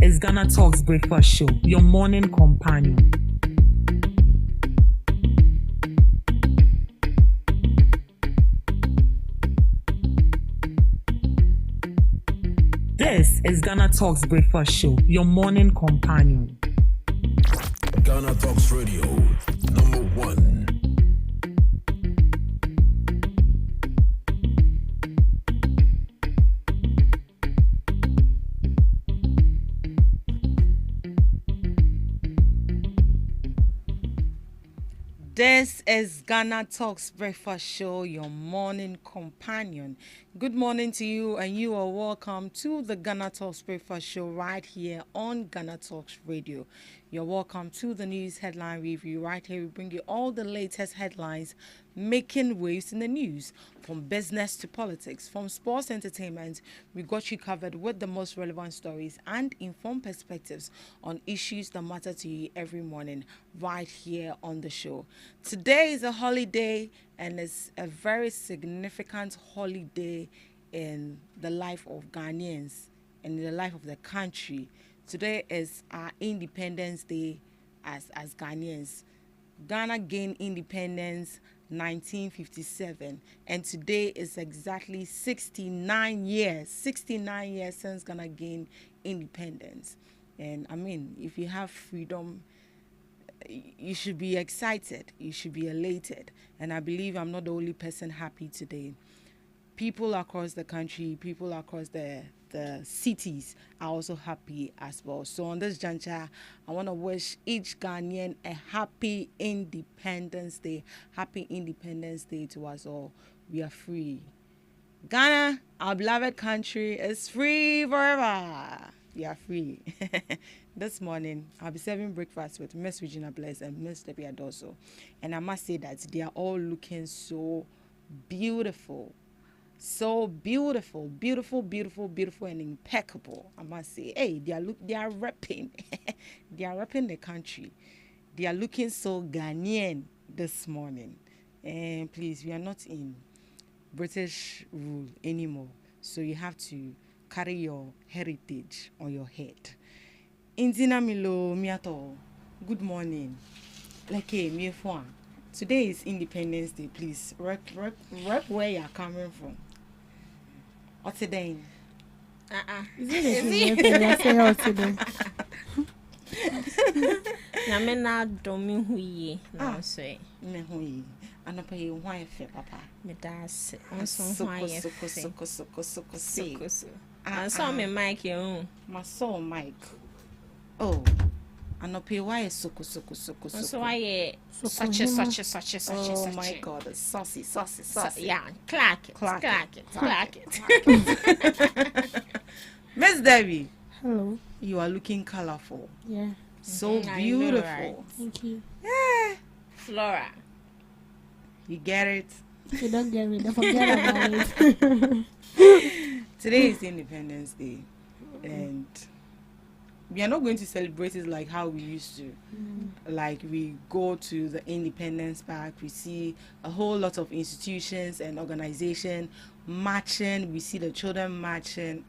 is Ghana Talks Breakfast Show, your morning companion. This is Ghana Talks Breakfast Show, your morning companion. Ghana Talks Radio, #1. This is Ghana Talks Breakfast Show, your morning companion. Good morning to you, and you are welcome to the Ghana Talks Breakfast Show right here on Ghana Talks Radio. You're welcome to the news headline review. Right here, we bring you all the latest headlines making waves in the news, from business to politics, from sports entertainment. We got you covered with the most relevant stories and informed perspectives on issues that matter to you every morning right here on the show. Today is a holiday, and it's a very significant holiday in the life of Ghanaians and in the life of the country. Today is our Independence Day as Ghanaians. Ghana gained independence 1957, and today is exactly 69 years since Ghana gained independence. And I mean, if you have freedom, you should be excited, you should be elated, and I believe I'm not the only person happy today. People across the country, people across the cities are also happy as well. So on this juncture, I want to wish each Ghanaian a happy Independence Day. Happy Independence Day to us all. We are free. Ghana, our beloved country, is free forever. We are free. This morning, I'll be serving breakfast with Miss Regina Bless and Miss Debbie Adoso. And I must say that they are all looking so beautiful. So beautiful, and impeccable. I must say, hey, they are repping, they are repping the country. They are looking so Ghanaian this morning. And please, we are not in British rule anymore, so you have to carry your heritage on your head. Inzina Milo Miato, good morning. Today is Independence Day. Please rep where you are coming from. What's the day? Is it today? Namena domi huye na so Me huye. Anopa ye hwan fe papa. me das onso hwan ye so. And so me mic you. My soul Mike. Oh. Anopa why soko. So why ye such. Oh my God, it's saucy. Yeah, clack it. Miss Debbie. Hello. You are looking colorful. Yeah. So beautiful. Right? Thank you. Yeah. Flora. You get it? You don't get it. Forget about it. Today is Independence Day. And we are not going to celebrate it like how we used to. Like we go to the Independence Park, we see a whole lot of institutions and organizations marching, we see the children marching.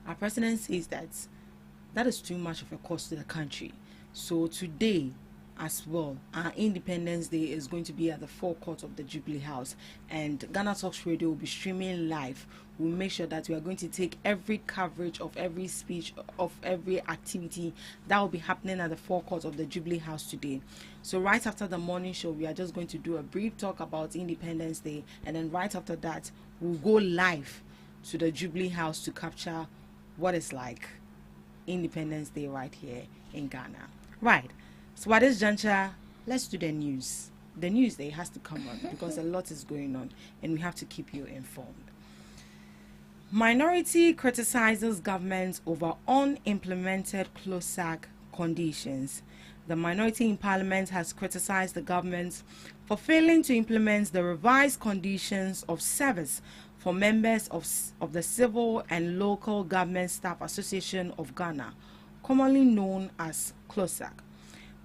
Our president says that is too much of a cost to the country. So today as well, our Independence Day is going to be at the forecourt of the Jubilee House, and Ghana Talks Radio will be streaming live. We'll make sure that we are going to take every coverage of every speech, of every activity that will be happening at the forecourt of the Jubilee House today. So right after the morning show, we are just going to do a brief talk about Independence Day, and then right after that, we'll go live to the Jubilee House to capture what it's like Independence Day right here in Ghana. Right. So at this juncture, let's do the news. The news day has to come on because a lot is going on and we have to keep you informed. Minority criticizes government over unimplemented CLOSAC conditions. The minority in parliament has criticized the government for failing to implement the revised conditions of service for members of the Civil and Local Government Staff Association of Ghana, commonly known as CLOSAC.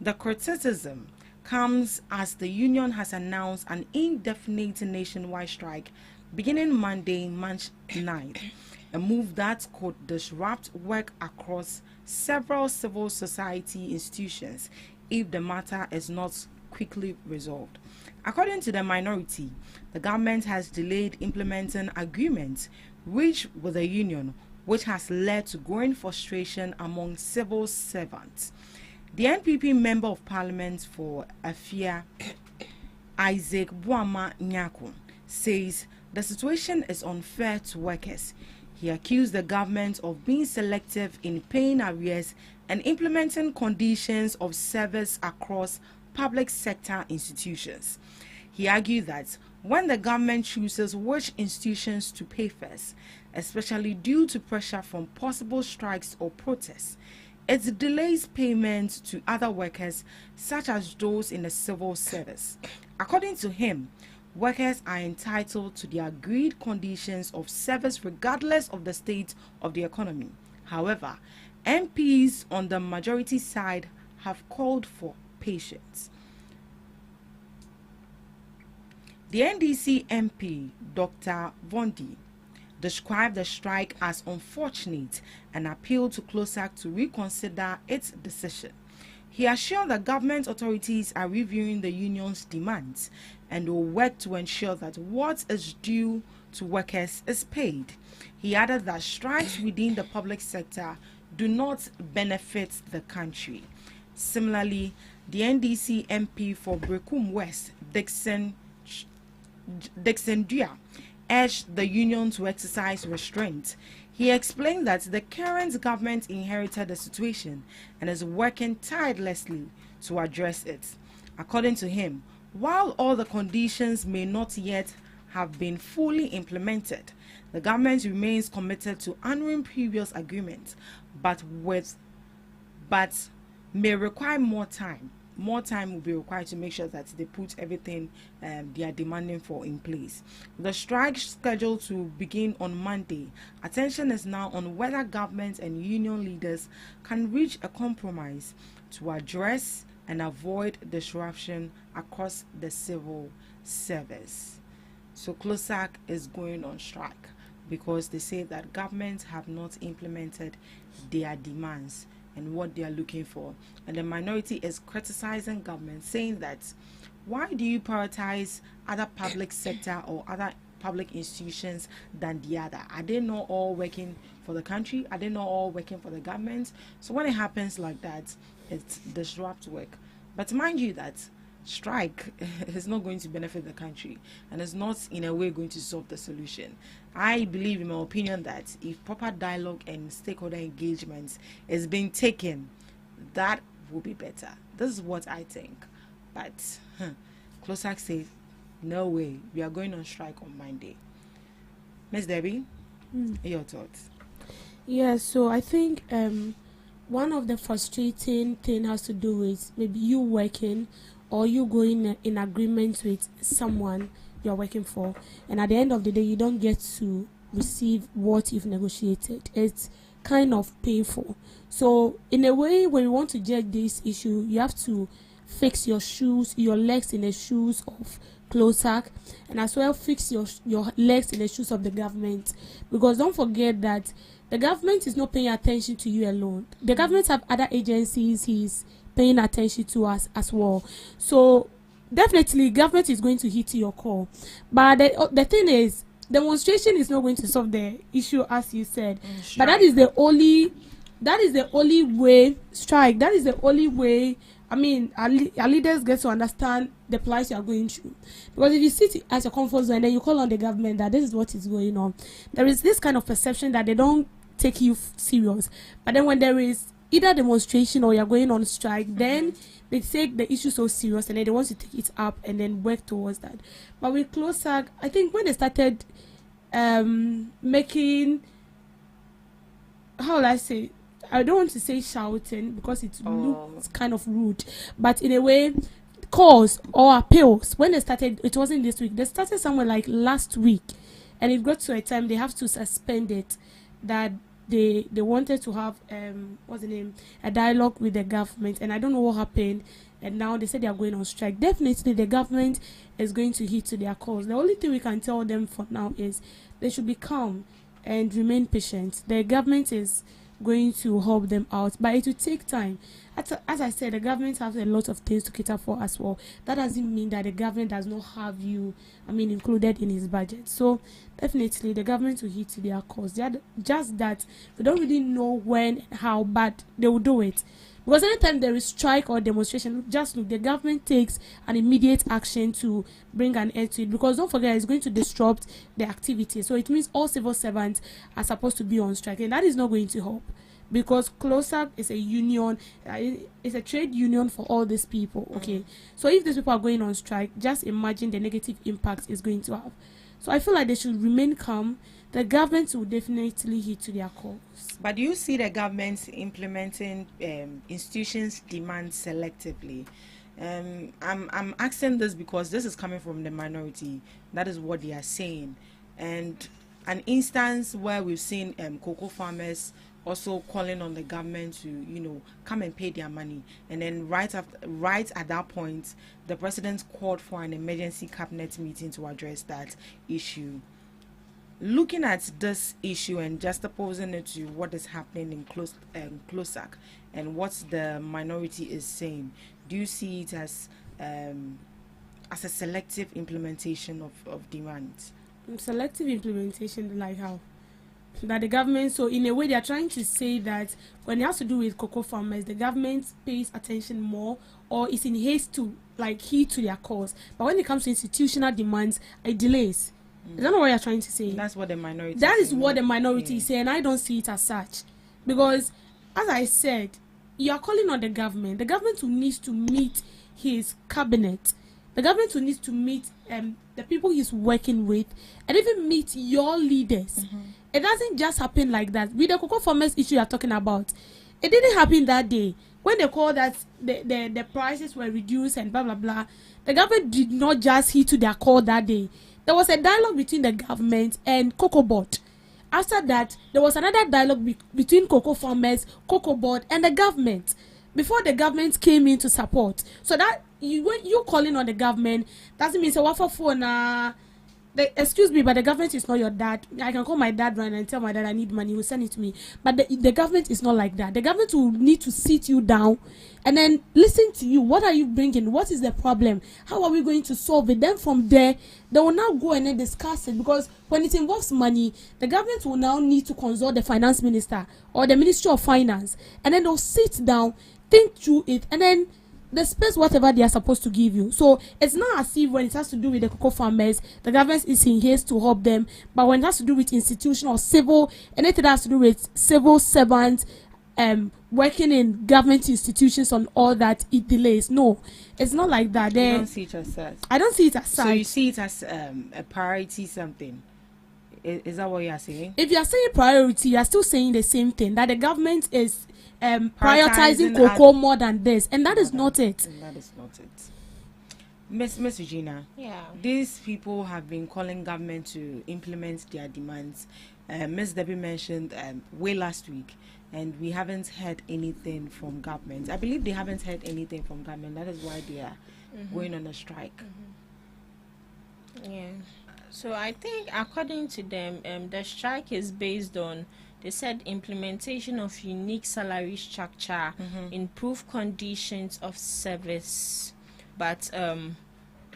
The criticism comes as the union has announced an indefinite nationwide strike beginning Monday, March 9th, a move that could disrupt work across several civil society institutions if the matter is not quickly resolved. According to the minority, the government has delayed implementing agreements reached with the union, which has led to growing frustration among civil servants. The NPP Member of Parliament for Afia, Isaac Buama Nyako, says the situation is unfair to workers. He accused the government of being selective in paying arrears and implementing conditions of service across public sector institutions. He argued that when the government chooses which institutions to pay first, especially due to pressure from possible strikes or protests, it delays payments to other workers, such as those in the civil service. According to him, workers are entitled to the agreed conditions of service regardless of the state of the economy. However, MPs on the majority side have called for patience. The NDC MP, Dr. Vondi, described the strike as unfortunate and appealed to CLOSAC to reconsider its decision. He assured that government authorities are reviewing the union's demands and will work to ensure that what is due to workers is paid. He added that strikes within the public sector do not benefit the country. Similarly, the NDC MP for Brekum West, Dixon Dua, urged the union to exercise restraint. He explained that the current government inherited the situation and is working tirelessly to address it. According to him, while all the conditions may not yet have been fully implemented, the government remains committed to honoring previous agreements, but may require more time. More time will be required to make sure that they put everything they are demanding for in place. The strike scheduled to begin on Monday. Attention is now on whether government and union leaders can reach a compromise to address and avoid disruption across the civil service. So CLOSAC is going on strike because they say that governments have not implemented their demands and what they are looking for. And the minority is criticizing government, saying that why do you prioritize other public sector or other public institutions than the other? Are they not all working for the country? Are they not all working for the government? So when it happens like that, it disrupts work. But mind you that strike is not going to benefit the country and is not in a way going to solve the solution. I believe, in my opinion, that if proper dialogue and stakeholder engagement is being taken, that will be better. This is what I think. But CLOSAC says, no way, we are going on strike on Monday. Miss Debbie, your thoughts? Yeah, so I think one of the frustrating thing has to do with maybe you working or you going in agreement with someone you're working for, and at the end of the day you don't get to receive what you've negotiated. It's kind of painful. So in a way, when you want to judge this issue, you have to fix your legs in the shoes of CLOSAC, and as well fix your legs in the shoes of the government, because don't forget that the government is not paying attention to you alone. The government have other agencies he's paying attention to us as well. So definitely government is going to hit your call, but the thing is, demonstration is not going to solve the issue, as you said. But that is the only way. Strike, that is the only way. I mean, our leaders get to understand the plight you are going through. Because if you sit at your comfort zone and then you call on the government that this is what is going on, there is this kind of perception that they don't take you serious. But then when there is either demonstration or you're going on strike, then they take the issue so serious and then they want to take it up and then work towards that. But with CLOSAC, I think when they started making, how will I say, I don't want to say shouting because it looks kind of rude, but in a way, calls or appeals, when they started, it wasn't this week, they started somewhere like last week, and it got to a time they have to suspend it, that they wanted to have what's the name, a dialogue with the government, and I don't know what happened, and now they said they are going on strike. Definitely the government is going to heed to their cause. The only thing we can tell them for now is they should be calm and remain patient. The government is going to help them out, but it will take time. As I said, the government has a lot of things to cater for as well. That doesn't mean that the government does not have you, included in his budget. So definitely the government will hit to their cause. They are just that we don't really know when and how, but they will do it. Because anytime there is strike or demonstration, just look, the government takes an immediate action to bring an end to it. Because don't forget, it's going to disrupt the activity. So it means all civil servants are supposed to be on strike, and that is not going to help. Because CLOSAC is a union, it's a trade union for all these people. Okay, so if these people are going on strike, just imagine the negative impact it's going to have. So I feel like they should remain calm. The government will definitely hit to their cause. But do you see the government implementing institutions' demands selectively? I'm asking this because this is coming from the minority. That is what they are saying. And an instance where we've seen cocoa farmers also calling on the government to, come and pay their money. And then right at that point, the president called for an emergency cabinet meeting to address that issue. Looking at this issue and just opposing it to what is happening in CLOSAC and what the minority is saying, do you see it as a selective implementation of demands? Selective implementation, like how? That the government, so in a way they are trying to say that when it has to do with cocoa farmers, the government pays attention more or is in haste to heed to their cause. But when it comes to institutional demands, it delays. I don't know what you're trying to say. That's what the minority. That is what the minority is saying. I don't see it as such, because, as I said, you are calling on the government. The government will need to meet his cabinet. The government will need to meet the people he's working with, and even meet your leaders. It doesn't just happen like that. With the cocoa farmers issue you're talking about, it didn't happen that day. When they called that the prices were reduced and blah blah blah, the government did not just heed to their call that day. There was a dialogue between the government and Cocoa Board. After that, there was another dialogue between cocoa farmers, Cocoa Board, and the government before the government came in to support. So that when you calling on the government, doesn't mean say what for phone. Excuse me, but the government is not your dad. I can call my dad right now and tell my dad I need money. He will send it to me. But the government is not like that. The government will need to sit you down and then listen to you. What are you bringing? What is the problem? How are we going to solve it? Then from there, they will now go and then discuss it. Because when it involves money, the government will now need to consult the finance minister or the Ministry of Finance. And then they'll sit down, think through it, and then they space whatever they are supposed to give you. So it's not as if when it has to do with the cocoa farmers, the government is in haste to help them. But when it has to do with institutional, civil, anything that has to do with civil servants, working in government institutions and all that, it delays. No, it's not like that. You don't see it as such. I don't see it as such. So you see it as a priority something. Is that what you are saying? If you are saying priority, you are still saying the same thing, that the government is prioritizing cocoa more than this, and that is not it. That is not it. Miss Regina. Yeah. These people have been calling government to implement their demands. Miss Debbie mentioned way last week, and we haven't heard anything from government. I believe they haven't heard anything from government. That is why they are going on a strike. Yeah. So I think according to them, the strike is based on, they said, implementation of unique salary structure, improved conditions of service. But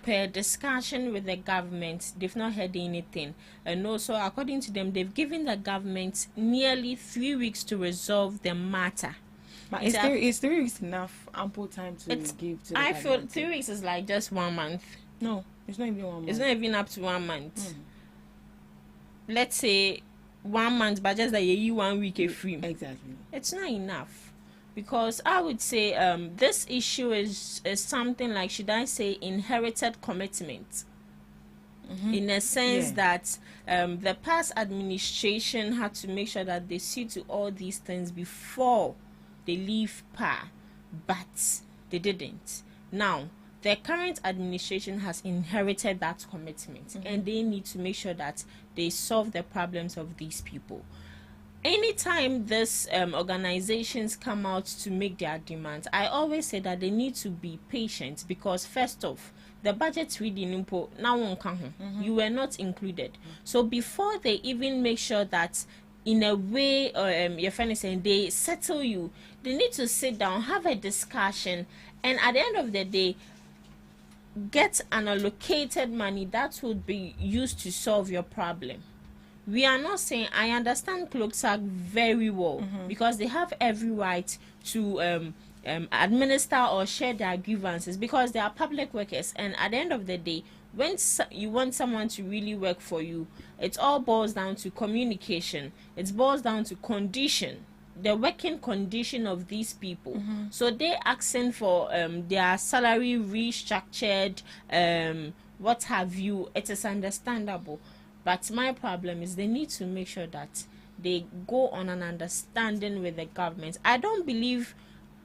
per discussion with the government, they've not heard anything. And also, according to them, they've given the government nearly 3 weeks to resolve the matter. But is 3 weeks enough, ample time to give to the I feel government? 3 weeks is like just 1 month. No, it's not even 1 month. It's not even up to 1 month. Let's say 1 month, but just like you 1 week a free. Exactly. It's not enough, because I would say this issue is something like, should I say, inherited commitment, in a sense that the past administration had to make sure that they see to all these things before they leave power, but they didn't. Now the current administration has inherited that commitment, and they need to make sure that they solve the problems of these people. anytime this organizations come out to make their demands, I always say that they need to be patient, because first off, the budget reading now you were not included. So before they even make sure that in a way, your friend is saying, they settle you, they need to sit down, have a discussion, and at the end of the day, get an allocated money that would be used to solve your problem. We are not saying, I understand Cloaksack very well, because they have every right to administer or share their grievances, because they are public workers, and at the end of the day, when you want someone to really work for you, it all boils down to communication. It boils down to condition, the working condition of these people. So they asking for their salary restructured, what have you. It is understandable, but my problem is they need to make sure that they go on an understanding with the government. I don't believe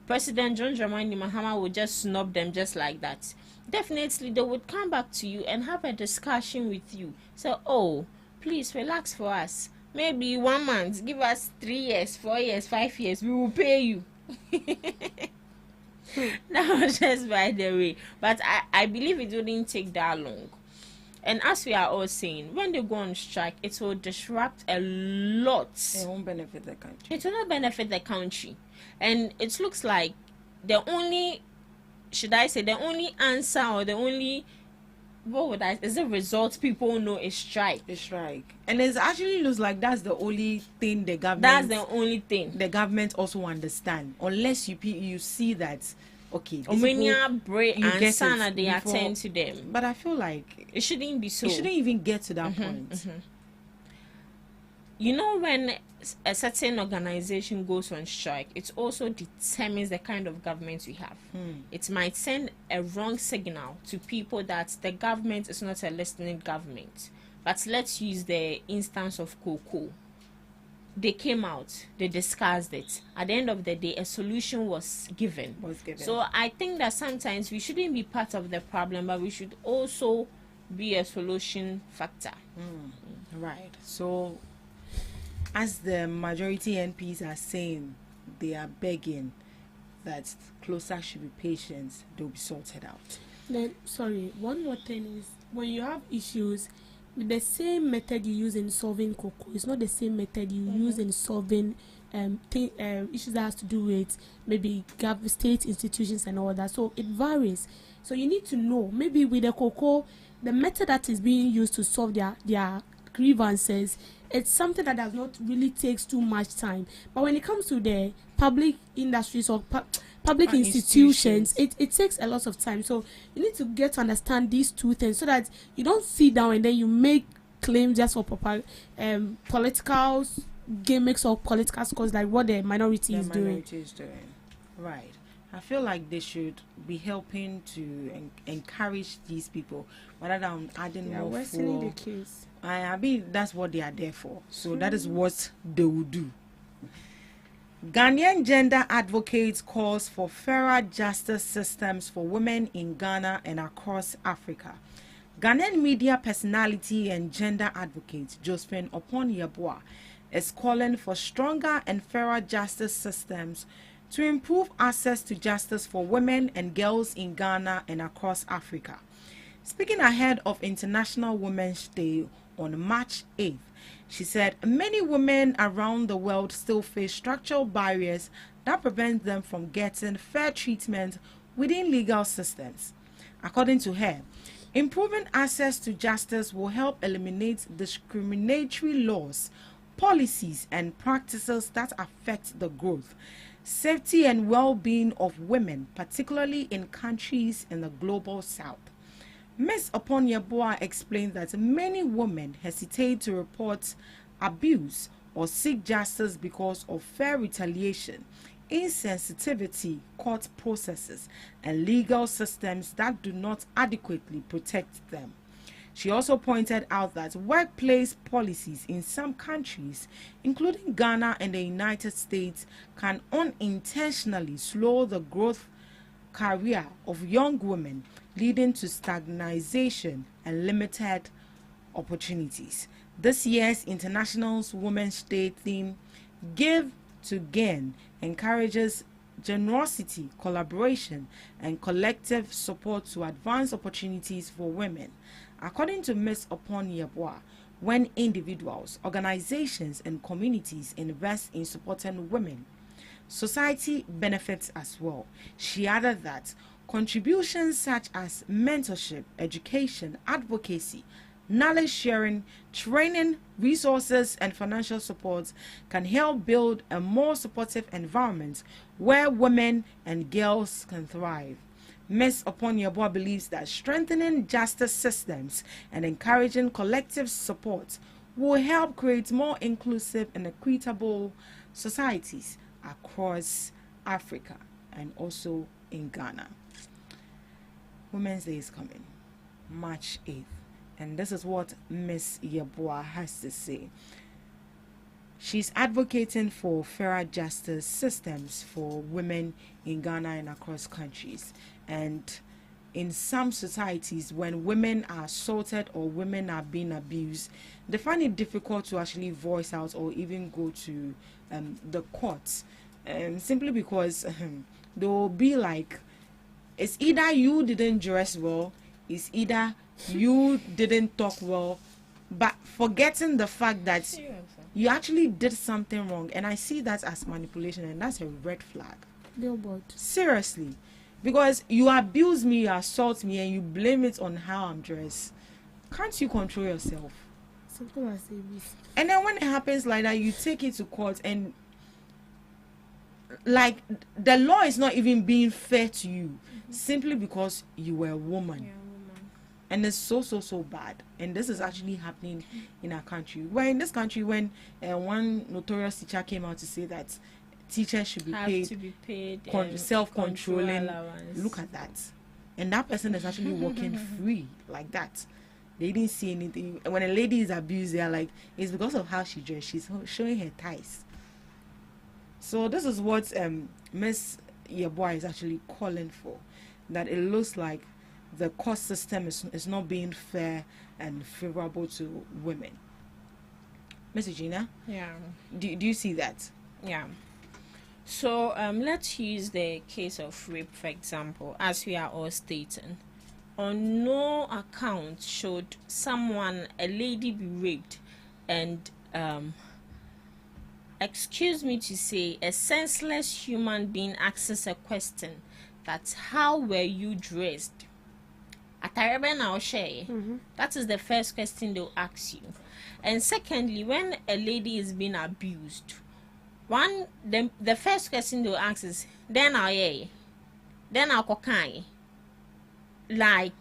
President John Dramani Mahama would just snub them just like that. Definitely they would come back to you and have a discussion with you. So, oh, please relax for us. Maybe 1 month, give us 3 years, 4 years, 5 years, we will pay you. That was just by the way. But I believe it wouldn't take that long. And as we are all saying, when they go on strike, it will disrupt a lot. It won't benefit the country. It will not benefit the country. And it looks like the only, should I say, the only answer, or the only, what would I, is the result people know is strike. A strike. And it actually looks like that's the only thing the government... That's the only thing. The government also understand. Unless you see that, okay, Omenia Bray you and get Sana, it they before- attend to them. But I feel like It shouldn't be so. it shouldn't even get to that point. You know, when a certain organization goes on strike, it also determines the kind of government we have. It might send a wrong signal to people that the government is not a listening government. But let's use the instance of cocoa. They came out, they discussed it. At the end of the day, a solution was given. So I think that sometimes we shouldn't be part of the problem, but we should also be a solution factor. Right. So, as the majority NPs are saying, they are begging that Closer should be patient, they'll be sorted out. Then, sorry, one more thing is, when you have issues, the same method you use in solving cocoa is not the same method you use in solving issues that has to do with maybe state institutions and all that. So it varies. So you need to know, maybe with the cocoa, the method that is being used to solve their grievances, it's something that does not really takes too much time. But when it comes to the public industries or public institutions, it takes a lot of time. So you need to get to understand these two things, so that you don't sit down and then you make claims just for political gimmicks or political scores, like what the minority is doing. Right. I feel like they should be helping to encourage these people rather than adding more worsening for. the case. I mean, that's what they are there for. So that is what they will do. Ghanaian gender advocates calls for fairer justice systems for women in Ghana and across Africa. Ghanaian media personality and gender advocate Josephine Opon-Yeboah is calling for stronger and fairer justice systems to improve access to justice for women and girls in Ghana and across Africa. Speaking ahead of International Women's Day on March 8th, she said many women around the world still face structural barriers that prevent them from getting fair treatment within legal systems. According to her, improving access to justice will help eliminate discriminatory laws, policies, and practices that affect the growth, safety, and well-being of women, particularly in countries in the global south. Ms. Opon-Yeboah explained that many women hesitate to report abuse or seek justice because of fear retaliation, insensitivity, court processes, and legal systems that do not adequately protect them. She also pointed out that workplace policies in some countries, including Ghana and the United States, can unintentionally slow the growth career of young women, leading to stagnation and limited opportunities. This year's International Women's Day theme Give to Gain encourages generosity, collaboration, and collective support to advance opportunities for women. According to Ms. Opon Yeboah, when individuals, organizations, and communities invest in supporting women, society benefits as well. She added that contributions such as mentorship, education, advocacy, knowledge sharing, training, resources, and financial support can help build a more supportive environment where women and girls can thrive. Ms. Opon believes that strengthening justice systems and encouraging collective support will help create more inclusive and equitable societies across Africa and also in Ghana. Women's Day is coming, March 8th. And this is what Ms. Yeboah has to say. She's advocating for fairer justice systems for women in Ghana and across countries. And in some societies, when women are assaulted or women are being abused, they find it difficult to actually voice out or even go to the courts. Simply because they will be like, it's either you didn't dress well, it's either you didn't talk well, but forgetting the fact that you actually did something wrong. And I see that as manipulation, and that's a red flag. Billboard. Seriously. Because you abuse me, you assault me, and you blame it on how I'm dressed. Can't you control yourself? Simple as ABC. And then when it happens like that, you take it to court, and like the law is not even being fair to you, simply because you were a woman. And it's so bad. And this is actually happening in our country. Where in this country, when one notorious teacher came out to say that teachers should be paid self-controlling, look at that. And that person is actually walking free like that. They didn't see anything. When a lady is abused, they are like, it's because of how she dressed. She's showing her thighs. So this is what Ms. Yeboah is actually calling for. That it looks like the court system is not being fair and favorable to women. Miss Gina? Yeah. Do you see that? Yeah. So let's use the case of rape, for example, as we are all stating. On no account should a lady be raped and excuse me to say, a senseless human being asks a question that how were you dressed? That is the first question they'll ask you. And secondly, when a lady is being abused, the first question they'll ask is, then I'll cocaine. Like,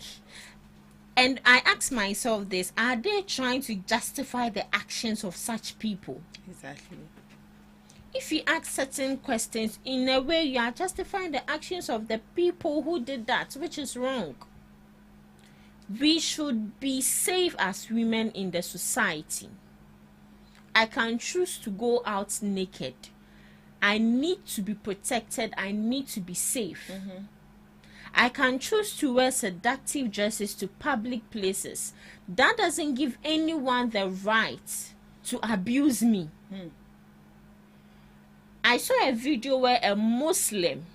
and I ask myself this, are they trying to justify the actions of such people? Exactly. If you ask certain questions, in a way you are justifying the actions of the people who did that, which is wrong. We should be safe as women in the society. I can choose to go out naked. I need to be protected. I need to be safe. I can choose to wear seductive dresses to public places. That doesn't give anyone the right to abuse me. I saw a video where a Muslim,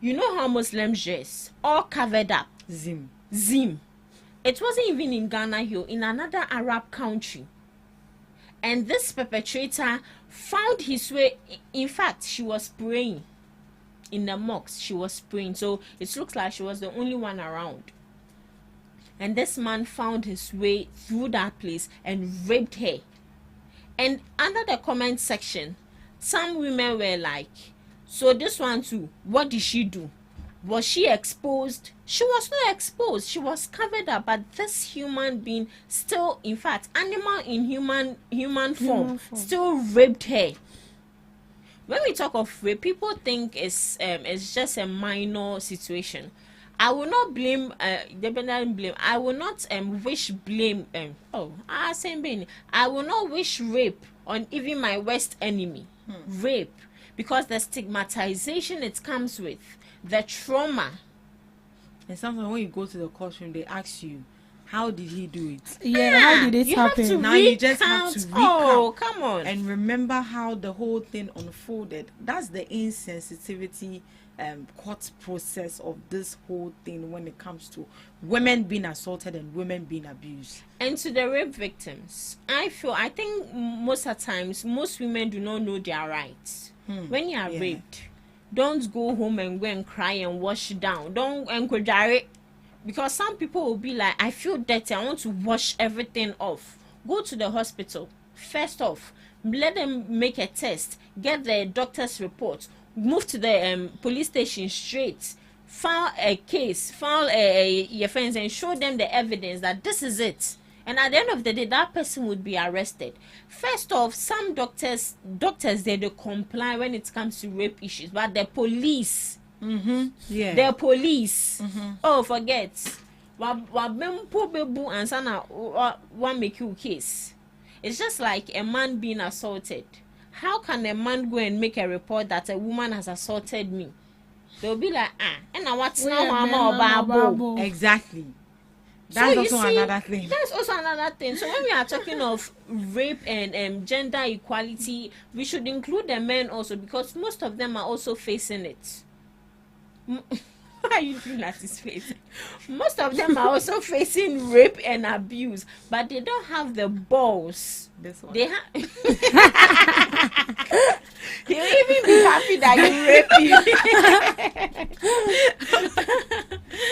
you know how Muslims dress, all covered up. Zim. It wasn't even in Ghana here, in another Arab country. And this perpetrator found his way. In fact, she was praying in the mosque. She was praying. So it looks like she was the only one around. And this man found his way through that place and raped her. And under the comment section, some women were like, so this one too, what did she do? Was she exposed? She was not exposed. She was covered up. But this human being still, in fact, animal in human form, still raped her. When we talk of rape, people think it's just a minor situation. I will not blame. I will not wish blame. I will not wish rape on even my worst enemy. Rape, because the stigmatization it comes with, the trauma. And sometimes when you go to the courtroom, they ask you, How did he do it? Yeah, how did it you have to happen? Now you just have to Oh, recount come on. and remember how the whole thing unfolded. That's the insensitivity court process of this whole thing when it comes to women being assaulted and women being abused. And to the rape victims, I think most of the times, most women do not know their rights. When you are raped, don't go home and go and cry and wash down. Don't encourage, because some people will be like, I feel dirty, I want to wash everything off. Go to the hospital. First off, let them make a test, get the doctor's report, move to the police station straight, file a case, file a offense, and show them the evidence that this is it. And at the end of the day, that person would be arrested. First off, some doctors they comply when it comes to rape issues, but the police, the police, oh, forget. One make you case. It's just like a man being assaulted. How can a man go and make a report that a woman has assaulted me? They'll be like, and now what's now? Exactly. That's So also another thing. That's also another thing. So when we are talking of rape and gender equality, we should include the men also, because most of them are also facing it. Why are you doing at his face? Most of them are also facing rape and abuse, but they don't have the balls. This one. They have. He'll even be happy that you rape him.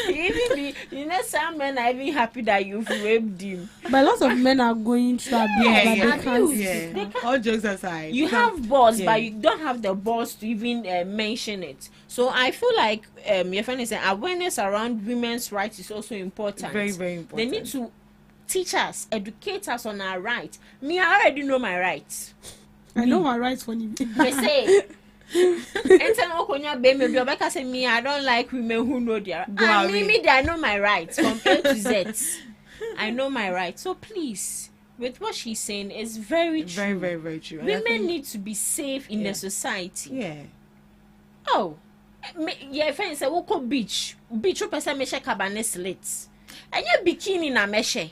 He'll even be, some men are even happy that you've raped him. But lots of men are going through abuse, but they can't. They can't. All jokes aside, You have balls, but you don't have the balls to even mention it. So I feel like your friend is saying awareness around women's rights is also important. Very, very important. They need to teach us, educate us on our rights. Me, I already know my rights. I know my rights for you. They say, me, I don't like women who know their rights. Me, I know my rights from A to Z. I know my rights. So please, with what she's saying, it's very true. Very, very, very true. And Women need to be safe in the society. Yeah. Oh, your friend say, "Woko beach, o person meshe kabane slits, and your bikini na meshe."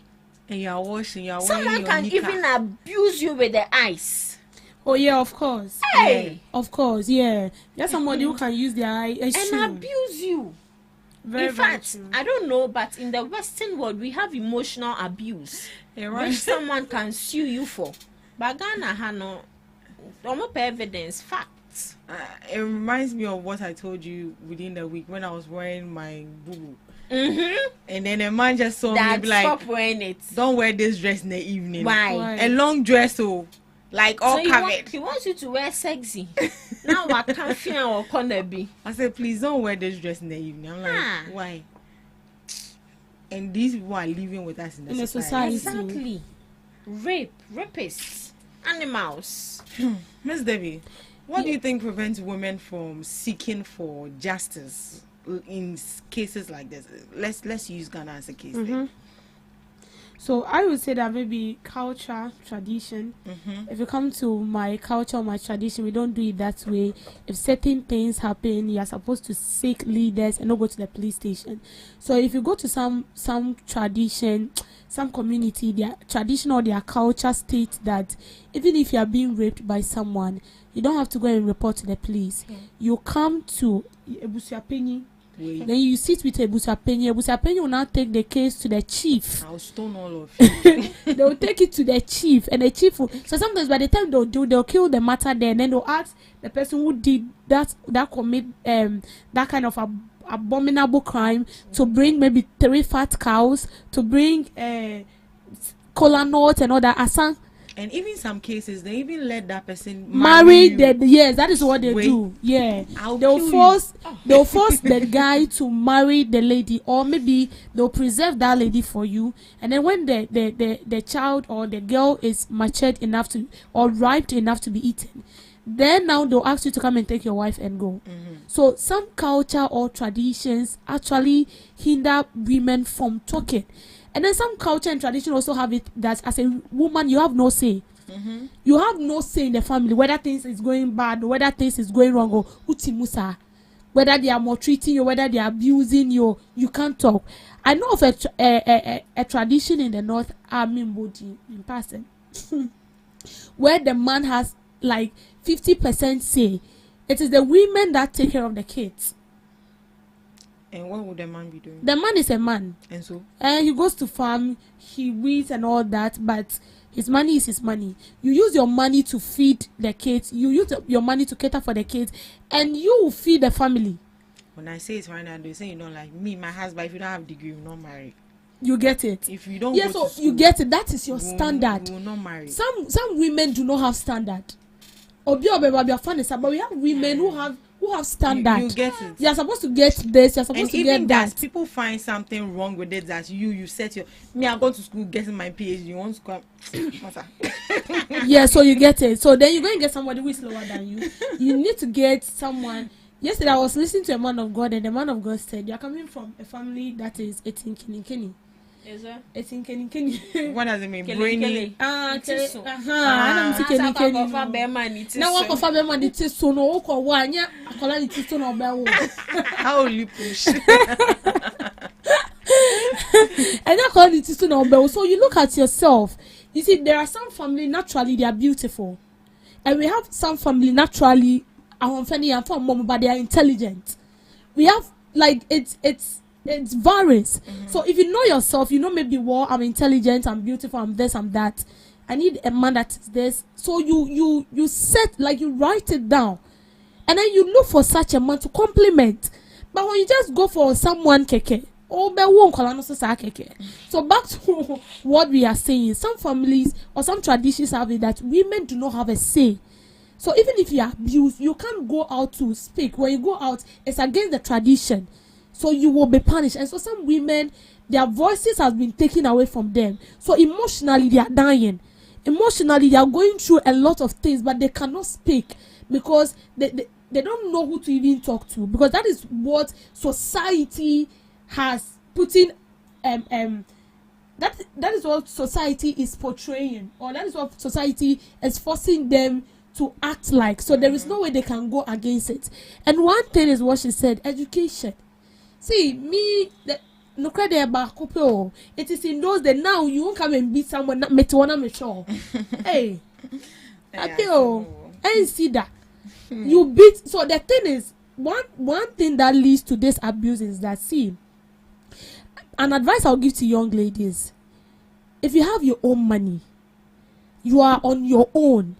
And you're washing, you're Someone wearing your can knicker. even abuse you with the eyes. Oh yeah, of course. Hey, Of course, yeah. There's somebody who can use their eye and abuse you. Very, in fact, very true. I don't know, but in the Western world, we have emotional abuse, Yeah, right. which someone can sue you for. But Ghana, hano, almost evidence, facts. It reminds me of what I told you within the week when I was wearing my boo-boo. And then a man just saw me That and be like, stop wearing it. don't wear this dress in the evening. Why? A long dress, so like all So covered. he wants you to wear sexy. Now I can't feel or corner be. I said, please don't wear this dress in the evening. I'm like, why? And these people are living with us in the society. Exactly. Rapists, animals. Miss Debbie, what do you think prevents women from seeking for justice in cases like this? Let's use Ghana as a case. Then. So I would say that maybe culture, tradition. If you come to my culture or my tradition, we don't do it that way. If certain things happen, you are supposed to seek leaders and not go to the police station. So if you go to some tradition, some community, their tradition or their culture states that even if you are being raped by someone, you don't have to go and report to the police. You come to Ebusuapenyi. Then you sit with Ebusuapenyi. Ebusuapenyi will now take the case to the chief. I'll stone all of you. They will take it to the chief, and the chief will. So sometimes by the time they'll kill the matter there, and then they'll ask the person who did that commit that kind of abominable crime to bring maybe 3 fat cows, to bring cola nuts and all that. And even some cases, they even let that person marry you. Yes, that is what they do. Yeah, they'll force the guy to marry the lady, or maybe they'll preserve that lady for you, and then when the child or the girl is matured enough to or ripe enough to be eaten, then now they'll ask you to come and take your wife and go. So some culture or traditions actually hinder women from talking. And then some culture and tradition also have it that as a woman you have no say. You have no say in the family, whether things is going bad or whether things is going wrong or utimusa. whether they are maltreating you, whether they are abusing you, you can't talk. I know of a tradition in the North, Bodi in person, where the man has like 50% say. It is the women that take care of the kids. And what would the man be doing? The man is a man. And so? He goes to farm, he weeds and all that, but his money is his money. You use your money to feed the kids. You use your money to cater for the kids. And you will feed the family. When I say it right now, they say you don't like me, my husband, if you don't have a degree, you will not marry. You get it? If you don't yes, go so to school, you get it. That is your standard. You will not marry. Some women do not have standard. But we have women who have standard. You get it. You are supposed to get this. You are supposed and to even get that. People find something wrong with it that you set your me. I go to school getting my PhD. You want to come? Yeah, so you get it. So then you go and get somebody who is lower than you. You need to get someone. Yesterday I was listening to a man of God, and the man of God said, "You are coming from a family that is 18 kini." Is it? 18 kini. What does it mean? Brainy. Okay. Now what for family it is so no ko wa anya akola it is so no be wo. How will you push? And that call it is so no be wo. So you look at yourself. You see, there are some family naturally they are beautiful, and we have some family naturally but they are intelligent. We have like it's varies. So if you know yourself, you know maybe I'm intelligent, I'm beautiful, I'm this, I'm that. I need a man that is this. So you set, like, you write it down, and then you look for such a man to compliment. But when you just go for someone keke, so back to what we are saying, some families or some traditions have it that women do not have a say. So even if you are abused, you can't go out to speak. When you go out, it's against the tradition. So you will be punished. And so some women, their voices have been taken away from them. So emotionally, they are dying. Emotionally, they are going through a lot of things, but they cannot speak because they don't know who to even talk to. Because that is what society has put in, that is what society is portraying, or that is what society is forcing them to act like. So there is no way they can go against it. And one thing is what she said, education. See, me, no credit about couple. It is in those that now you won't come and beat someone that met one of sure. Hey, I see that. You beat. So the thing is, one thing that leads to this abuse is that, see, an advice I'll give to young ladies: if you have your own money, you are on your own.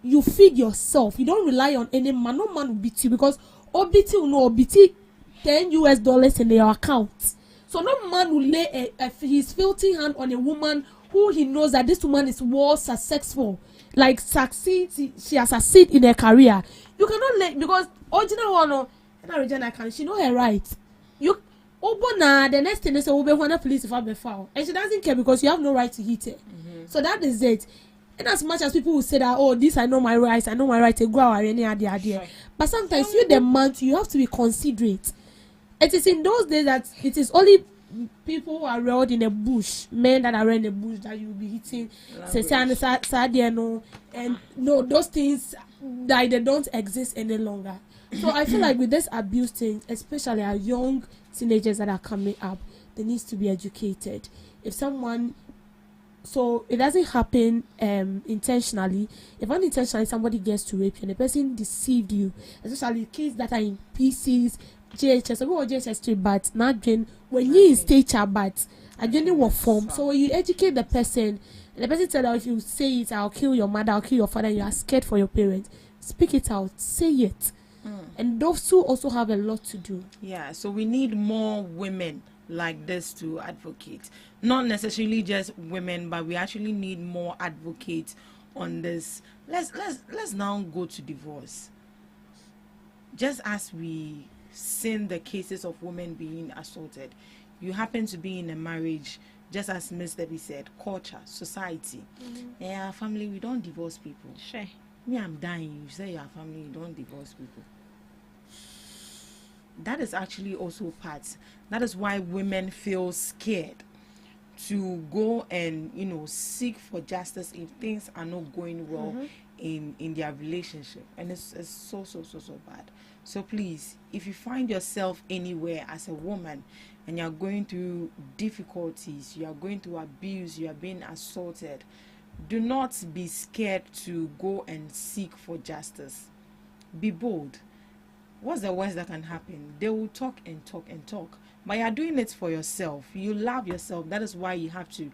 You feed yourself. You don't rely on any man. No man will beat you, because OBT will know OBT $10 in your account. So no man will lay his filthy hand on a woman who he knows that this woman is more successful, like she has succeeded in her career. You cannot lay, because original one, she know her right. You the next thing they say, police if I be foul, and she doesn't care because you have no right to hit her. So that is it. And as much as people will say that, oh, this I know my rights, to go out any idea. But sometimes you the man, you have to be considerate. It is in those days that it is only people who are reared in the bush, men that are reared in the bush, that you will be hitting. And no, those things that they don't exist any longer. So I feel like with this abuse thing, especially our young teenagers that are coming up, they need to be educated. If someone, so it doesn't happen intentionally. If unintentionally somebody gets to rape you and the person deceived you, especially kids that are in PCs, JHS, or JHS 3, but not when you in stage but I didn't work form. So when you educate the person, and the person tell you, if you say it, I'll kill your mother, I'll kill your father, and you are scared for your parents, speak it out, say it. And those two also have a lot to do. Yeah, so we need more women like this to advocate. Not necessarily just women, but we actually need more advocates on this. Let's now go to divorce. Just as we seen the cases of women being assaulted, you happen to be in a marriage, just as Miss Debbie said, culture, society. Yeah, family, we don't divorce people. Sure. Me, I'm dying. You say your family, you don't divorce people. That is actually also part. That is why women feel scared to go and, seek for justice if things are not going well in their relationship, and it's so bad. So please, if you find yourself anywhere as a woman and you're going through difficulties, you are going through abuse, you are being assaulted, do not be scared to go and seek for justice. Be bold. What's the worst that can happen? They will talk and talk and talk, but you're doing it for yourself. You love yourself. That is why you have to,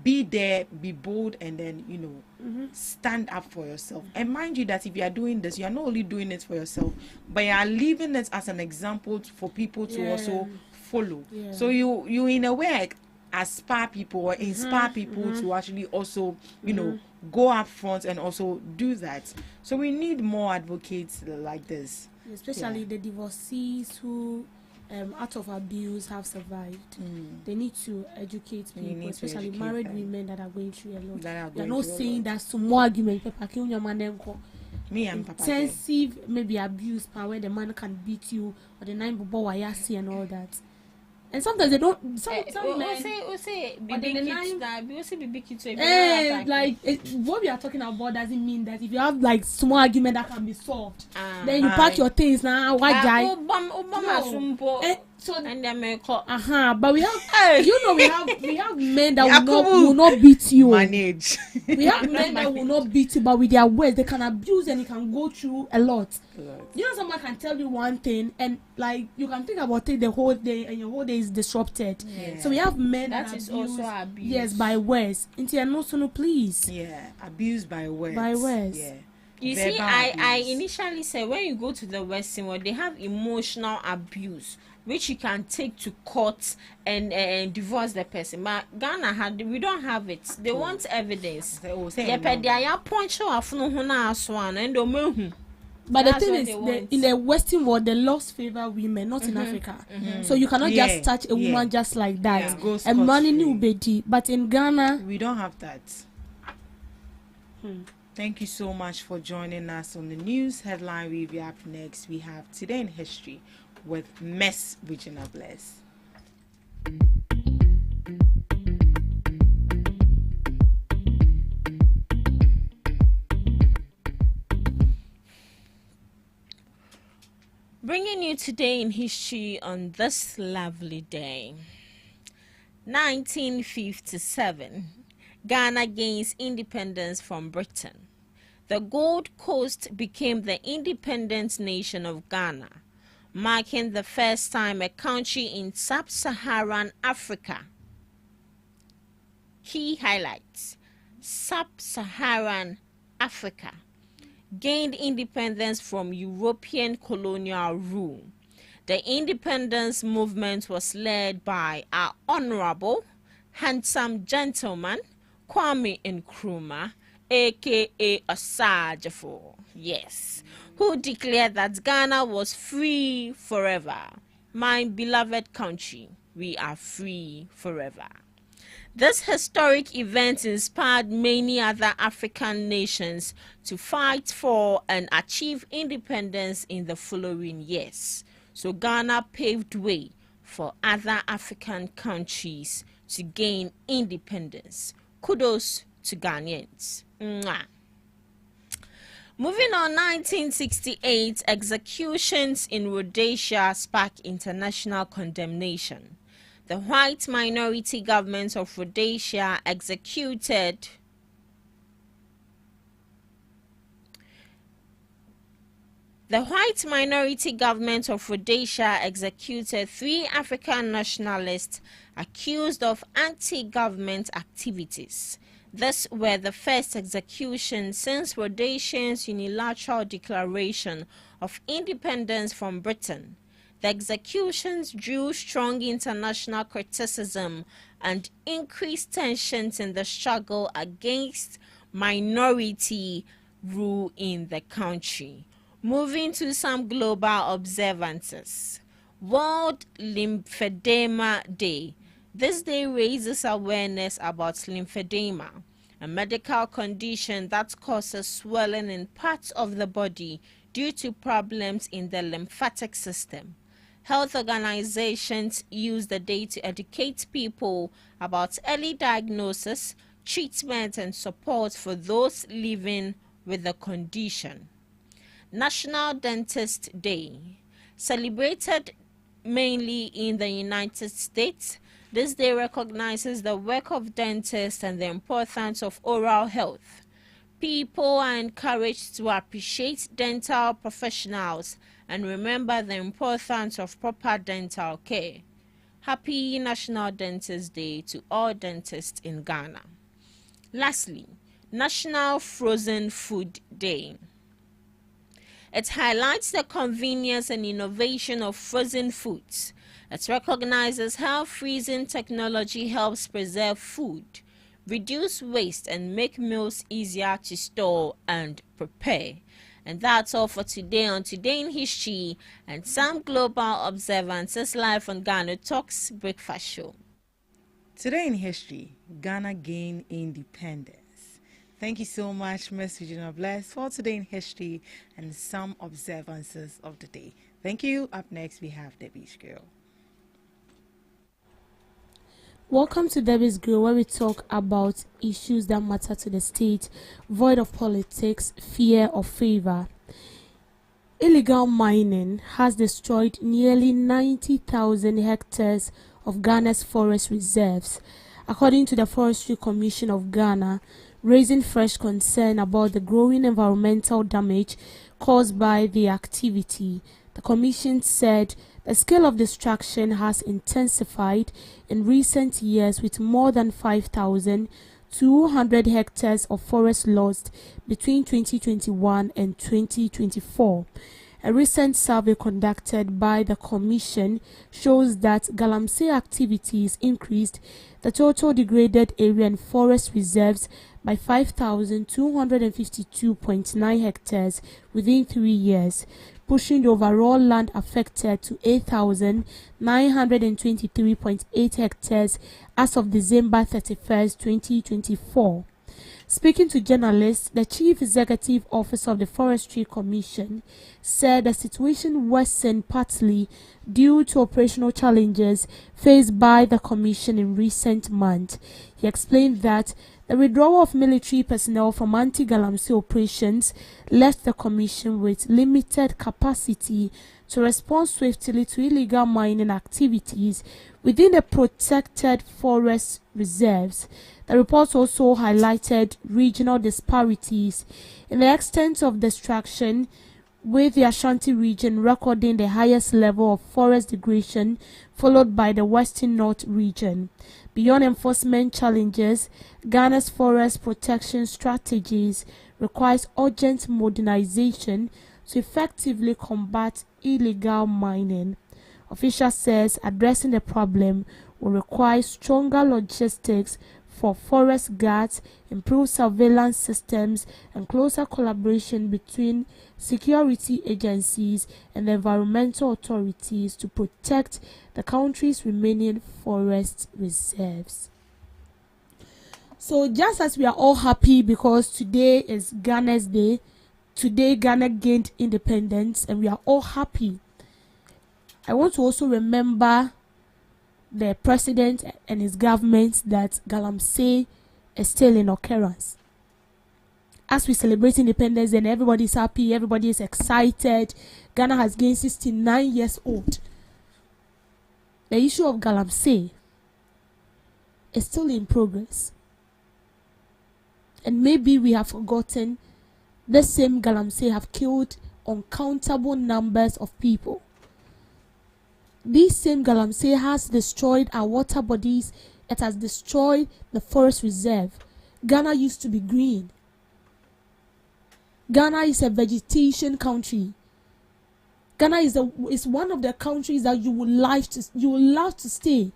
be there, be bold, and then stand up for yourself. And mind you that if you are doing this, you are not only doing it for yourself, but you are leaving it as an example for people to also follow. So you in a way aspire people or inspire people to actually also go up front and also do that. So we need more advocates like this, especially the divorcees who out of abuse have survived. They need to educate people, especially married women that are going through a lot. They're not saying that some argument me and Papa intensive maybe abuse where the man can beat you or the nine bobo wayasi and all that. And sometimes they don't. Some men. What we are talking about doesn't mean that if you have like small argument that can be solved, then you pack your things now. Why guy? But we have, we have men that will not beat you. Manage. We have men that will not beat you, but with their words they can abuse and it can go through a lot. Someone can tell you one thing and like you can think about it the whole day and your whole day is disrupted. So we have men that is also abuse. Yes, by words. No, please. Yeah, abuse by words. By words. Yeah. You see, I initially said when you go to the Western world, they have emotional abuse, which you can take to court and divorce the person. But Ghana we don't have it. They want evidence. But the thing is, in the Western world, the laws favor women, not in Africa. So you cannot just touch a woman just like that. And money new baby. But in Ghana, we don't have that. Thank you so much for joining us on the news headline review. Up next, we have Today in History with Miss Regina Bless. Bringing you Today in History on this lovely day. 1957, Ghana gains independence from Britain. The Gold Coast became the independent nation of Ghana, marking the first time a country in sub-Saharan Africa. Key highlights: sub-Saharan Africa gained independence from European colonial rule. The independence movement was led by our honorable, handsome gentleman, Kwame Nkrumah, aka Osajafo, yes, who declared that Ghana was free forever. My beloved country, we are free forever. This historic event inspired many other African nations to fight for and achieve independence in the following years. So Ghana paved way for other African countries to gain independence. Kudos to Ghanaians. Mwah. Moving on, 1968, executions in Rhodesia sparked international condemnation. The white minority government of Rhodesia executed three African nationalists accused of anti-government activities. These were the first executions since Rhodesia's unilateral declaration of independence from Britain. The executions drew strong international criticism and increased tensions in the struggle against minority rule in the country. Moving to some global observances. World Lymphedema Day. This day raises awareness about lymphedema, a medical condition that causes swelling in parts of the body due to problems in the lymphatic system. Health organizations use the day to educate people about early diagnosis, treatment, and support for those living with the condition. National Dentist Day. Celebrated mainly in the United States, this day recognizes the work of dentists and the importance of oral health. People are encouraged to appreciate dental professionals and remember the importance of proper dental care. Happy National Dentist Day to all dentists in Ghana. Lastly, National Frozen Food Day. It highlights the convenience and innovation of frozen foods. It recognizes how freezing technology helps preserve food, reduce waste, and make meals easier to store and prepare. And that's all for today on Today in History and some global observances live on Ghana Talks Breakfast Show. Today in history, Ghana gained independence. Thank you so much, Ms. Regina Bless, for Today in History and some observances of the day. Thank you. Up next, we have Debbie's Girl. Welcome to Debbie's Grill, where we talk about issues that matter to the state, void of politics, fear, or favor. Illegal mining has destroyed nearly 90,000 hectares of Ghana's forest reserves, according to the Forestry Commission of Ghana, raising fresh concern about the growing environmental damage caused by the activity. The Commission said the scale of destruction has intensified in recent years, with more than 5,200 hectares of forest lost between 2021 and 2024. A recent survey conducted by the Commission shows that Galamsey activities increased the total degraded area and forest reserves by 5,252.9 hectares within 3 years, pushing the overall land affected to 8,923.8 hectares as of December 31st, 2024. Speaking to journalists, the Chief Executive Officer of the Forestry Commission said the situation worsened partly due to operational challenges faced by the Commission in recent months. He explained that the withdrawal of military personnel from anti-Galamsey operations left the Commission with limited capacity to respond swiftly to illegal mining activities within the protected forest reserves. The report also highlighted regional disparities in the extent of destruction, with the Ashanti region recording the highest level of forest degradation, followed by the Western North region. Beyond enforcement challenges, Ghana's forest protection strategies requires urgent modernization to effectively combat illegal mining. Official says addressing the problem will require stronger logistics for forest guards, improved surveillance systems, and closer collaboration between security agencies and the environmental authorities to protect the country's remaining forest reserves. So just as we are all happy because today is Ghana's Day, today Ghana gained independence and we are all happy, I want to also remember the president and his government that Galamsey is still in occurrence. As we celebrate independence and everybody is happy, everybody is excited, Ghana has gained 69 years old. The issue of Galamsey is still in progress. And maybe we have forgotten the same Galamsey have killed uncountable numbers of people. This same Galamsey has destroyed our water bodies. It has destroyed the forest reserve. Ghana used to be green. Ghana is a vegetation country. Ghana is one of the countries that you would love to stay.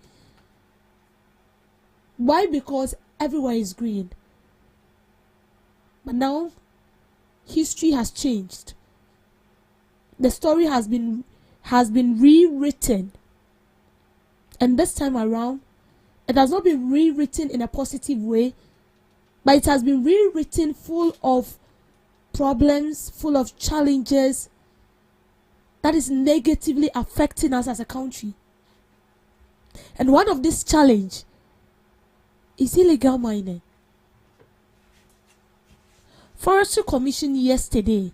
Why? Because everywhere is green. But now history has changed. The story has been rewritten, and this time around it has not been rewritten in a positive way, but it has been rewritten full of problems, full of challenges that is negatively affecting us as a country. And one of this challenge is illegal mining. Forestry Commission yesterday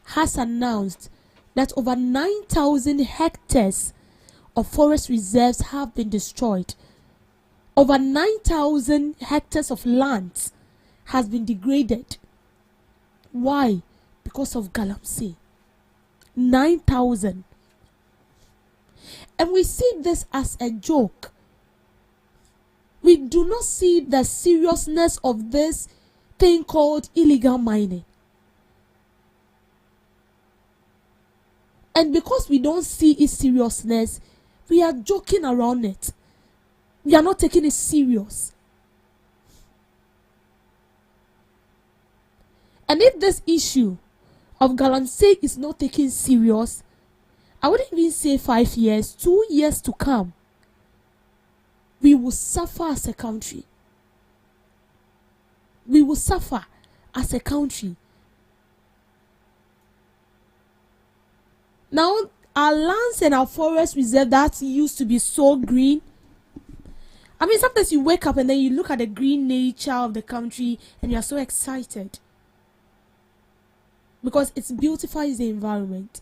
has announced that over 9,000 hectares of forest reserves have been destroyed. Over 9,000 hectares of land has been degraded. Why? Because of Galamsey. 9,000. And we see this as a joke. We do not see the seriousness of this thing called illegal mining. And because we don't see its seriousness, we are joking around it. We are not taking it serious. And if this issue of Galamsey is not taken serious, I wouldn't even say 5 years, 2 years to come, we will suffer as a country. We will suffer as a country. Now, our lands and our forest reserve that used to be so green. I mean, sometimes you wake up and then you look at the green nature of the country and you are so excited. Because it beautifies the environment.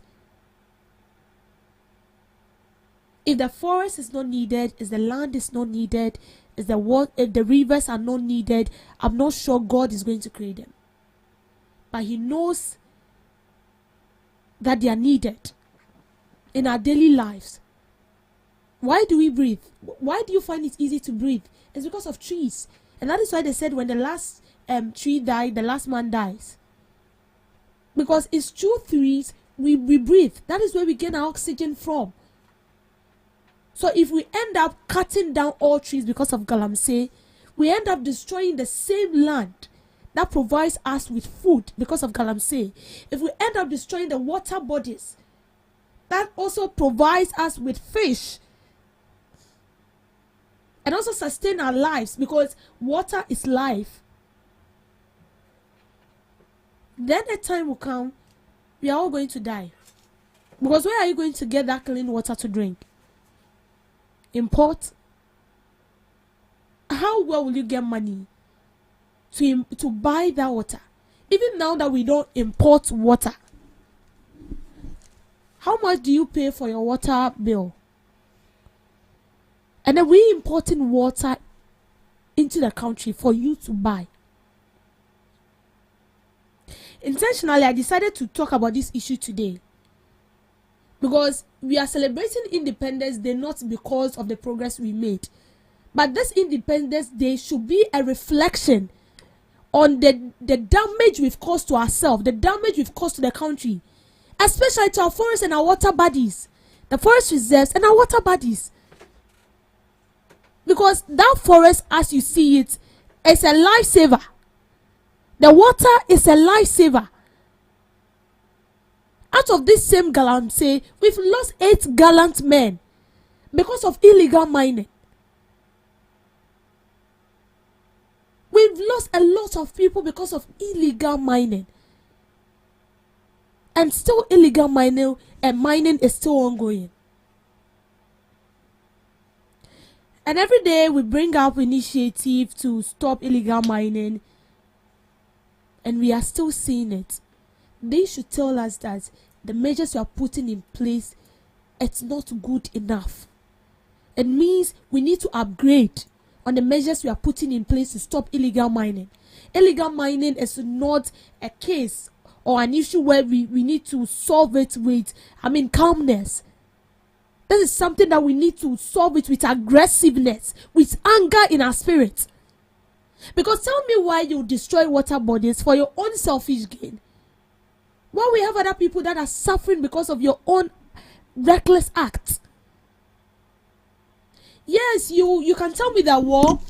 If the forest is not needed, if the land is not needed, if the rivers are not needed, I'm not sure God is going to create them. But He knows that they are needed in our daily lives. Why do we breathe? Why do you find it easy to breathe? It's because of trees. And that is why they said when the last tree died, the last man dies. Because it's through trees we breathe. That is where we get our oxygen from. So if we end up cutting down all trees because of Galamsey, we end up destroying the same land that provides us with food because of Galamsey. If we end up destroying the water bodies that also provides us with fish and also sustain our lives, because water is life, then a time will come we are all going to die. Because where are you going to get that clean water to drink? Import? How well will you get money to buy that water? Even now that we don't import water, how much do you pay for your water bill? And then we importing water into the country for you to buy. Intentionally, I decided to talk about this issue today because we are celebrating Independence Day not because of the progress we made, but this Independence Day should be a reflection on the damage we've caused to ourselves, the damage we've caused to the country, especially to our forests and our water bodies, the forest reserves and our water bodies. Because that forest, as you see it, is a lifesaver. The water is a lifesaver. Out of this same Galamsey, we've lost 8 gallant men because of illegal mining. We've lost a lot of people because of illegal mining. And still illegal mining is still ongoing. And every day we bring up initiative to stop illegal mining, and we are still seeing it. They should tell us that the measures you are putting in place, it's not good enough. It means we need to upgrade on the measures we are putting in place to stop illegal mining. Illegal mining is not a case or an issue where we need to solve it with, calmness. This is something that we need to solve it with aggressiveness, with anger in our spirit. Because tell me why you destroy water bodies for your own selfish gain, while we have other people that are suffering because of your own reckless acts. Yes, you can tell me that, well,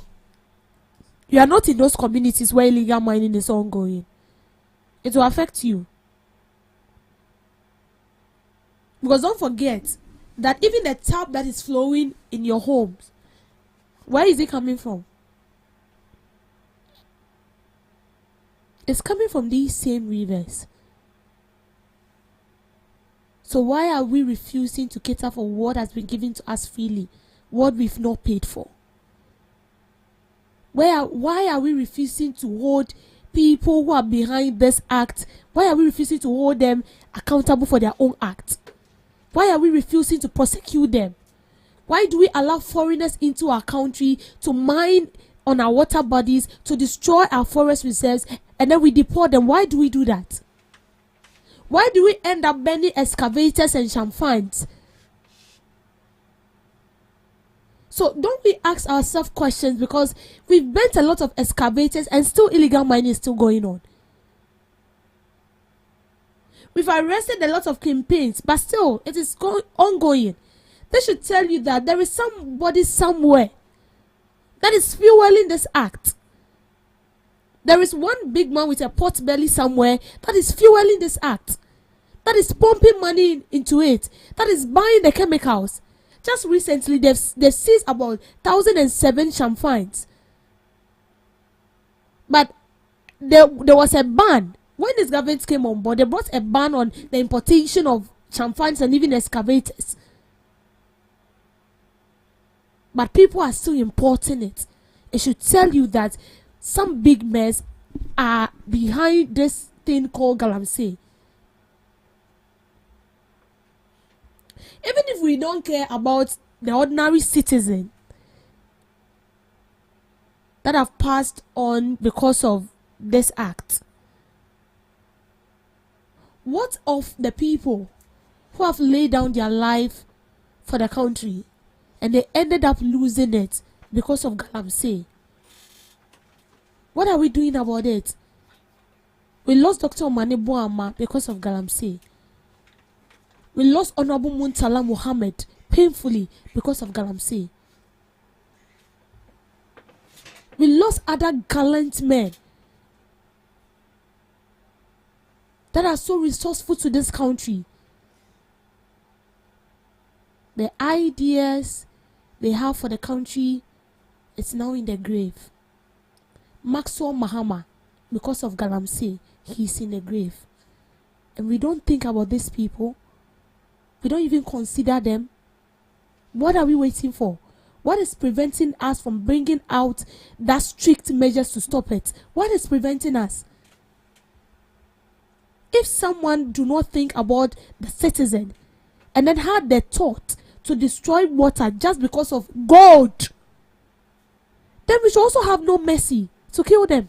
you are not in those communities where illegal mining is ongoing. It will affect you. Because don't forget that even the tap that is flowing in your homes, where is it coming from? It's coming from these same rivers. So why are we refusing to cater for what has been given to us freely, what we've not paid for? Why are we refusing to hold people who are behind this act, why are we refusing to hold them accountable for their own act? Why are we refusing to prosecute them? Why do we allow foreigners into our country to mine on our water bodies, to destroy our forest reserves, and then we deport them? Why do we do that? Why do we end up banning excavators and champagnes? So don't we ask ourselves questions, because we've banned a lot of excavators and still illegal mining is still going on. We've arrested a lot of campaigns, but still it is ongoing. They should tell you that there is somebody somewhere that is fueling this act. There is one big man with a pot belly somewhere that is fueling this act, that is pumping money into it, that is buying the chemicals. Just recently, they've seized about 1,007 champagnes. But there was a ban. When this government came on board, they brought a ban on the importation of champagnes and even excavators. But people are still importing it. It should tell you that some big mess are behind this thing called galamsey. Even if we don't care about the ordinary citizen that have passed on because of this act, what of the people who have laid down their life for the country and they ended up losing it because of galamsey? What are we doing about it? We lost Dr. Omane Boama because of galamsey. We lost Honorable Muntala Muhammad painfully because of galamsey. We lost other gallant men that are so resourceful to this country. The ideas they have for the country, it's now in the grave. Maxwell Mahama, because of galamsey, he's in the grave. And we don't think about these people. We don't even consider them. What are we waiting for? What is preventing us from bringing out that strict measures to stop it? What is preventing us? If someone do not think about the citizen and then had the thought to destroy water just because of gold, then we should also have no mercy to kill them.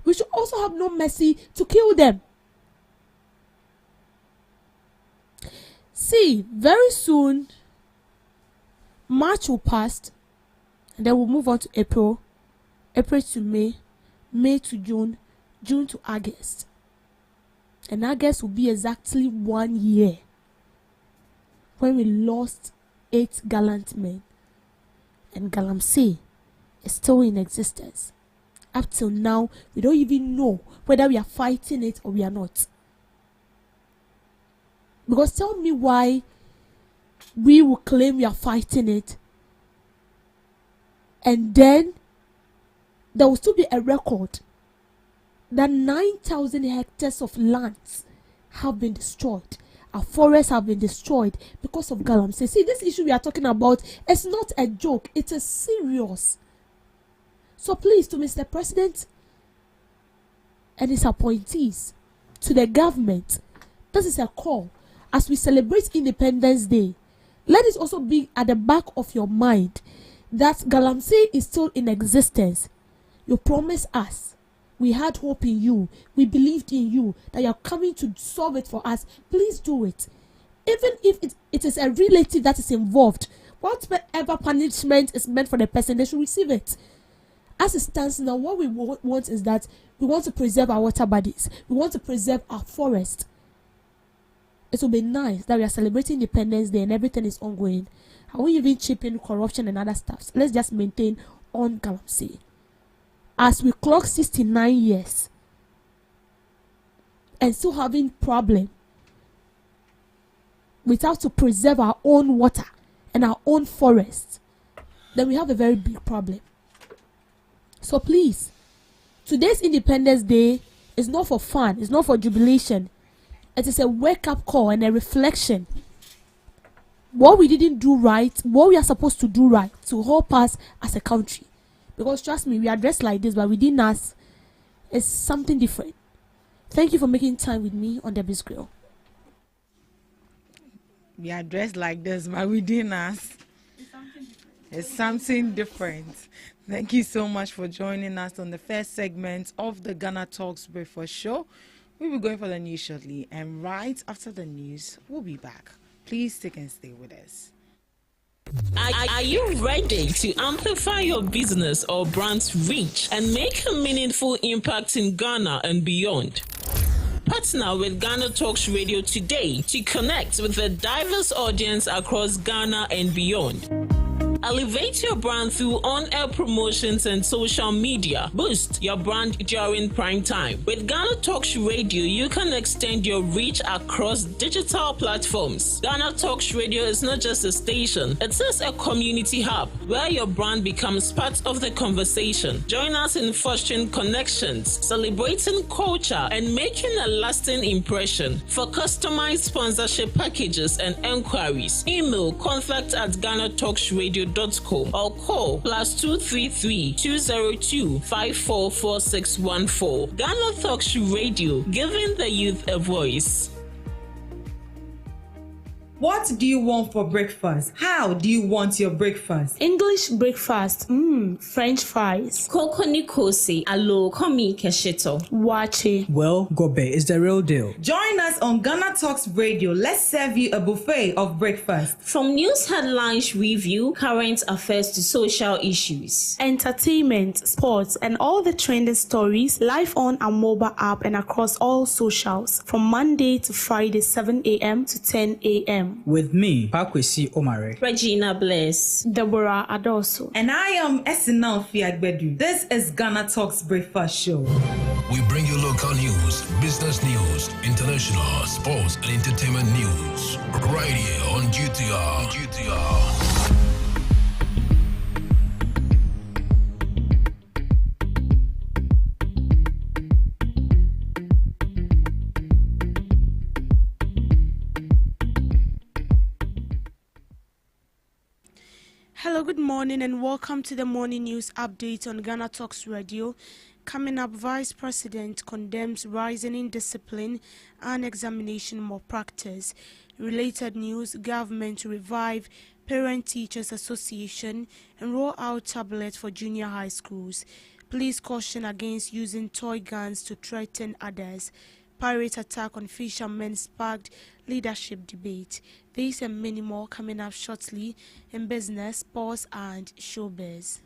We should also have no mercy to kill them. See, very soon, March will pass, and then we'll move on to April, April to May, May to June, June to August. And August will be exactly 1 year when we lost 8 gallant men. And galamsey is still in existence. Up till now, we don't even know whether we are fighting it or we are not. Because tell me why we will claim we are fighting it, and then there will still be a record that 9,000 hectares of lands have been destroyed. Our forests have been destroyed because of galamsey. See, this issue we are talking about is not a joke. It is serious. So please, to Mr. President and his appointees, to the government, this is a call. As we celebrate Independence Day, let it also be at the back of your mind that galamsey is still in existence. You promised us. We had hope in you. We believed in you that you're coming to solve it for us. Please do it. Even if it is a relative that is involved, whatever punishment is meant for the person, they should receive it. As it stands now, what we want is that we want to preserve our water bodies. We want to preserve our forest. It will be nice that we are celebrating Independence Day and everything is ongoing. I won't even chip in corruption and other stuff. Let's just maintain on galamsey. As we clock 69 years and still having problem with how to preserve our own water and our own forests, then we have a very big problem. So please, today's Independence Day is not for fun. It's not for jubilation. It is a wake-up call and a reflection. What we didn't do right, what we are supposed to do right to help us as a country. Because trust me, we are dressed like this, but within us, it's something different. Thank you for making time with me on the Biz Grill. We are dressed like this, but within us, it's something different. Thank you so much for joining us on the first segment of the Ghana Talks Breakfast Show. We'll be going for the news shortly, and right after the news, we'll be back. Please stick and stay with us. Are you ready to amplify your business or brand's reach and make a meaningful impact in Ghana and beyond? Partner with Ghana Talks Radio today to connect with a diverse audience across Ghana and beyond. Elevate your brand through on-air promotions and social media. Boost your brand during prime time. With Ghana Talks Radio, you can extend your reach across digital platforms. Ghana Talks Radio is not just a station, it is a community hub where your brand becomes part of the conversation. Join us in fostering connections, celebrating culture, and making a lasting impression. For customized sponsorship packages and enquiries, email contact@GhanaTalksRadio.com or call +233 202 544614. Ghana Talks Radio, giving the youth a voice. What do you want for breakfast? How do you want your breakfast? English breakfast, French fries. Koko Nikosi, alo komi kesheto. Wache. Well, Gobe is the real deal. Join us on Ghana Talks Radio. Let's serve you a buffet of breakfast. From news headlines review, current affairs to social issues. Entertainment, sports, and all the trending stories live on our mobile app and across all socials from Monday to Friday, 7 a.m. to 10 a.m. With me, Pakwesi Omare, Regina Bless, Deborah Adoso, and I am Esinal Fiagbedu. This is Ghana Talks Breakfast Show. We bring you local news, business news, international, sports, and entertainment news. Right here on GTR. Hello, good morning and welcome to the morning news update on Ghana Talks Radio. Coming up, Vice President condemns rising indiscipline and examination malpractice. Related news, government to revive Parent Teachers Association and roll out tablets for junior high schools. Police caution against using toy guns to threaten others. Pirate attack on fishermen sparked leadership debate. These and many more coming up shortly in business, sports, and showbiz.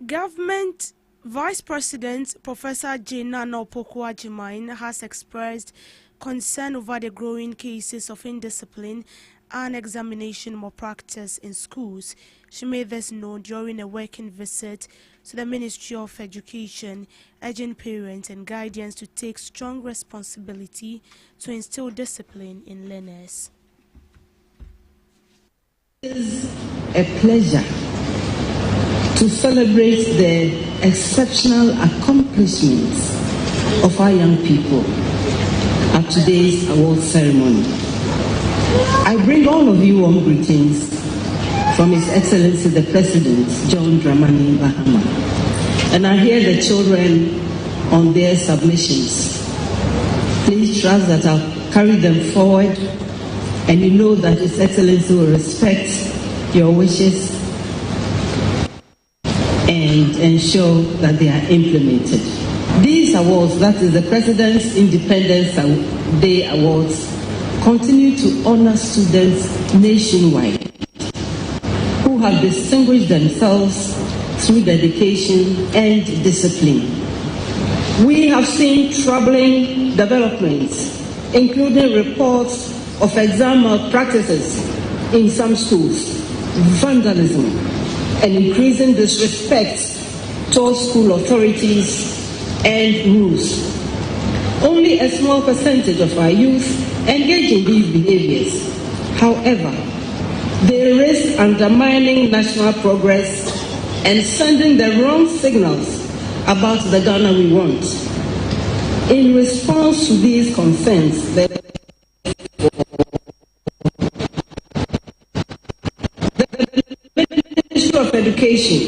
Government Vice President Professor Jenana Opoku-Agyemang has expressed concern over the growing cases of indiscipline and examination malpractice in schools. She made this known during a working visit to the Ministry of Education, urging parents and guardians to take strong responsibility to instill discipline in learners. It is a pleasure to celebrate the exceptional accomplishments of our young people at today's award ceremony. I bring all of you warm greetings from His Excellency the President, John Dramani Mahama, and I hear the children on their submissions. Please trust that I'll carry them forward, and you know that His Excellency will respect your wishes and ensure that they are implemented. These awards, that is the President's Independence Day Awards, continue to honor students nationwide who have distinguished themselves through dedication and discipline. We have seen troubling developments, including reports of exam malpractices in some schools, vandalism, and increasing disrespect towards school authorities and rules. Only a small percentage of our youth engage in these behaviors. However, They risk undermining national progress and sending the wrong signals about the Ghana we want. In response to these concerns, the Ministry of Education,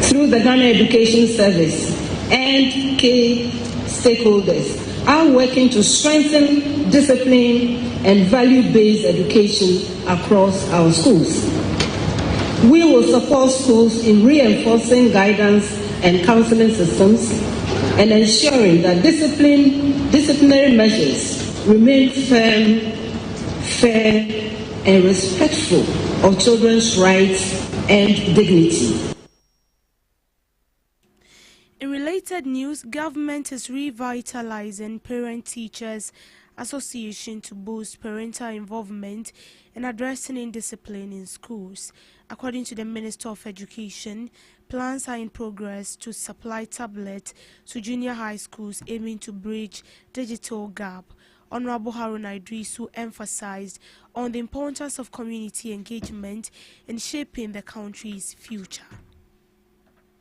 through the Ghana Education Service and key stakeholders, are working to strengthen discipline and value-based education across our schools. We will support schools in reinforcing guidance and counseling systems and ensuring that disciplinary measures remain firm, fair, and respectful of children's rights and dignity. In related news, government is revitalizing Parent-Teachers Association to boost parental involvement in addressing indiscipline in schools. According to the Minister of Education, plans are in progress to supply tablets to junior high schools aiming to bridge digital gap. Honorable Haruna Idrisu emphasized on the importance of community engagement in shaping the country's future.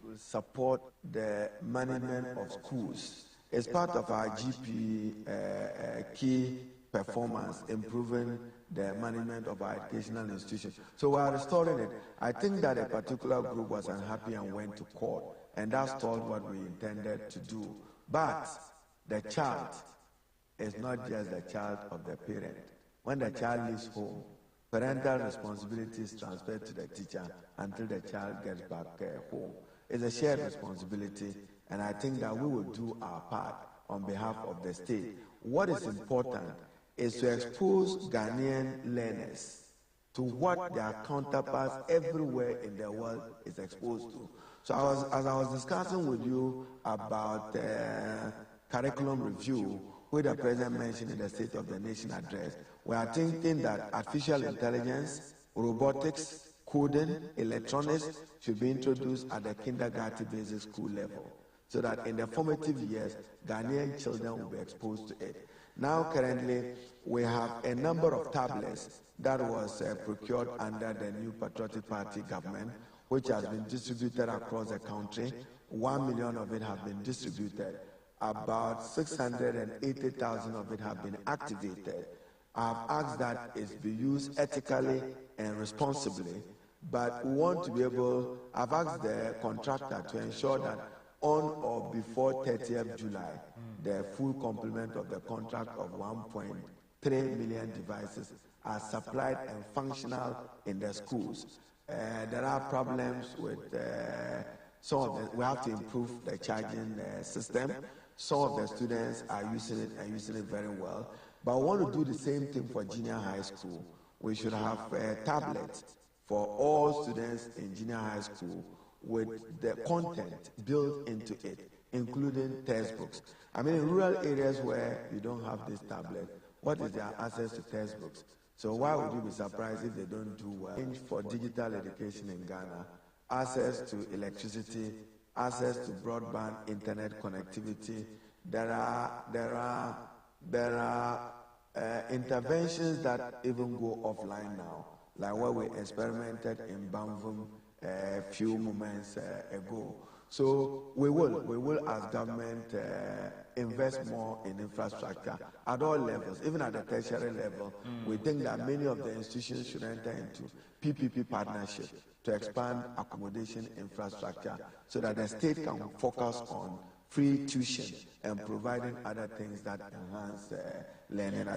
Will support the management of schools as part of our GP key performance, improving the management of our educational institutions. So we are restoring it. I think that a particular group was unhappy and went to court, and that stalled what we intended to do. But the child is not just the child of the parent. When the child leaves home, parental responsibility is transferred to the teacher until the child gets back home. It's a shared responsibility, and I think that we will do our part on behalf of the state. What is important is to expose Ghanaian learners to what their counterparts everywhere in the world is exposed to. So as I was discussing with you about curriculum review, which the President mentioned in the State of the Nation address, we are thinking that artificial intelligence, robotics, coding, electronics should be introduced at the kindergarten basic school level, so that in the formative years, Ghanaian children will be exposed to it. Now, currently, we have a number of tablets that was procured under the new Patriotic Party government, which has been distributed across the country. 1 million of it have been distributed. About 680,000 of it have been activated. I've asked that it be used ethically and responsibly, but we want to be able, I've asked the contractor to ensure that on or before 30th July, the full complement of the contract of 1.3 million devices are supplied and functional in the schools. There are problems with some of them. We have to improve the charging system. Some of the students are using it and using it very well. But we want to do the same thing for junior high school. We should have tablets for all students in junior high school with the content built into it, including textbooks. I mean, in rural areas where you don't have this tablet, what is their access to textbooks? So why would you be surprised if they don't do well? For digital education in Ghana, access to electricity, access to broadband internet connectivity. There are interventions that even go offline now, like what we experimented in Banvum a few moments ago. So we will as government invest more in infrastructure at all levels, even at the tertiary level. We think that many of the institutions should enter into PPP partnership to expand accommodation infrastructure so that the state can focus on free tuition and providing other things that enhance learning.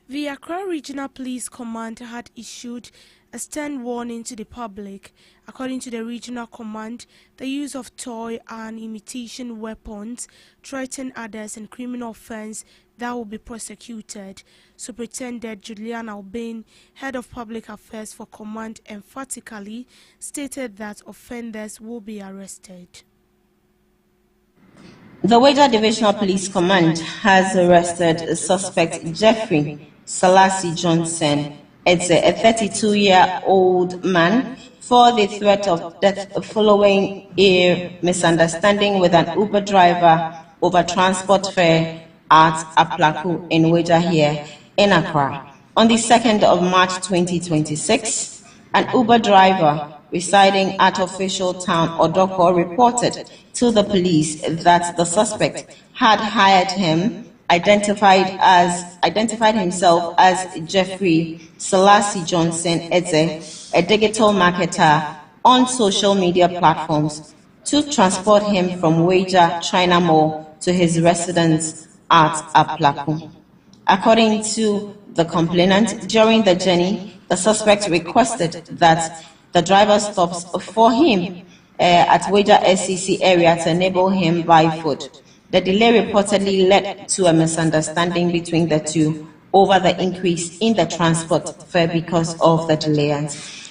The Accra Regional Police Command had issued a stern warning to the public. According to the regional command, the use of toy and imitation weapons threaten others and criminal offense that will be prosecuted. Superintendent Julian Albin, head of public affairs for command, emphatically stated that offenders will be arrested. The Wager Divisional Police Command has arrested suspect Jeffrey Selassie Johnson. It's a 32-year-old man for the threat of death following a misunderstanding with an Uber driver over transport fare at Aplaku in Wager here in Accra. On the 2nd of March 2026, an Uber driver residing at official town Odoko reported to the police that the suspect had hired him, identified himself as Jeffrey Selassie Johnson Eze, a digital marketer on social media platforms, to transport him from Waja China Mall to his residence at Aplaku. According to the complainant, during the journey, the suspect requested that the driver stops for him at Waja SCC area to enable him buy food. The delay reportedly led to a misunderstanding between the two over the increase in the transport fare because of the delay.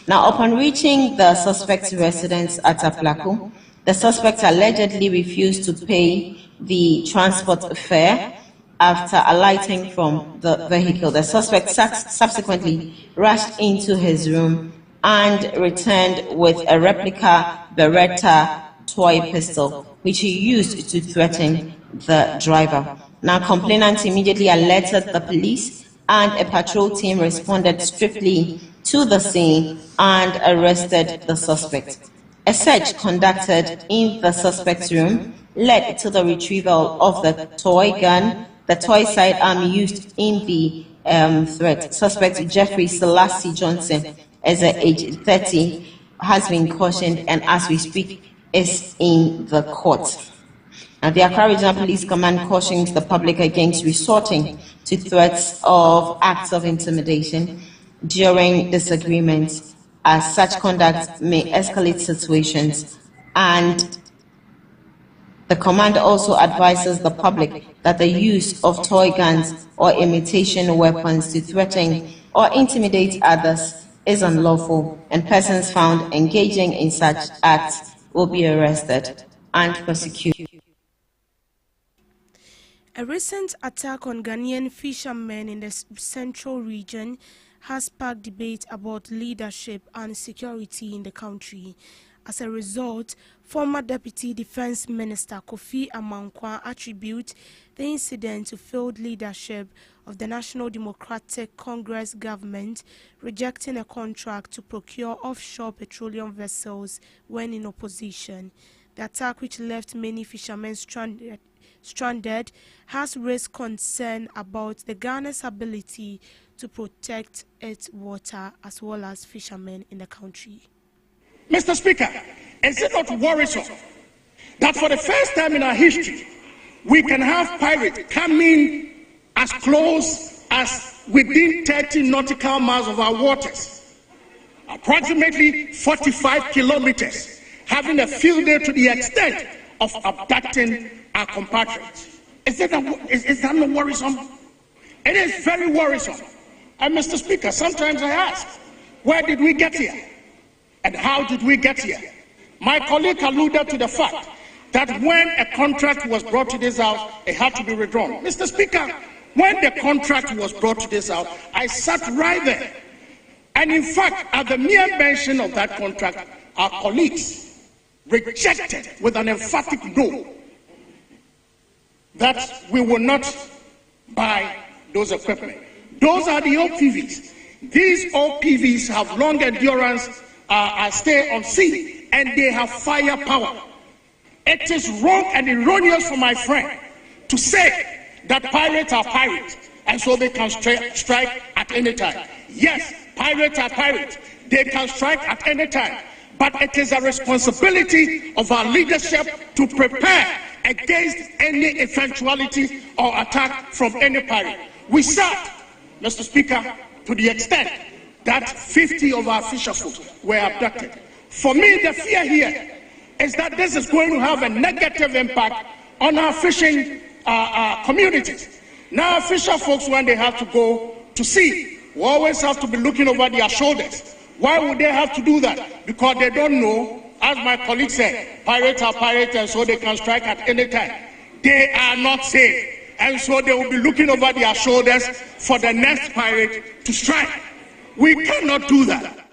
Now, upon reaching the suspect's residence at Aplaku, the suspect allegedly refused to pay the transport fare. After alighting from the vehicle, the suspect subsequently rushed into his room and returned with a replica Beretta toy pistol, which he used to threaten the driver. Now, complainant immediately alerted the police, and a patrol team responded swiftly to the scene and arrested the suspect. A search conducted in the suspect's room led to the retrieval of the toy gun, the toy sidearm used in the threat. Suspect Jeffrey Selassie Johnson, as age 30, has been cautioned and, as we speak, is in the court. And the Accra Regional Police Command cautions the public against resorting to threats of acts of intimidation during disagreements, as such conduct may escalate situations, and the command also advises the public that the use of toy guns or imitation weapons to threaten or intimidate others is unlawful, and persons found engaging in such acts will be arrested and prosecuted. A recent attack on Ghanaian fishermen in the central region has sparked debate about leadership and security in the country. As a result, former Deputy Defense Minister Kofi Amankwa attributes the incident to failed leadership of the National Democratic Congress government rejecting a contract to procure offshore petroleum vessels when in opposition. The attack, which left many fishermen stranded, has raised concern about the Ghana's ability to protect its water as well as fishermen in the country. Mr. Speaker, is it not worrisome that for the first time in our history, we can have pirates coming as close as within 30 nautical miles of our waters, approximately 45 kilometers, having a field day to the extent of abducting our compatriots? Is that not worrisome? It is very worrisome. And Mr. Speaker, sometimes I ask, where did we get here? And how did we get here? My colleague alluded to the fact that when a contract was brought to this House, it had to be withdrawn. Mr. Speaker, when the contract was brought to this House, I sat right there. And in fact, at the mere mention of that contract, our colleagues rejected with an emphatic no that we will not buy those equipment. Those are the OPVs. These OPVs have long endurance, stay on sea, and they have firepower. It is wrong and erroneous for my friend to say that pirates are pirates, and so they can strike at any time. Yes, pirates are pirates. They can strike at any time. But it is a responsibility of our leadership to prepare against any eventuality or attack from any pirate. We sat, Mr. Speaker, to the extent that 50 of our fisherfolk were abducted. For me, the fear here is that this is going to have a negative impact on our fishing communities. Now, fisherfolks, when they have to go to sea, will always have to be looking over their shoulders. Why would they have to do that? Because they don't know, as my colleague said, pirates are pirates, and so they can strike at any time. They are not safe, and so they will be looking over their shoulders for the next pirate to strike. We cannot do that.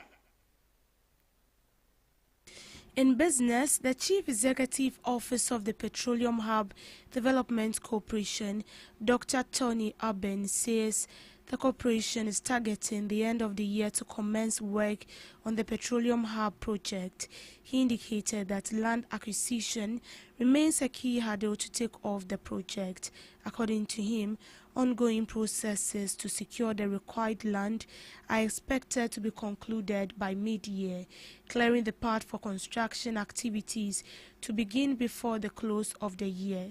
In business, the Chief Executive Officer of the Petroleum Hub Development Corporation, Dr. Tony Aben, says the corporation is targeting the end of the year to commence work on the Petroleum Hub project. He indicated that land acquisition remains a key hurdle to take off the project. According to him, ongoing processes to secure the required land are expected to be concluded by mid-year, clearing the path for construction activities to begin before the close of the year.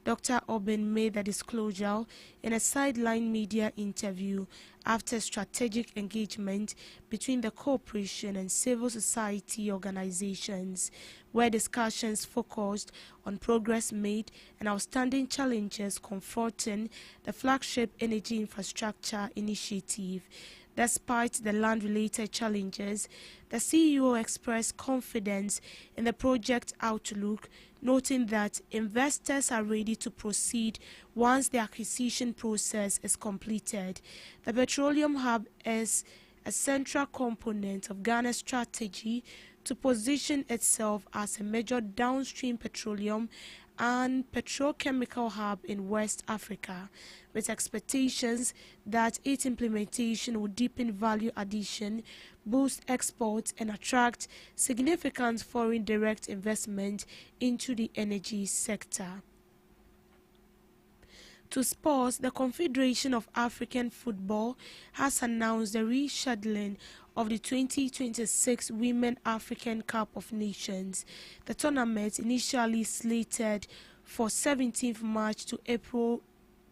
Dr. Oben made the disclosure in a sideline media interview after strategic engagement between the corporation and civil society organizations, where discussions focused on progress made and outstanding challenges confronting the flagship energy infrastructure initiative. Despite the land-related challenges, the CEO expressed confidence in the project outlook, noting that investors are ready to proceed once the acquisition process is completed. The Petroleum Hub is a central component of Ghana's strategy to position itself as a major downstream petroleum and petrochemical hub in West Africa, with expectations that its implementation will deepen value addition, boost exports, and attract significant foreign direct investment into the energy sector. To sports, the Confederation of African Football has announced the rescheduling of the 2026 Women African Cup of Nations. The tournament, initially slated for 17th March to April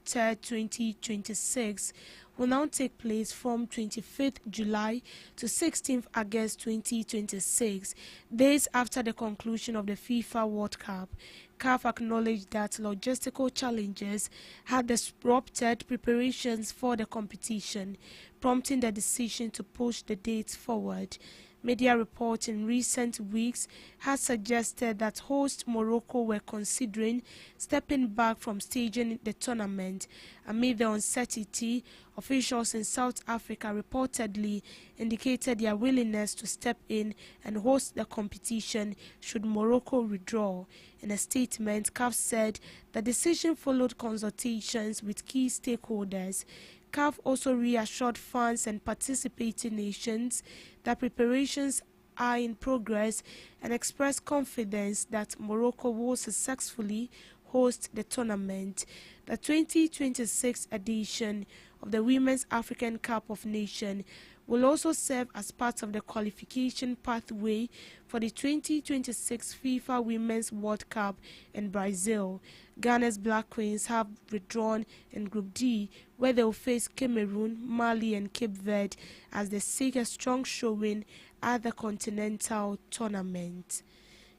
3rd, 2026, will now take place from 25th July to 16th August 2026, days after the conclusion of the FIFA World Cup. CAF acknowledged that logistical challenges had disrupted preparations for the competition, prompting the decision to push the dates forward. Media reports in recent weeks has suggested that host Morocco were considering stepping back from staging the tournament. Amid the uncertainty, officials in South Africa reportedly indicated their willingness to step in and host the competition should Morocco withdraw. In a statement, CAF said the decision followed consultations with key stakeholders. CAF also reassured fans and participating nations that preparations are in progress and expressed confidence that Morocco will successfully host the tournament. The 2026 edition of the Women's African Cup of Nations will also serve as part of the qualification pathway for the 2026 FIFA Women's World Cup in Brazil. Ghana's Black Queens have withdrawn in Group D, where they will face Cameroon, Mali and Cape Verde as they seek a strong showing at the continental tournament.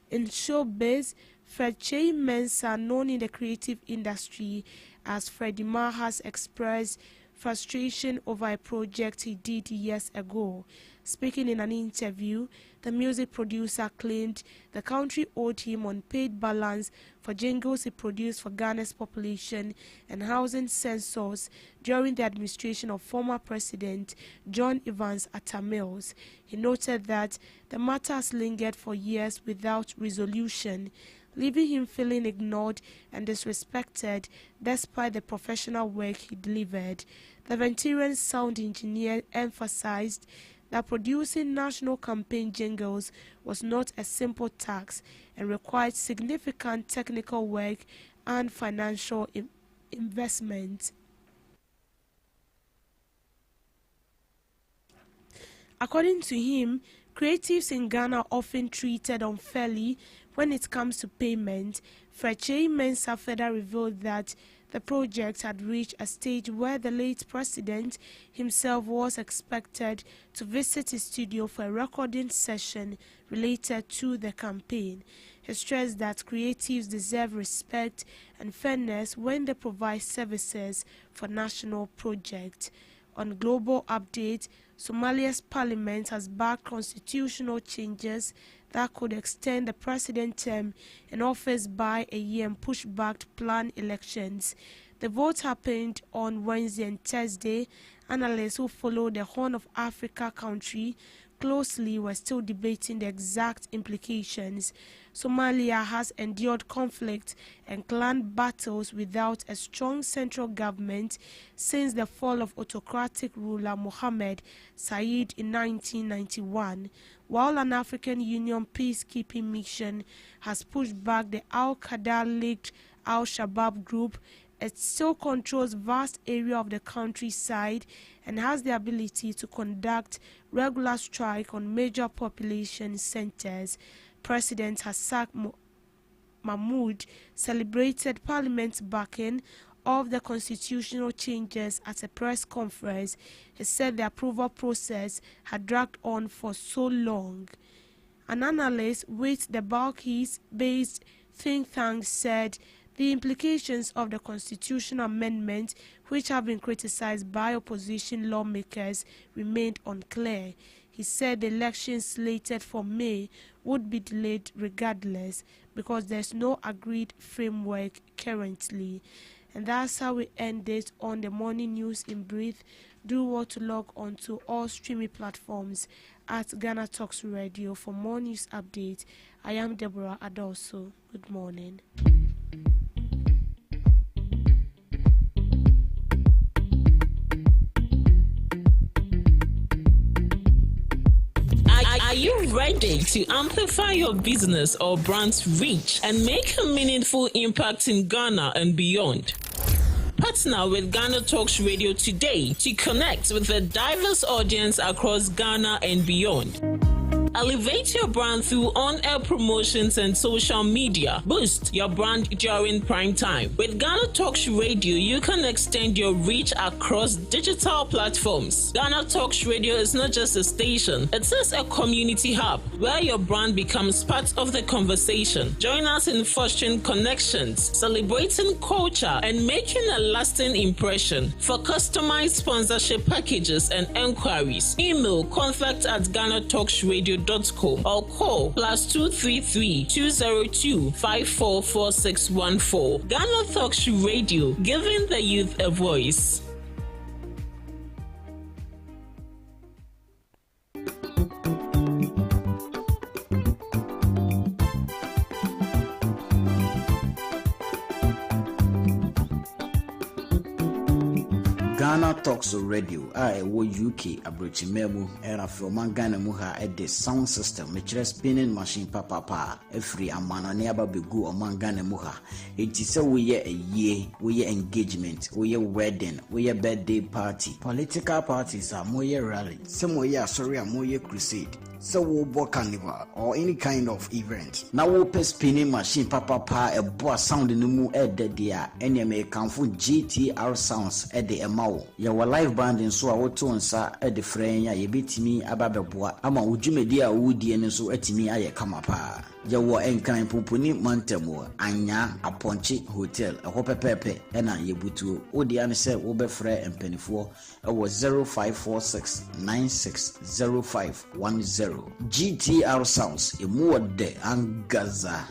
In showbiz, Fred Che Mensah, known in the creative industry as Freddie Ma, has expressed frustration over a project he did years ago. Speaking in an interview, the music producer claimed the country owed him unpaid balance for jingles he produced for Ghana's population and housing census during the administration of former President John Evans Atta Mills. He noted that the matter has lingered for years without resolution, leaving him feeling ignored and disrespected despite the professional work he delivered. The Venturan sound engineer emphasized that producing national campaign jingles was not a simple task and required significant technical work and financial investment. According to him, creatives in Ghana are often treated unfairly when it comes to payment. Fred Che Mensah further revealed that the project had reached a stage where the late president himself was expected to visit his studio for a recording session related to the campaign. He stressed that creatives deserve respect and fairness when they provide services for national projects. On global update, Somalia's parliament has backed constitutional changes that could extend the president's term in office by a year and push back planned elections. The vote happened on Wednesday and Thursday. Analysts who follow the Horn of Africa country closely were still debating the exact implications. Somalia has endured conflict and clan battles without a strong central government since the fall of autocratic ruler Mohammed Said in 1991, while an African Union peacekeeping mission has pushed back the Al-Qaeda-linked Al-Shabaab group. It still controls vast area of the countryside and has the ability to conduct regular strike on major population centers. President Hassan Mahmoud celebrated Parliament's backing of the constitutional changes at a press conference. He said the approval process had dragged on for so long. An analyst with the Balkis-based think tank said the implications of the constitutional amendment, which have been criticized by opposition lawmakers, remained unclear. He said the elections slated for May would be delayed regardless because there's no agreed framework currently. And that's how we end it on the morning news in brief. Do well to log on to all streaming platforms at Ghana Talks Radio for more news updates. I am Deborah Adoso. Good morning. Are you ready to amplify your business or brand's reach and make a meaningful impact in Ghana and beyond? Partner with Ghana Talks Radio today to connect with a diverse audience across Ghana and beyond. Elevate your brand through on-air promotions and social media. Boost your brand during prime time. With Ghana Talks Radio, you can extend your reach across digital platforms. Ghana Talks Radio is not just a station, it is a community hub where your brand becomes part of the conversation. Join us in fostering connections, celebrating culture, and making a lasting impression. For customized sponsorship packages and enquiries, email contact@GhanaTalksRadio.com or call +233 202 544614. Ghana Talks Radio, giving the youth a voice. Ghana Talks Radio, UK, Abrochimemu, era from Ghana Muha at the sound system, which is spinning machine papa, a free amana nearby begu among Ghana Muha. It is a year, we engagement, we wedding, we birthday party. Political parties are more rally, some way sorry, more crusade. So we'll book carnival or any kind of event. Now we'll pay spinning machine papa a boss sound in the moon at the dia any may come for GTR sounds at the MAO. Your live band in so I would to answer at the frame ya beat me about the boy. Ama ujumedia woody and so at me I come up. Yawa enkan pumpuni mantemo anya aponchi hotel a hope pepe ena yebutu odi ane se wo befre empanifo e wo 0546960510 GTR sounds emu wode angaza.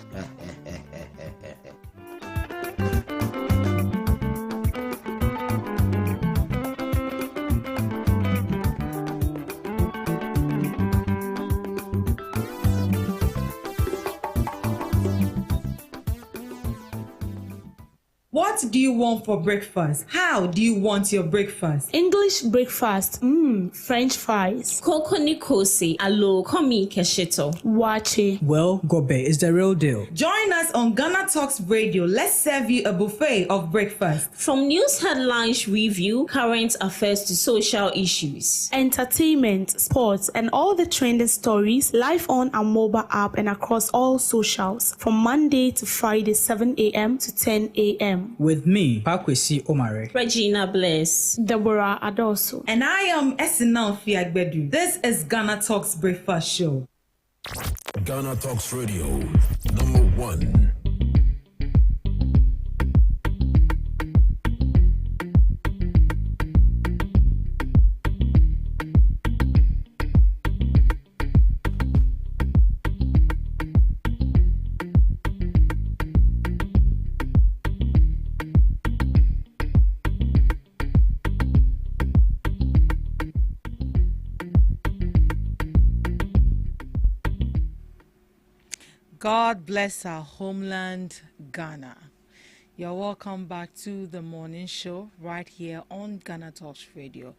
What do you want for breakfast? How do you want your breakfast? English breakfast, French fries. Koko Nikosi, alo komi kesheto. Wache. Well, Gobe is the real deal. Join us on Ghana Talks Radio. Let's serve you a buffet of breakfast. From news headlines review, current affairs to social issues. Entertainment, sports, and all the trending stories live on our mobile app and across all socials from Monday to Friday, 7 a.m. to 10 a.m. With me, Pakwesi Omare. Regina Bless. Deborah Adoso. And I am Esinal Fiagbedu. This is Ghana Talks Breakfast Show. Ghana Talks Radio, #1. God bless our homeland, Ghana. You're welcome back to the morning show right here on Ghana Talks Radio.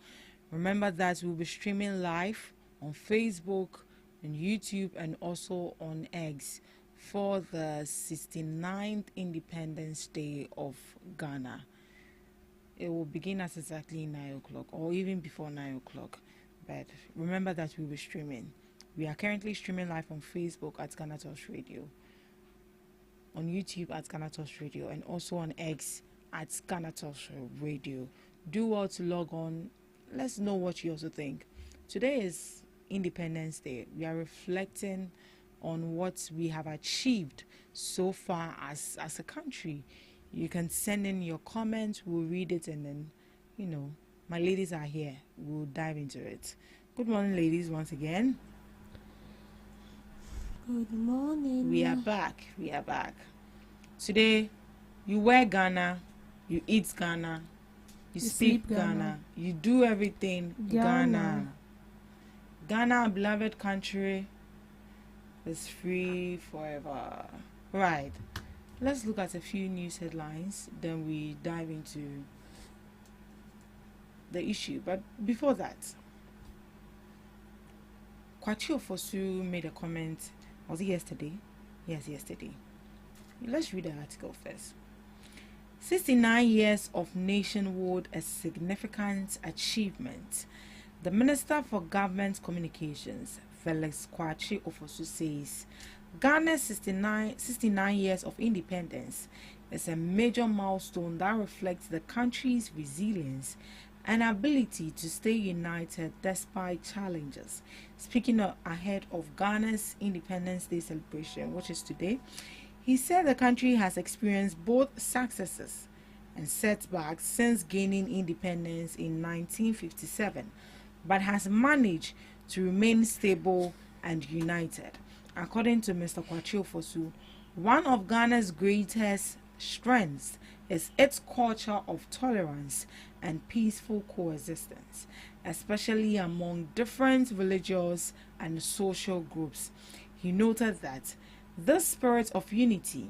Remember that we'll be streaming live on Facebook and YouTube and also on X for the 69th Independence Day of Ghana. It will begin at exactly 9 o'clock or even before 9 o'clock. But remember that we'll be streaming. We are currently streaming live on Facebook at Ghana Talks Radio, on YouTube at Ghana Talks Radio, and also on X at Ghana Talks Radio. Do well to log on. Let's know what you also think. Today is Independence Day. We are reflecting on what we have achieved so far as a country. You can send in your comments. We'll read it, and then, my ladies are here. We'll dive into it. Good morning, ladies, once again. Good morning. We are back. Today, you wear Ghana, you eat Ghana, you speak Ghana, you do everything Ghana. Ghana, our beloved country, is free forever. Right. Let's look at a few news headlines, then we dive into the issue. But before that, Kwachi Ofosu made a comment. Was it yesterday? Yes, yesterday. Let's read the article first. 69 years of nationhood, a significant achievement. The Minister for Government Communications, Felix Kwachi Ofosu, says Ghana's 69 years of independence is a major milestone that reflects the country's resilience and ability to stay united despite challenges. Speaking ahead of Ghana's Independence Day celebration, which is today, he said the country has experienced both successes and setbacks since gaining independence in 1957, but has managed to remain stable and united. According to Mr. Kwachi Ofosu, one of Ghana's greatest strengths is its culture of tolerance and peaceful coexistence, especially among different religious and social groups. He noted that this spirit of unity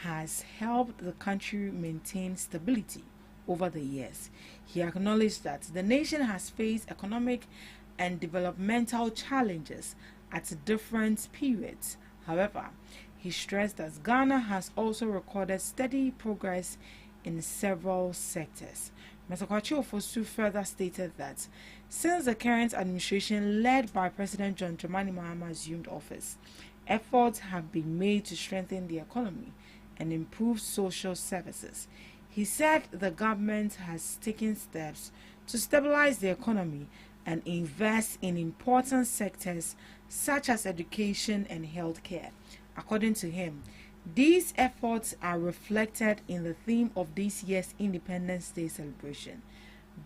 has helped the country maintain stability over the years. He acknowledged that the nation has faced economic and developmental challenges at different periods. However, he stressed that Ghana has also recorded steady progress in several sectors. Mr. Kwachi Ofosu further stated that since the current administration led by President John Dramani Mahama assumed office, efforts have been made to strengthen the economy and improve social services. He said the government has taken steps to stabilize the economy and invest in important sectors such as education and healthcare. According to him, these efforts are reflected in the theme of this year's Independence Day celebration: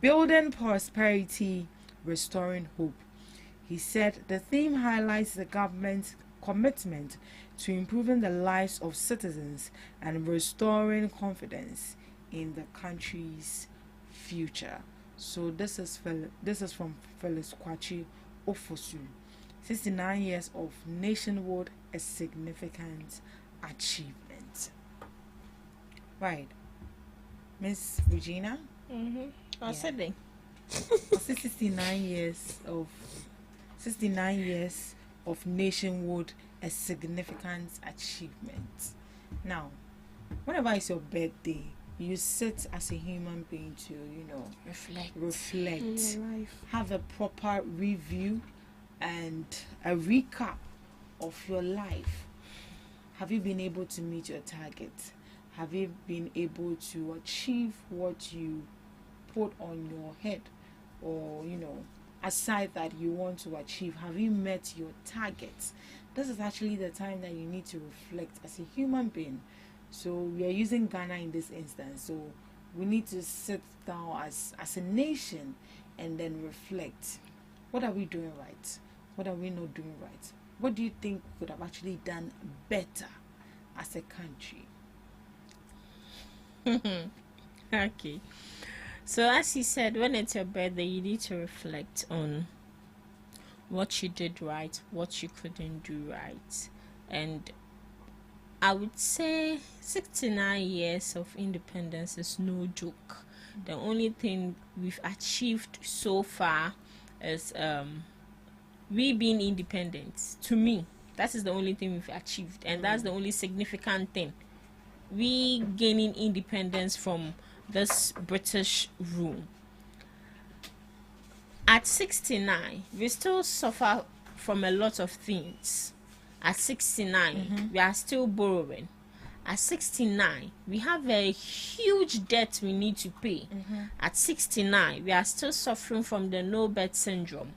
building prosperity, restoring hope. He said the theme highlights the government's commitment to improving the lives of citizens and restoring confidence in the country's future. So this is from Felix Kwachi Ofosu. 69 years of nationhood, a significant achievement. Right. Miss Regina? I said they. 69 years of nationhood, a significant achievement. Now, whenever it's your birthday, you sit as a human being to, reflect, have a proper review and a recap of your life. Have you been able to meet your target? Have you been able to achieve what you put on your head, or aside that you want to achieve? Have you met your targets? This is actually the time that you need to reflect as a human being. So we are using Ghana in this instance, so we need to sit down as a nation and then reflect. What are we doing right? What are we not doing right? What do you think we could have actually done better as a country? Okay. So as you said, when it's your birthday, you need to reflect on what you did right, what you couldn't do right, and I would say 69 years of independence is no joke. The only thing we've achieved so far is we being independent. To me, that is the only thing we've achieved, and that's the only significant thing. We gaining independence from this British rule. At 69, we still suffer from a lot of things. At 69, we are still borrowing. At 69, we have a huge debt we need to pay. At 69, we are still suffering from the no bed syndrome.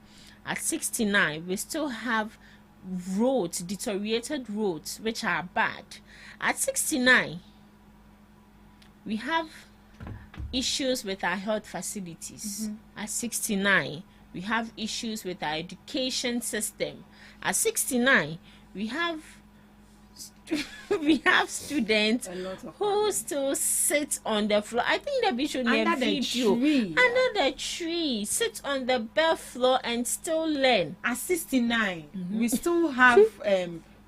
At 69, we still have roads, deteriorated roads, which are bad. At 69, we have issues with our health facilities. At 69, we have issues with our education system. At 69, we have students who still sit on the floor. I think that we should Under the tree. Under the tree, sit on the bare floor and still learn. At 69, we still have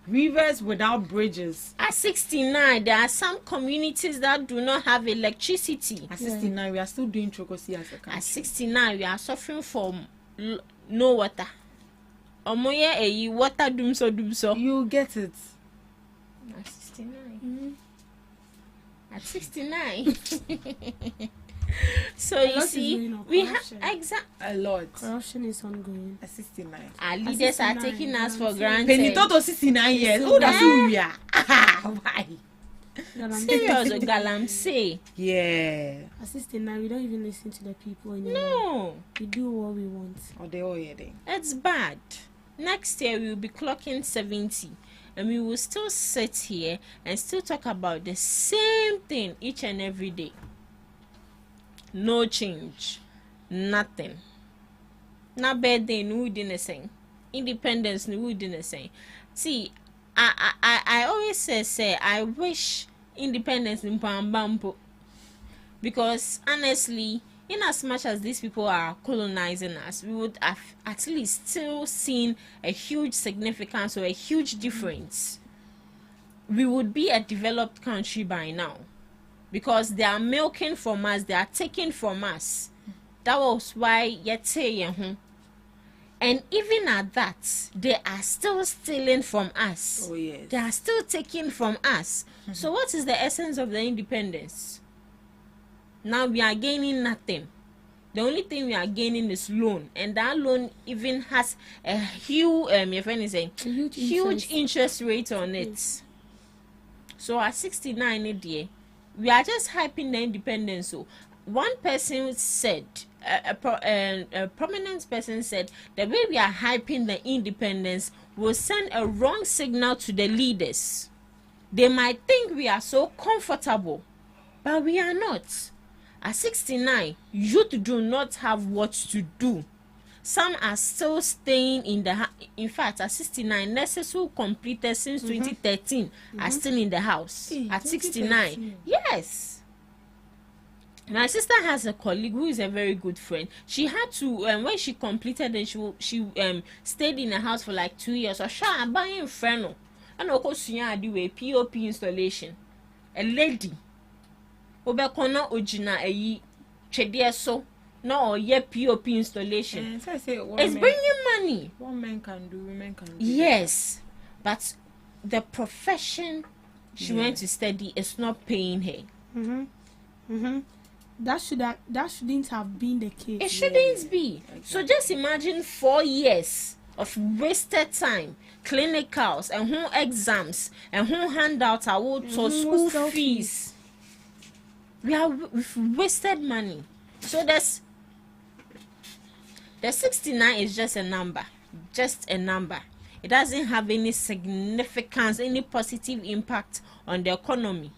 rivers without bridges. At 69, there are some communities that do not have electricity. At 69, we are still doing trokosi as a country. At 69, we are suffering from no water. Omoye water dumso. You get it. At 69. At 69. So you see, we have a lot. Corruption is ongoing. At 69. Our leaders are taking us for granted. Penny Toto 69 years. Who does we are? Why? Serious galamsey. Yeah. At 69, we don't even listen to the people anymore. No. We do what we want. Oh, they all hear them. It's bad. Next year we will be clocking 70. And we will still sit here and still talk about the same thing each and every day. No change. Nothing. Na birthday, no didn't say. Independence, no didn't say. See, I always say I wish independence in Pambampo. Because honestly, in as much as these people are colonizing us, we would have at least still seen a huge significance or a huge difference. We would be a developed country by now, because they are milking from us, they are taking from us. That was why yet say, and even at that, they are still stealing from us. Oh yes. They are still taking from us. So what is the essence of the independence? Now we are gaining nothing. The only thing we are gaining is loan, and that loan even has a huge, your friend is saying, huge interest rate on it. So at 69 day, we are just hyping the independence. So one person said, a prominent person said, the way we are hyping the independence will send a wrong signal to the leaders. They might think we are so comfortable, but we are not. At 69, youth do not have what to do. Some are still staying in the in fact, at 69, nurses who completed since 2013 are still in the house. At 69, yes. My sister has a colleague who is a very good friend. She had to when she completed and she stayed in the house for like 2 years. So she buying friend, and also do a POP installation. A lady. Obekono ojina eyi twede so no ye POP installation. It's bringing money. One man can do, women can do. Yes, but the profession she went to study is not paying her. That shouldn't have been the case. It shouldn't be. Exactly. So just imagine 4 years of wasted time, clinicals and home exams and home handouts awards for school fees. We've wasted money. So the 69 is just a number. It doesn't have any significance, any positive impact on the economy.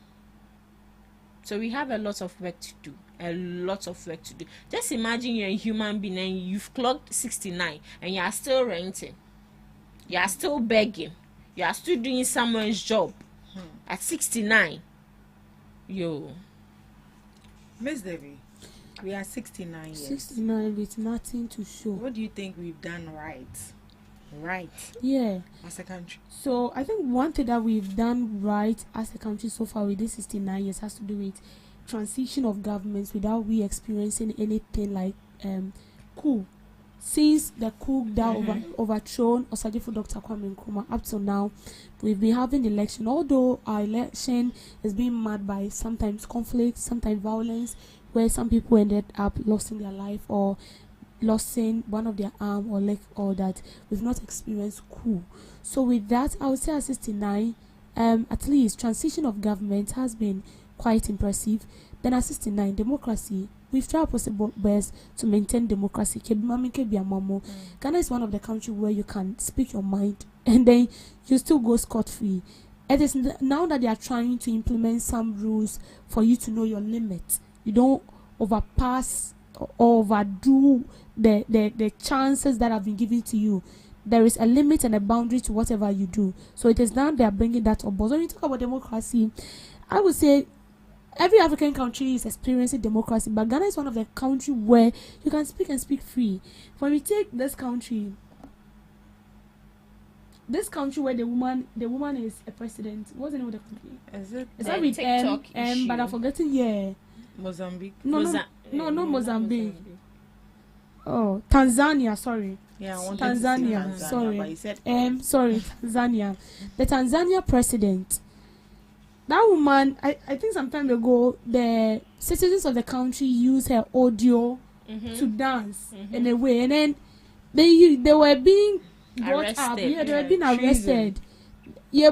So we have a lot of work to do. Just imagine you're a human being and you've clocked 69 and you are still renting. You are still begging. You are still doing someone's job. At 69. Miss Devi, we are 69 years. 69 with nothing to show. What do you think we've done right? right. Yeah. As a country. So I think one thing that we've done right as a country so far with this 69 years has to do with transition of governments without we experiencing anything like coup. Since the coup that overthrown Osajifo Dr. Kwame Nkrumah up till now, we've been having election. Although our election is being marred by sometimes conflict, sometimes violence, where some people ended up losing their life or losing one of their arm or leg, or that we've not experienced coup. So with that, I would say at 69, at least transition of government has been quite impressive. Then at 69, democracy, we've tried possible best to maintain democracy. Ghana is one of the countries where you can speak your mind and then you still go scot-free. It is now that they are trying to implement some rules for you to know your limits. You don't overpass or overdo the chances that have been given to you. There is a limit and a boundary to whatever you do. So it is now they are bringing that up. But when you talk about democracy, I would say every African country is experiencing democracy, but Ghana is one of the countries where you can speak and speak free. When we take this country where the woman is a president, what's the name of the country? Is it? Is that with TikTok issue? but I'm forgetting. Yeah. Mozambique. No, Mozambique. Oh, Tanzania. Sorry. Yeah, I wanted Tanzania. To say Tanzania, Sorry. but you said Sorry, Tanzania. The Tanzania president. That woman, I think some time ago, the citizens of the country used her audio to dance in a way, and then they were being brought up. Yeah, they were being arrested. Yeah,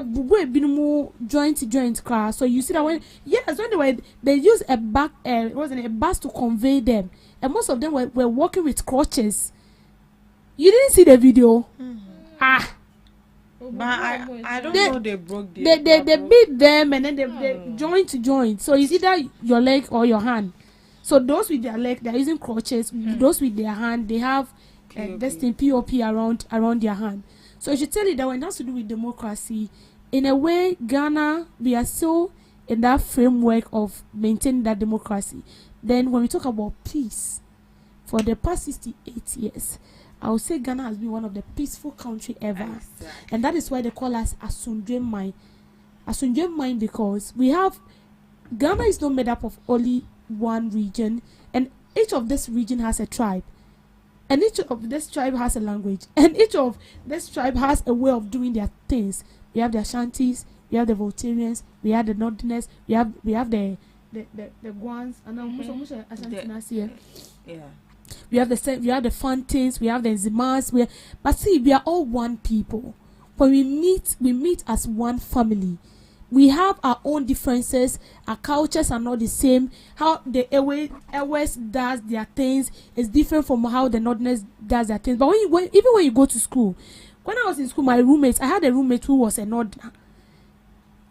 joint class. So you see that when they used a bus to convey them, and most of them were walking with crutches. You didn't see the video. But I don't know they broke the they beat them and then they joint to joint. So it's either your leg or your hand. So those with their leg, they're using crutches. Those with their hand, they have this thing POP around their hand. So I should tell you that when it has to do with democracy, in a way, Ghana, we are still in that framework of maintaining that democracy. Then when we talk about peace, for the past 68 years, I would say Ghana has been one of the peaceful country ever. Exactly. And that is why they call us Asundwe Mine. Asundwe Mine because Ghana is not made up of only one region, and each of this region has a tribe. And each of this tribe has a language. And each of this tribe has a way of doing their things. We have the Ashantis, we have the Voltarians, we have the Northerners, we have the Guans, and we have the Fontins, we have the Nzimas, but see, we are all one people. When we meet as one family. We have our own differences. Our cultures are not the same. How the West does their things is different from how the Northerners does their things. But even when you go to school, when I was in school, I had a roommate who was a Northerner.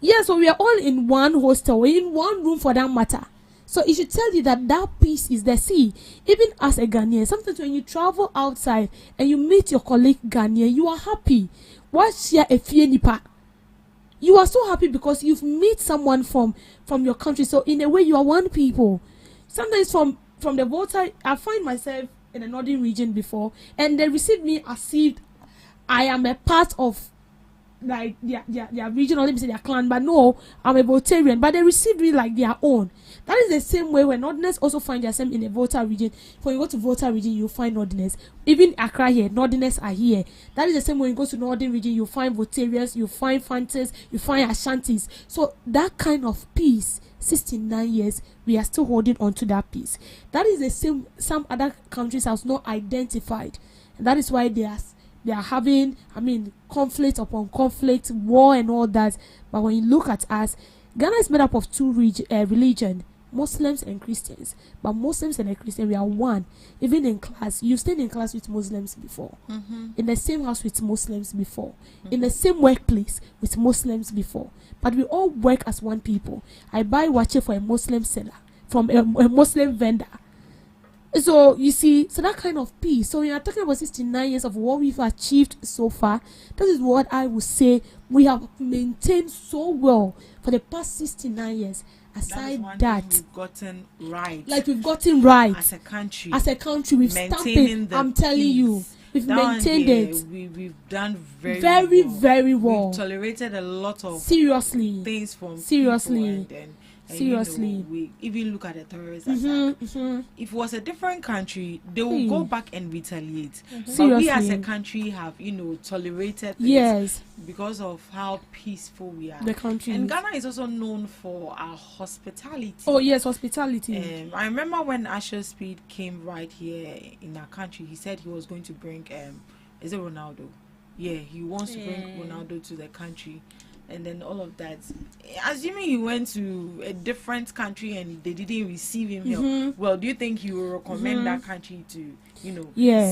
Yeah, so we are all in one hostel, we're in one room for that matter. So it should tell you that peace is there. See, even as a Ghanaian, sometimes when you travel outside and you meet your colleague Ghanaian, you are happy. What's your nipa? You are so happy because you've met someone from your country. So in a way, you are one people. Sometimes from the Volta, I find myself in the northern region before, and they received me as if I am a part of like their region, or let me say their clan. But no, I'm a Voltarian. But they received me like their own. That is the same way when Northerners also find themselves in the Volta region. When you go to Volta region, you find Northerners. Even Accra here, Northerners are here. That is the same when you go to Northern region, you find Voltarians, you find Fantas, you find Ashantis. So that kind of peace, 69 years, we are still holding on to that peace. That is the same some other countries have not identified. And that is why they are having, conflict upon conflict, war and all that. But when you look at us, Ghana is made up of two religions, Muslims and Christians. But Muslims and Christians, we are one. Even in class, you stayed in class with Muslims before. In the same house with Muslims before. In the same workplace with Muslims before. But we all work as one people. I buy watches for a Muslim seller, from a Muslim vendor. So you see, so that kind of peace. So we are talking about 69 years of what we've achieved so far. That is what I would say we have maintained so well for the past 69 years. Aside that we've gotten right. Like we've gotten right as a country. We've stamped it. I'm telling you. we've maintained it. We've done Very well. We've tolerated a lot of seriously things from seriously. people, and Seriously, we even look at the terrorist attack. If it was a different country, they will go back and retaliate. But we as a country have, tolerated things because of how peaceful we are. The country, and Ghana is also known for our hospitality. Oh yes, hospitality. I remember when Asher Speed came right here in our country. He said he was going to bring is it Ronaldo? Yeah, he wants to bring Ronaldo to the country. And then all of that. Assuming he went to a different country and they didn't receive him here, well, do you think you will recommend that country to,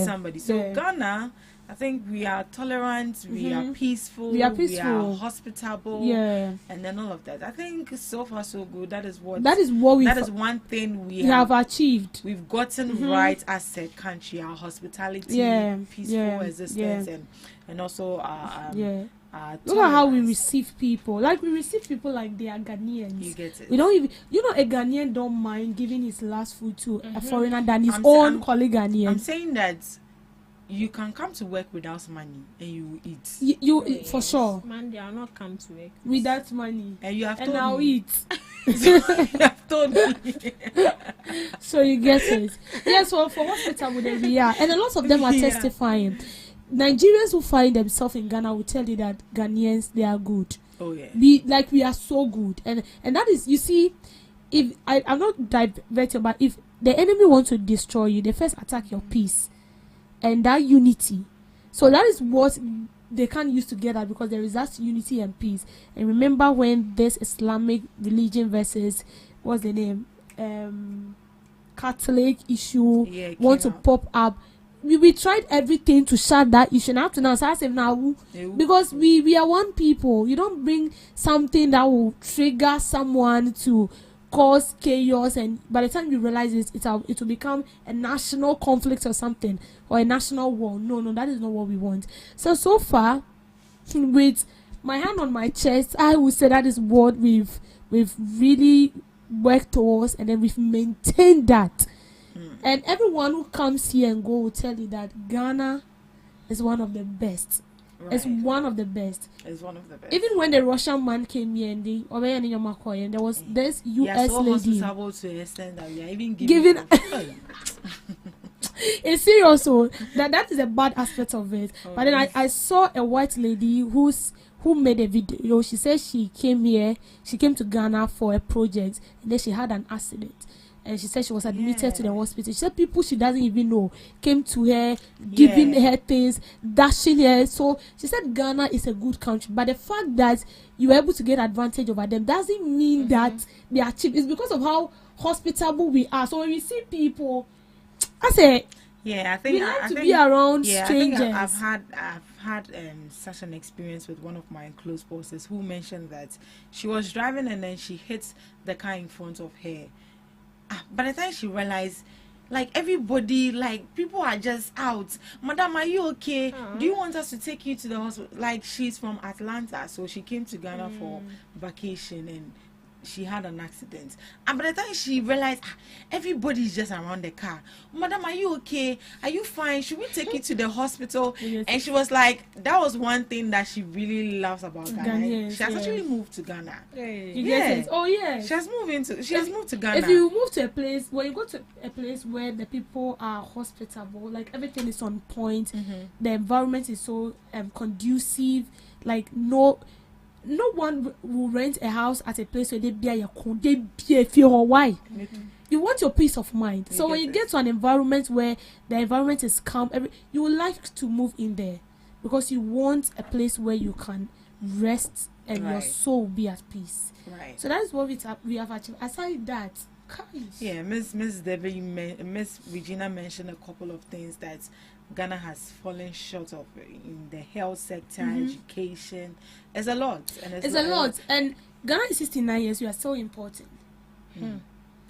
somebody? So Ghana, I think we are tolerant, we are peaceful, we are hospitable, and then all of that. I think so far so good. That is one thing we have achieved. We've gotten right as a country, our hospitality, peaceful existence, and also our look at how we receive people. Like we receive people like they are Ghanaians. You get it. We don't even, a Ghanaian don't mind giving his last food to a foreigner than his own colleague Ghanaian. I'm saying that you can come to work without money and you eat. You for sure. Man, they are not come to work without money. And you have and told I'll me. eat. You have told me. So you get it. Yes, well, for hospital we are, and a lot of them are testifying. Nigerians who find themselves in Ghana will tell you that Ghanaians, they are good. Oh yeah. We are so good, and that is, you see, if I'm not diverting, but if the enemy wants to destroy you, they first attack your peace and that unity. So that is what they can't use together, because there is that unity and peace. And remember when this Islamic religion versus what's the name, Catholic issue want to pop up. We tried everything to shut that issue. And after now, because we are one people. You don't bring something that will trigger someone to cause chaos, and by the time you realize it will become a national conflict or something, or a national war. No, that is not what we want. So far, with my hand on my chest, I would say that is what we've really worked towards, and then we've maintained that. And everyone who comes here and go will tell you that Ghana is one of the best. Right. It's one of the best. It's one of the best. Even when the Russian man came here and there was this US so lady. Hospitable to the extent that we are even giving it's serious, so that is a bad aspect of it. But then I saw a white lady who made a video. She said she came to Ghana for a project, and then she had an accident. And she said she was admitted to the hospital. She said people she doesn't even know came to her, giving her things, dashing her. So she said Ghana is a good country. But the fact that you were able to get advantage over them doesn't mean that they are cheap. It's because of how hospitable we are. So when we see people, I say, I think we like to be around strangers. I've had such an experience with one of my close bosses who mentioned that she was driving and then she hit the car in front of her. By the time she realized, like, everybody, like, people are just out. Madam, are you okay? Do you want us to take you to the hospital? Like, she's from Atlanta, so she came to Ghana for vacation, and she had an accident. And by the time she realized, everybody's just around the car. Madam, are you okay? Are you fine? Should we take you to the hospital? And she was like, that was one thing that she really loves about Ghana. She has actually moved to Ghana. You get it? Oh yeah. She has moved to Ghana. If you move to a place, when you go to a place where the people are hospitable, like everything is on point, the environment is so conducive, like no one will rent a house at a place where they feel why. You want your peace of mind. So when you get to an environment where the environment is calm, you would like to move in there, because you want a place where you can rest and your soul be at peace. Right. So that is what we have achieved. Aside that, Miss Regina mentioned a couple of things that Ghana has fallen short of in the health sector, education. It's a lot. It's a lot. And Ghana is 69 years. We are so important.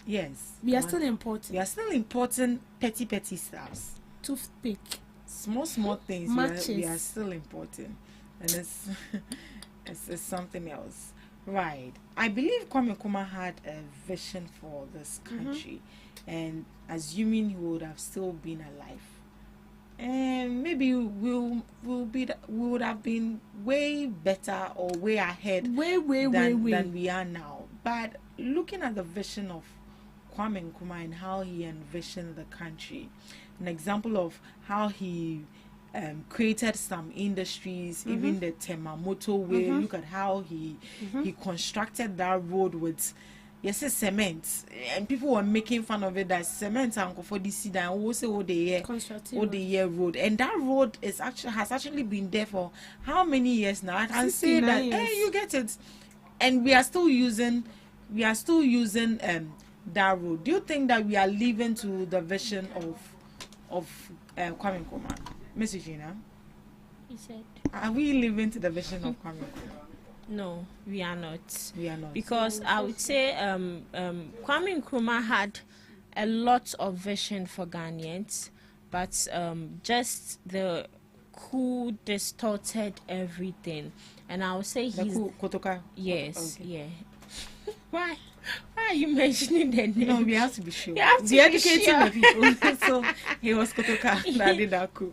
Yes. We are still important. We are still important petty stuffs. Toothpick. Small things. We are still important. And it's something else. Right. I believe Kwame Nkrumah had a vision for this country. And assuming he would have still been alive, And maybe we would have been way better or way ahead than we are now. But looking at the vision of Kwame Nkrumah and how he envisioned the country, an example of how he created some industries, even the Temamoto way. Look at how he constructed that road with cement, and people were making fun of it that cement and for this and also the year road, and that road has actually been there for how many years now? I can say that you get it, and we are still using that road. Do you think that we are living to the vision of Kwame Nkrumah, Miss Gina? He said, are we living to the vision of Kwame Nkrumah? No, we are not. We are not. Because I would say Kwame Nkrumah had a lot of vision for Ghanaians, but just the coup distorted everything. And I would say he's... Kotoka? Yes, okay. Yeah. Why are you mentioning the name? No, we have to be sure. We have to be educating sure. the people. So he was Kotoka that did that coup.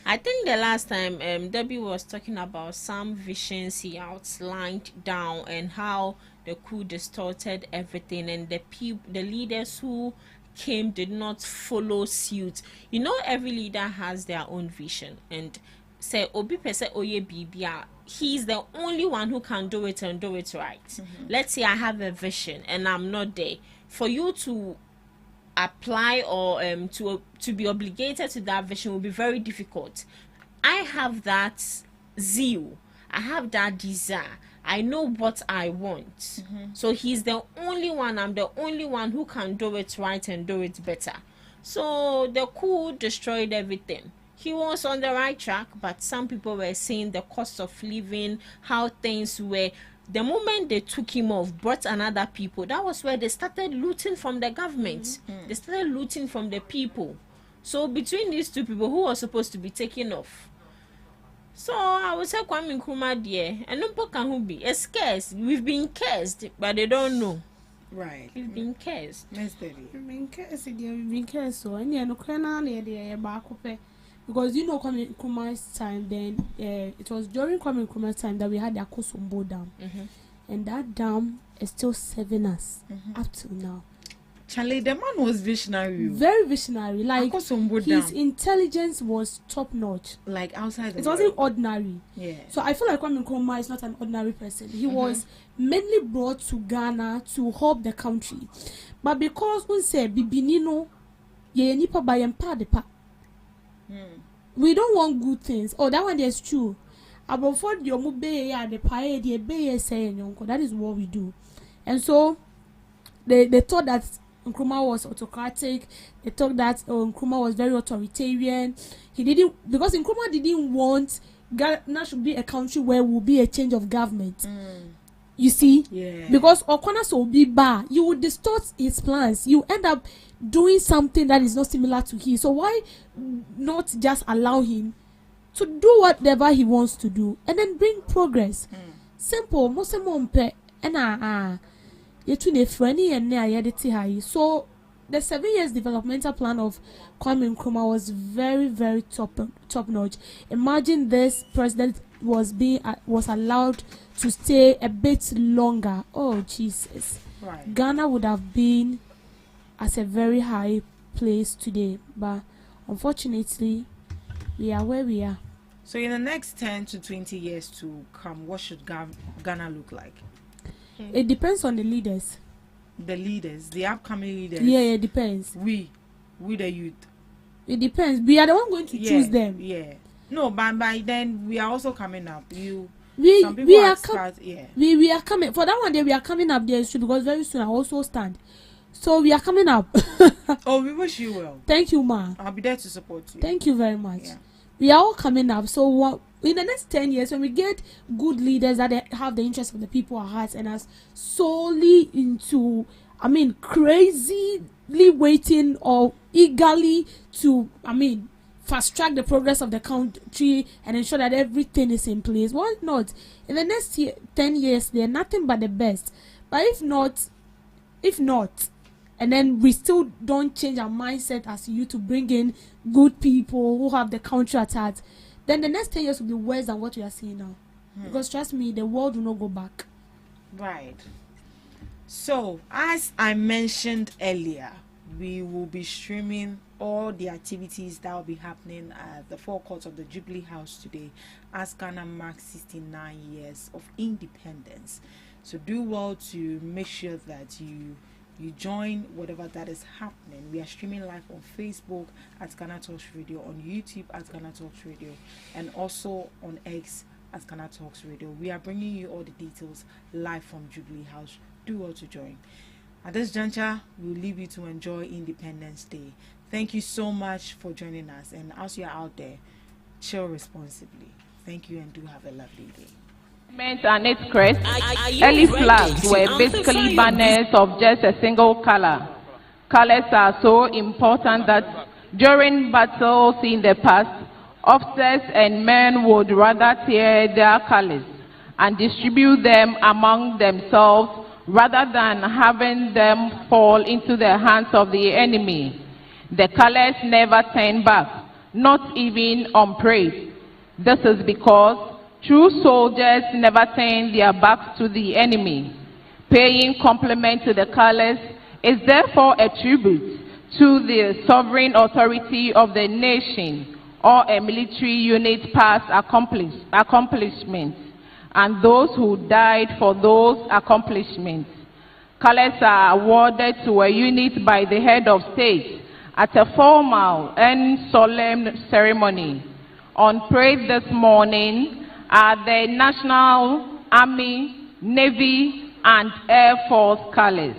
I think the last time Debbie was talking about some visions he outlined down and how the coup distorted everything, and the leaders who came did not follow suit. You know, every leader has their own vision, and say Obi Pese Oye Bibia, he's the only one who can do it and do it right. Let's say I have a vision and I'm not there. For you to apply or to be obligated to that vision will be very difficult. I have that zeal. I have that desire. I know what I want. So he's the only one. I'm the only one who can do it right and do it better. So the coup destroyed everything. He was on the right track, but some people were saying the cost of living, how things were. The moment they took him off, brought another people, that was where they started looting from the government. They started looting from the people. So between these two people, who was supposed to be taken off? So I would say Kwame Nkrumah there, and no can who be. It's cursed. We've been cursed, but they don't know. Right. We've been cursed. We've been cursed. So and no because you know Kwame Nkrumah's time, then it was during Kwame Nkrumah's time that we had the Akosombo Dam, and that dam is still serving us up till now. Charlie, the man was visionary. Very visionary. Like Akosombo his Dam. intelligence was top notch. Like outside the it world. wasn't ordinary. Yeah. So I feel like Kwame Nkrumah is not an ordinary person. He was mainly brought to Ghana to help the country, but because we say Bibinino, ye nipa by empa. We don't want good things. Oh, that one is true. About for the omube ya the pie the be saying yonko. That is what we do. And so they thought that Nkrumah was autocratic. They thought that Nkrumah was very authoritarian. He didn't, because Nkrumah didn't want Ghana should be a country where will be a change of government. You see? Yeah. Because Okona so be bar, you would distort his plans. You end up doing something that is not similar to his. So why not just allow him to do whatever he wants to do and then bring progress? Simple. Most and so the 7 years developmental plan of Kwame Nkrumah was very, very top notch. Imagine this president was allowed to stay a bit longer. Oh Jesus. Right. Ghana would have been at a very high place today, but unfortunately we are where we are. So in the next 10 to 20 years to come, what should Ghana look like? It depends on the leaders. The leaders, the upcoming leaders. Yeah, it depends. We the youth. It depends. We are the one going to choose them. Yeah. No, but by then we are also coming up. We are coming for that one day. We are coming up there too, because very soon I also stand. So we are coming up. Oh, we wish you well. Thank you, ma. I'll be there to support you. Thank you very much. Yeah. We are all coming up. So in the next 10 years, when we get good leaders that have the interest of the people at heart and are solely into, crazily waiting or eagerly to, fast track the progress of the country and ensure that everything is in place. Why not? In the next 10 years, they are nothing but the best. But if not, and then we still don't change our mindset as you to bring in good people who have the country at heart, then the next 10 years will be worse than what we are seeing now. Because trust me, the world will not go back. Right. So, as I mentioned earlier, we will be streaming all the activities that will be happening at the forecourt of the Jubilee House today as Ghana marks 69 years of independence. So do well to make sure that you join whatever that is happening. We are streaming live on Facebook at Ghana Talks Radio, on YouTube at Ghana Talks Radio, and also on X at Ghana Talks Radio. We are bringing you all the details live from Jubilee House. Do well to join. At this juncture, we'll leave you to enjoy Independence Day. Thank you so much for joining us, and as you're out there, chill responsibly. Thank you and do have a lovely day. And its crest, early flags were basically banners of just a single color. Colors are so important that during battles in the past, officers and men would rather tear their colors and distribute them among themselves rather than having them fall into the hands of the enemy. The colors never turn back, not even on parade. This is because true soldiers never turn their backs to the enemy. Paying compliment to the colors is therefore a tribute to the sovereign authority of the nation or a military unit past accomplishments and those who died for those accomplishments. Colors are awarded to a unit by the head of state at a formal and solemn ceremony. On parade this morning are the National Army, Navy, and Air Force colors.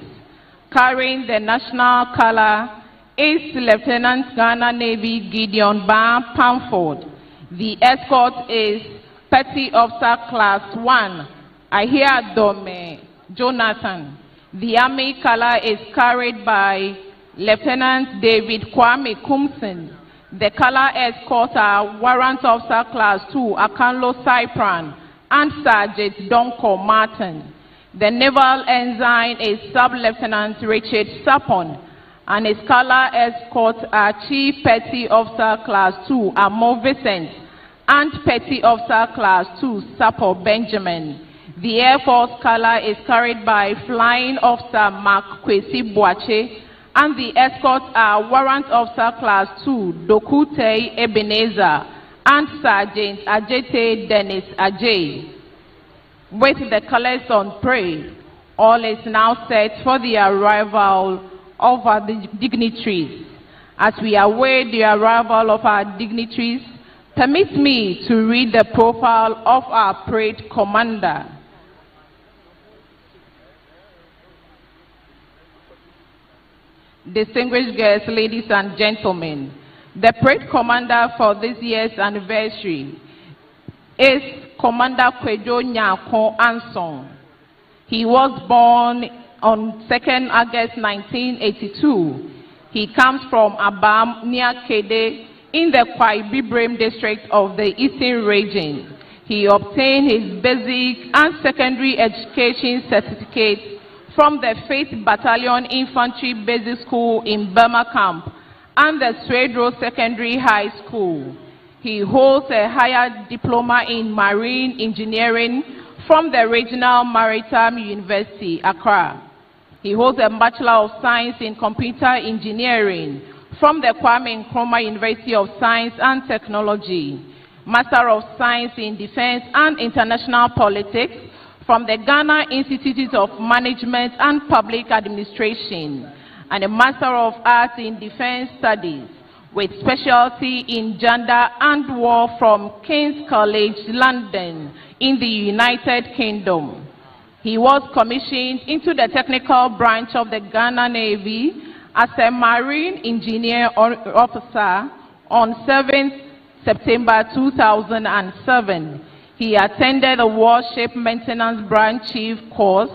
Carrying the national color is Lieutenant Ghana Navy Gideon Bar Pamford. The escort is Petty Officer Class 1, Ahia Dome Jonathan. The Army color is carried by Lieutenant David Kwame Kumson. The color escorts are Warrant Officer Class 2 Akanlo Cypran and Sergeant Donko Martin. The naval ensign is Sub-Lieutenant Richard Sapon, and his color escorts are Chief Petty Officer Class 2 Amo Vincent and Petty Officer Class 2 Sapo Benjamin. The Air Force color is carried by Flying Officer Mark Kwesi Boache, and the escorts are Warrant Officer Class 2 Dokute Ebenezer and Sergeant Ajete Dennis Ajay. With the colors on parade, all is now set for the arrival of our dignitaries. As we await the arrival of our dignitaries, permit me to read the profile of our parade commander. Distinguished guests, ladies and gentlemen, the parade commander for this year's anniversary is Commander Kwejo Nyako Anson. He was born on 2nd August 1982. He comes from Abam near Kede in the Kwai Bibrem district of the Eastern region. He obtained his basic and secondary education certificate from the 5th Battalion Infantry Basic School in Burma Camp and the Swedro Secondary High School. He holds a higher diploma in marine engineering from the Regional Maritime University, Accra. He holds a Bachelor of Science in Computer Engineering from the Kwame Nkrumah University of Science and Technology, Master of Science in Defense and International Politics from the Ghana Institute of Management and Public Administration, and a Master of Arts in Defense Studies with specialty in gender and war from King's College, London, in the United Kingdom. He was commissioned into the technical branch of the Ghana Navy as a marine engineer officer on 7th September 2007. He attended the Warship Maintenance Branch Chief course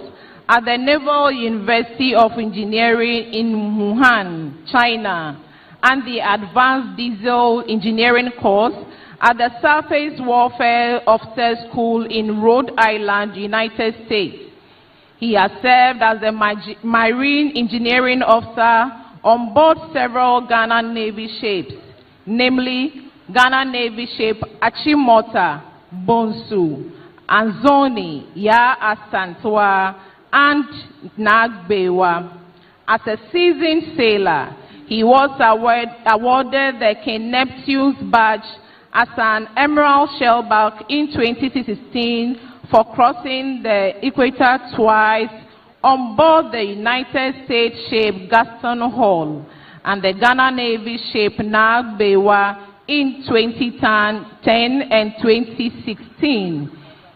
at the Naval University of Engineering in Wuhan, China, and the Advanced Diesel Engineering course at the Surface Warfare Officers School in Rhode Island, United States. He has served as a marine engineering officer on board several Ghana Navy ships, namely Ghana Navy ship Achimota, Bonsu, Anzoni, Ya Asantwa, and Nagbewa. As a seasoned sailor, he was awarded the King Neptune's badge as an Emerald Shellback in 2016 for crossing the equator twice on board the United States ship Gaston Hall and the Ghana Navy ship Nagbewa in 2010 and 2016.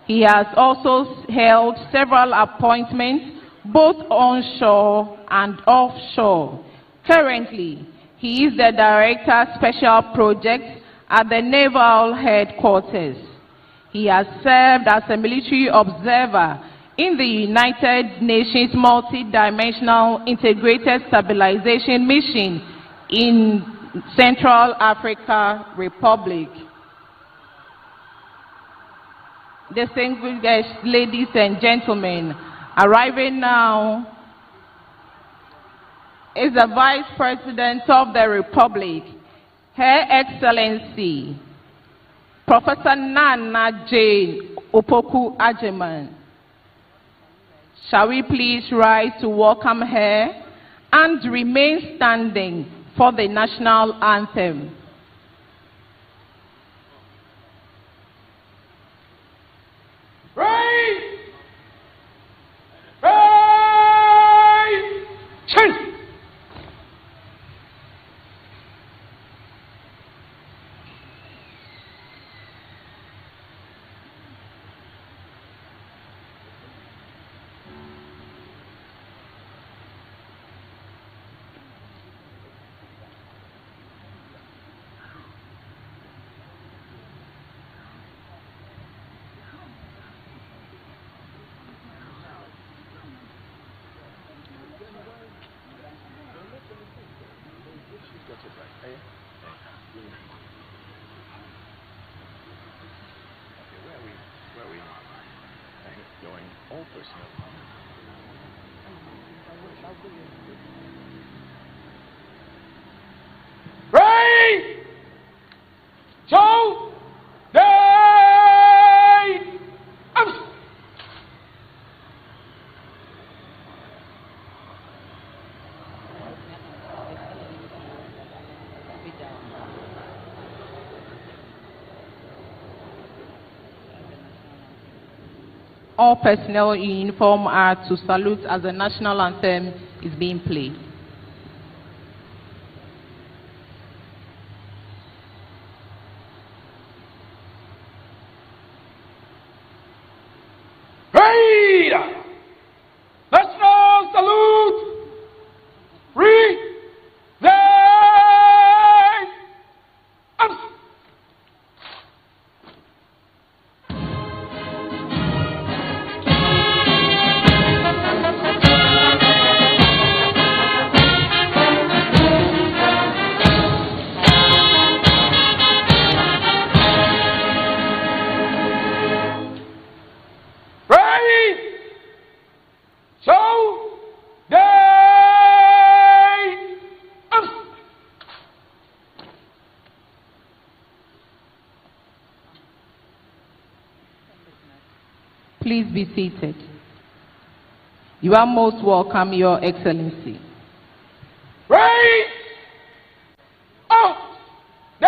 He has also held several appointments both onshore and offshore. Currently, he is the Director Special Projects at the Naval Headquarters. He has served as a military observer in the United Nations Multi-Dimensional Integrated Stabilization Mission in Central Africa Republic. Distinguished ladies and gentlemen, arriving now is the Vice President of the Republic, Her Excellency, Professor Nana Jane Opoku Ajeman. Shall we please rise to welcome her and remain standing for the national anthem? Raise! Raise! Chase! Ready! Show! Day! All personnel in uniform are to salute as the national anthem is being played. Great! National salute! Present! Ready! Show! Day! Please be seated. You are most welcome, Your Excellency. Ready! Out! Day!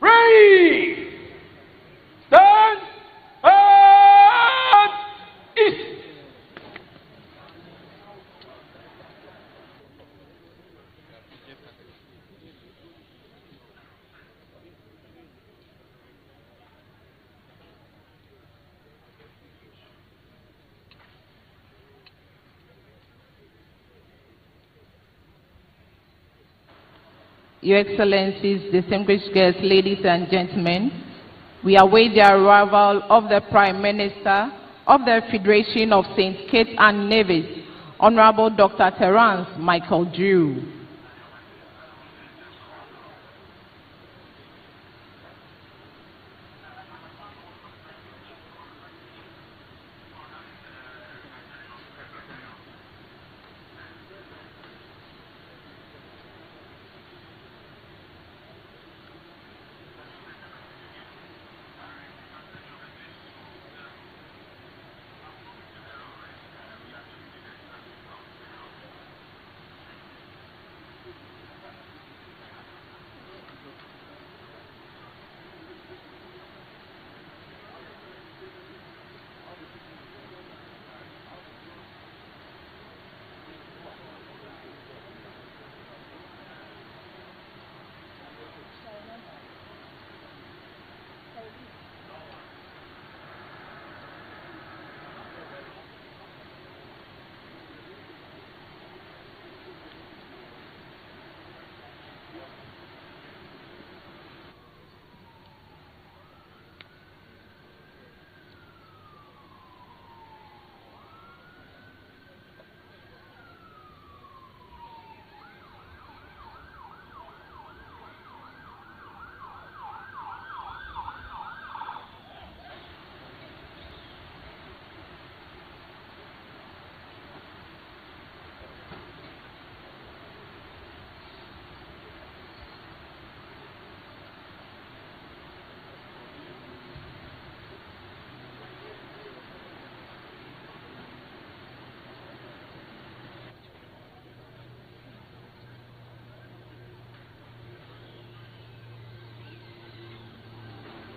Ready! Stand! And east! Your Excellencies, distinguished guests, ladies and gentlemen, we await the arrival of the Prime Minister of the Federation of St. Kitts and Nevis, Honorable Dr. Terence Michael Drew.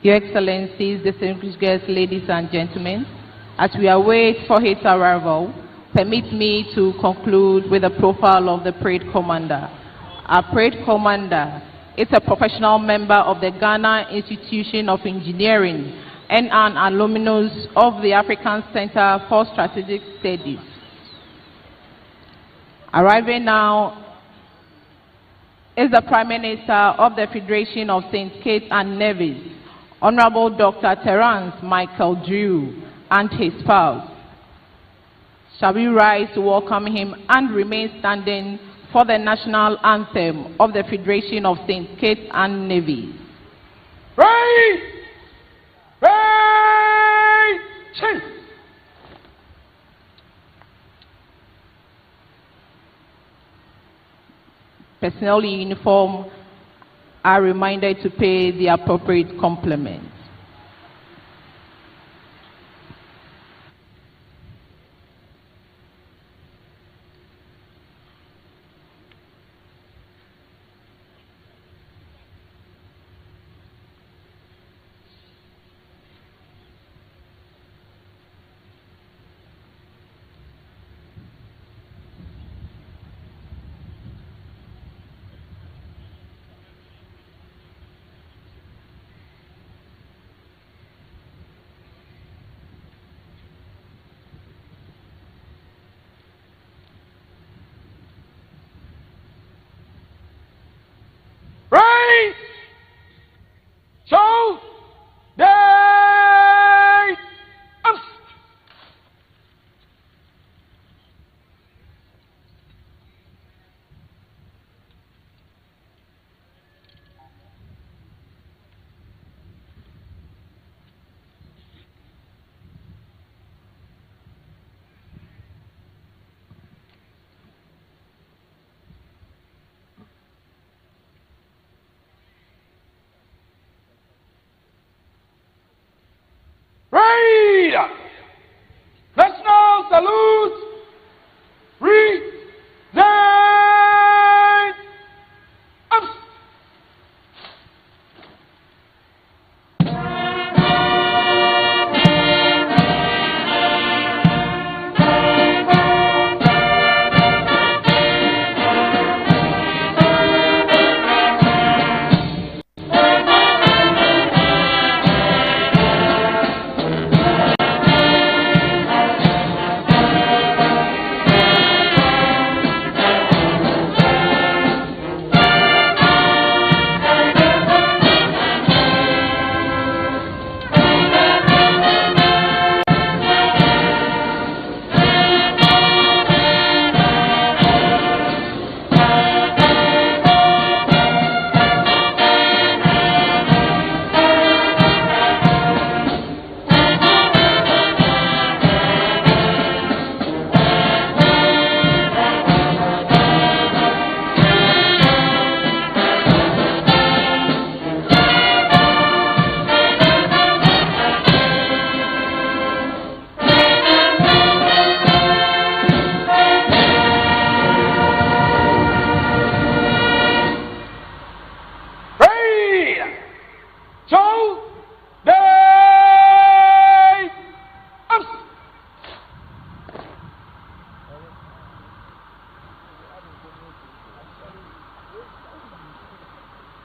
Your Excellencies, distinguished guests, ladies and gentlemen, as we await for his arrival, permit me to conclude with a profile of the parade commander. Our parade commander is a professional member of the Ghana Institution of Engineering and an alumnus of the African Center for Strategic Studies. Arriving now is the Prime Minister of the Federation of St. Kitts and Nevis, Honorable Dr. Terence Michael Drew, and his spouse. Shall we rise to welcome him and remain standing for the national anthem of the Federation of St. Kitts and Nevis? Praise! Praise! Chief! Personnel in uniform are reminded to pay the appropriate compliments. Praise! So, they Read! National salute! Present!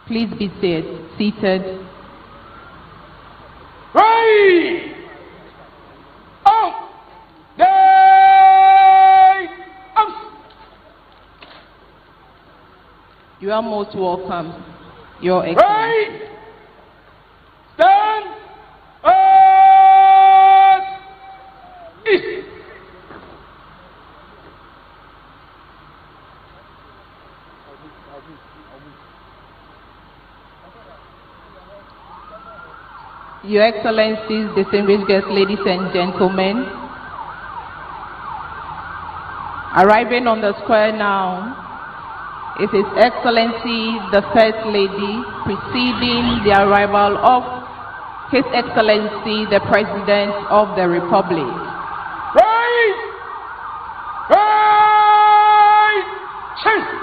Please be seated. Right! You are most welcome, Your Excellency. Right! Stand! East! Your Excellencies, distinguished guests, ladies and gentlemen, arriving on the square now is His Excellency the First Lady, preceding the arrival of His Excellency the President of the Republic. Right! Right! Chase!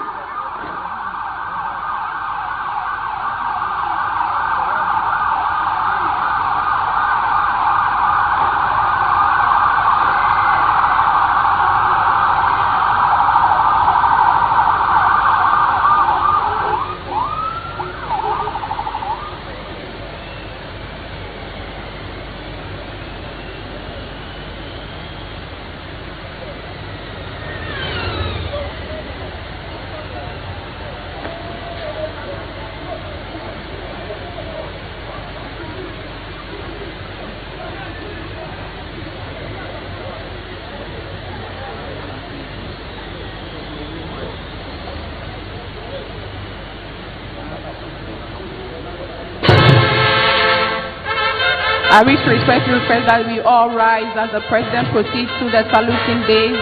I wish to respectfully request that we all rise as the President proceeds to the saluting days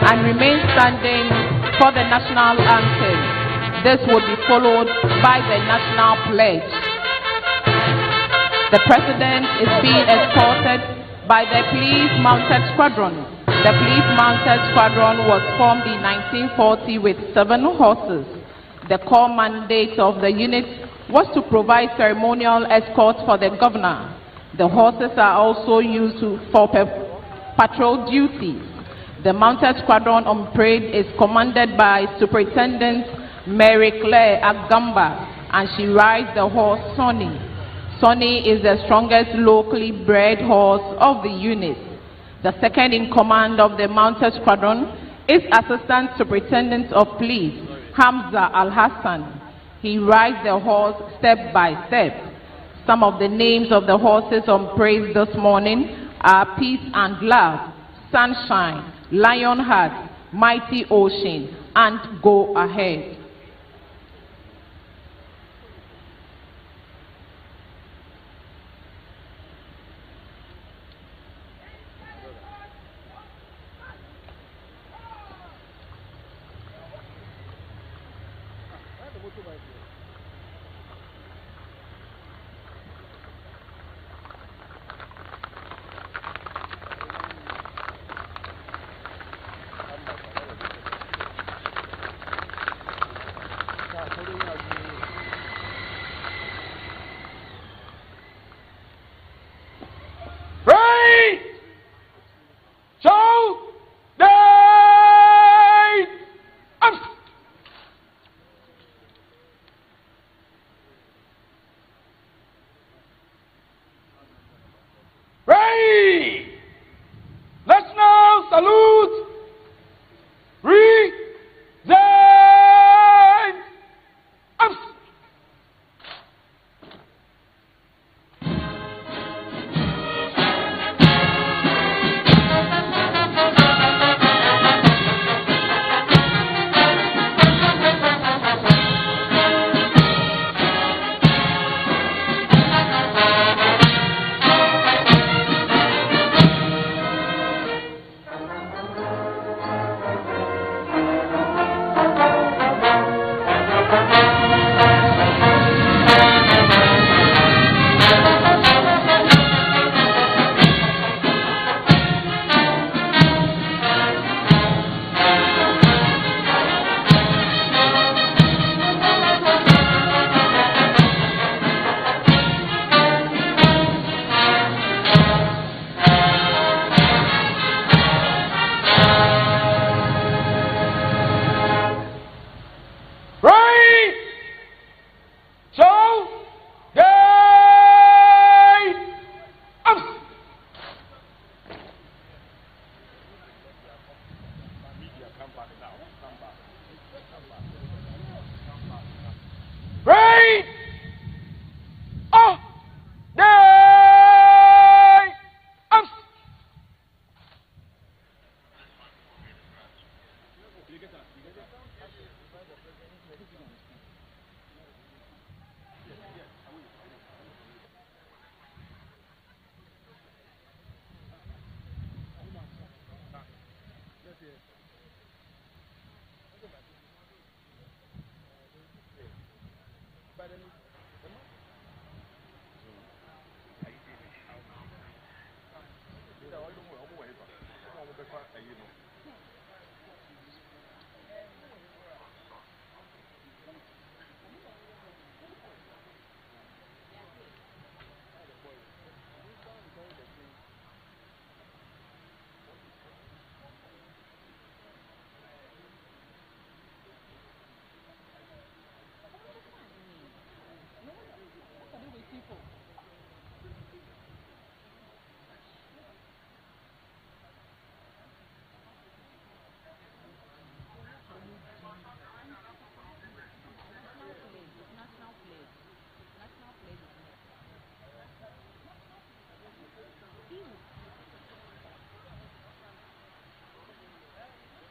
and remain standing for the national anthem. This will be followed by the national pledge. The President is being escorted by the Police Mounted Squadron. The Police Mounted Squadron was formed in 1940 with 7 horses. The core mandate of the unit was to provide ceremonial escort for the governor. The horses are also used for patrol duties. The Mounted Squadron on parade is commanded by Superintendent Mary Claire Agamba, and she rides the horse Sonny. Sonny is the strongest locally bred horse of the unit. The second in command of the Mounted Squadron is Assistant Superintendent of Police Hamza Al-Hassan. He rides the horse step by step. Some of the names of the horses on parade this morning are Peace and Love, Sunshine, Lionheart, Mighty Ocean, and Go Ahead.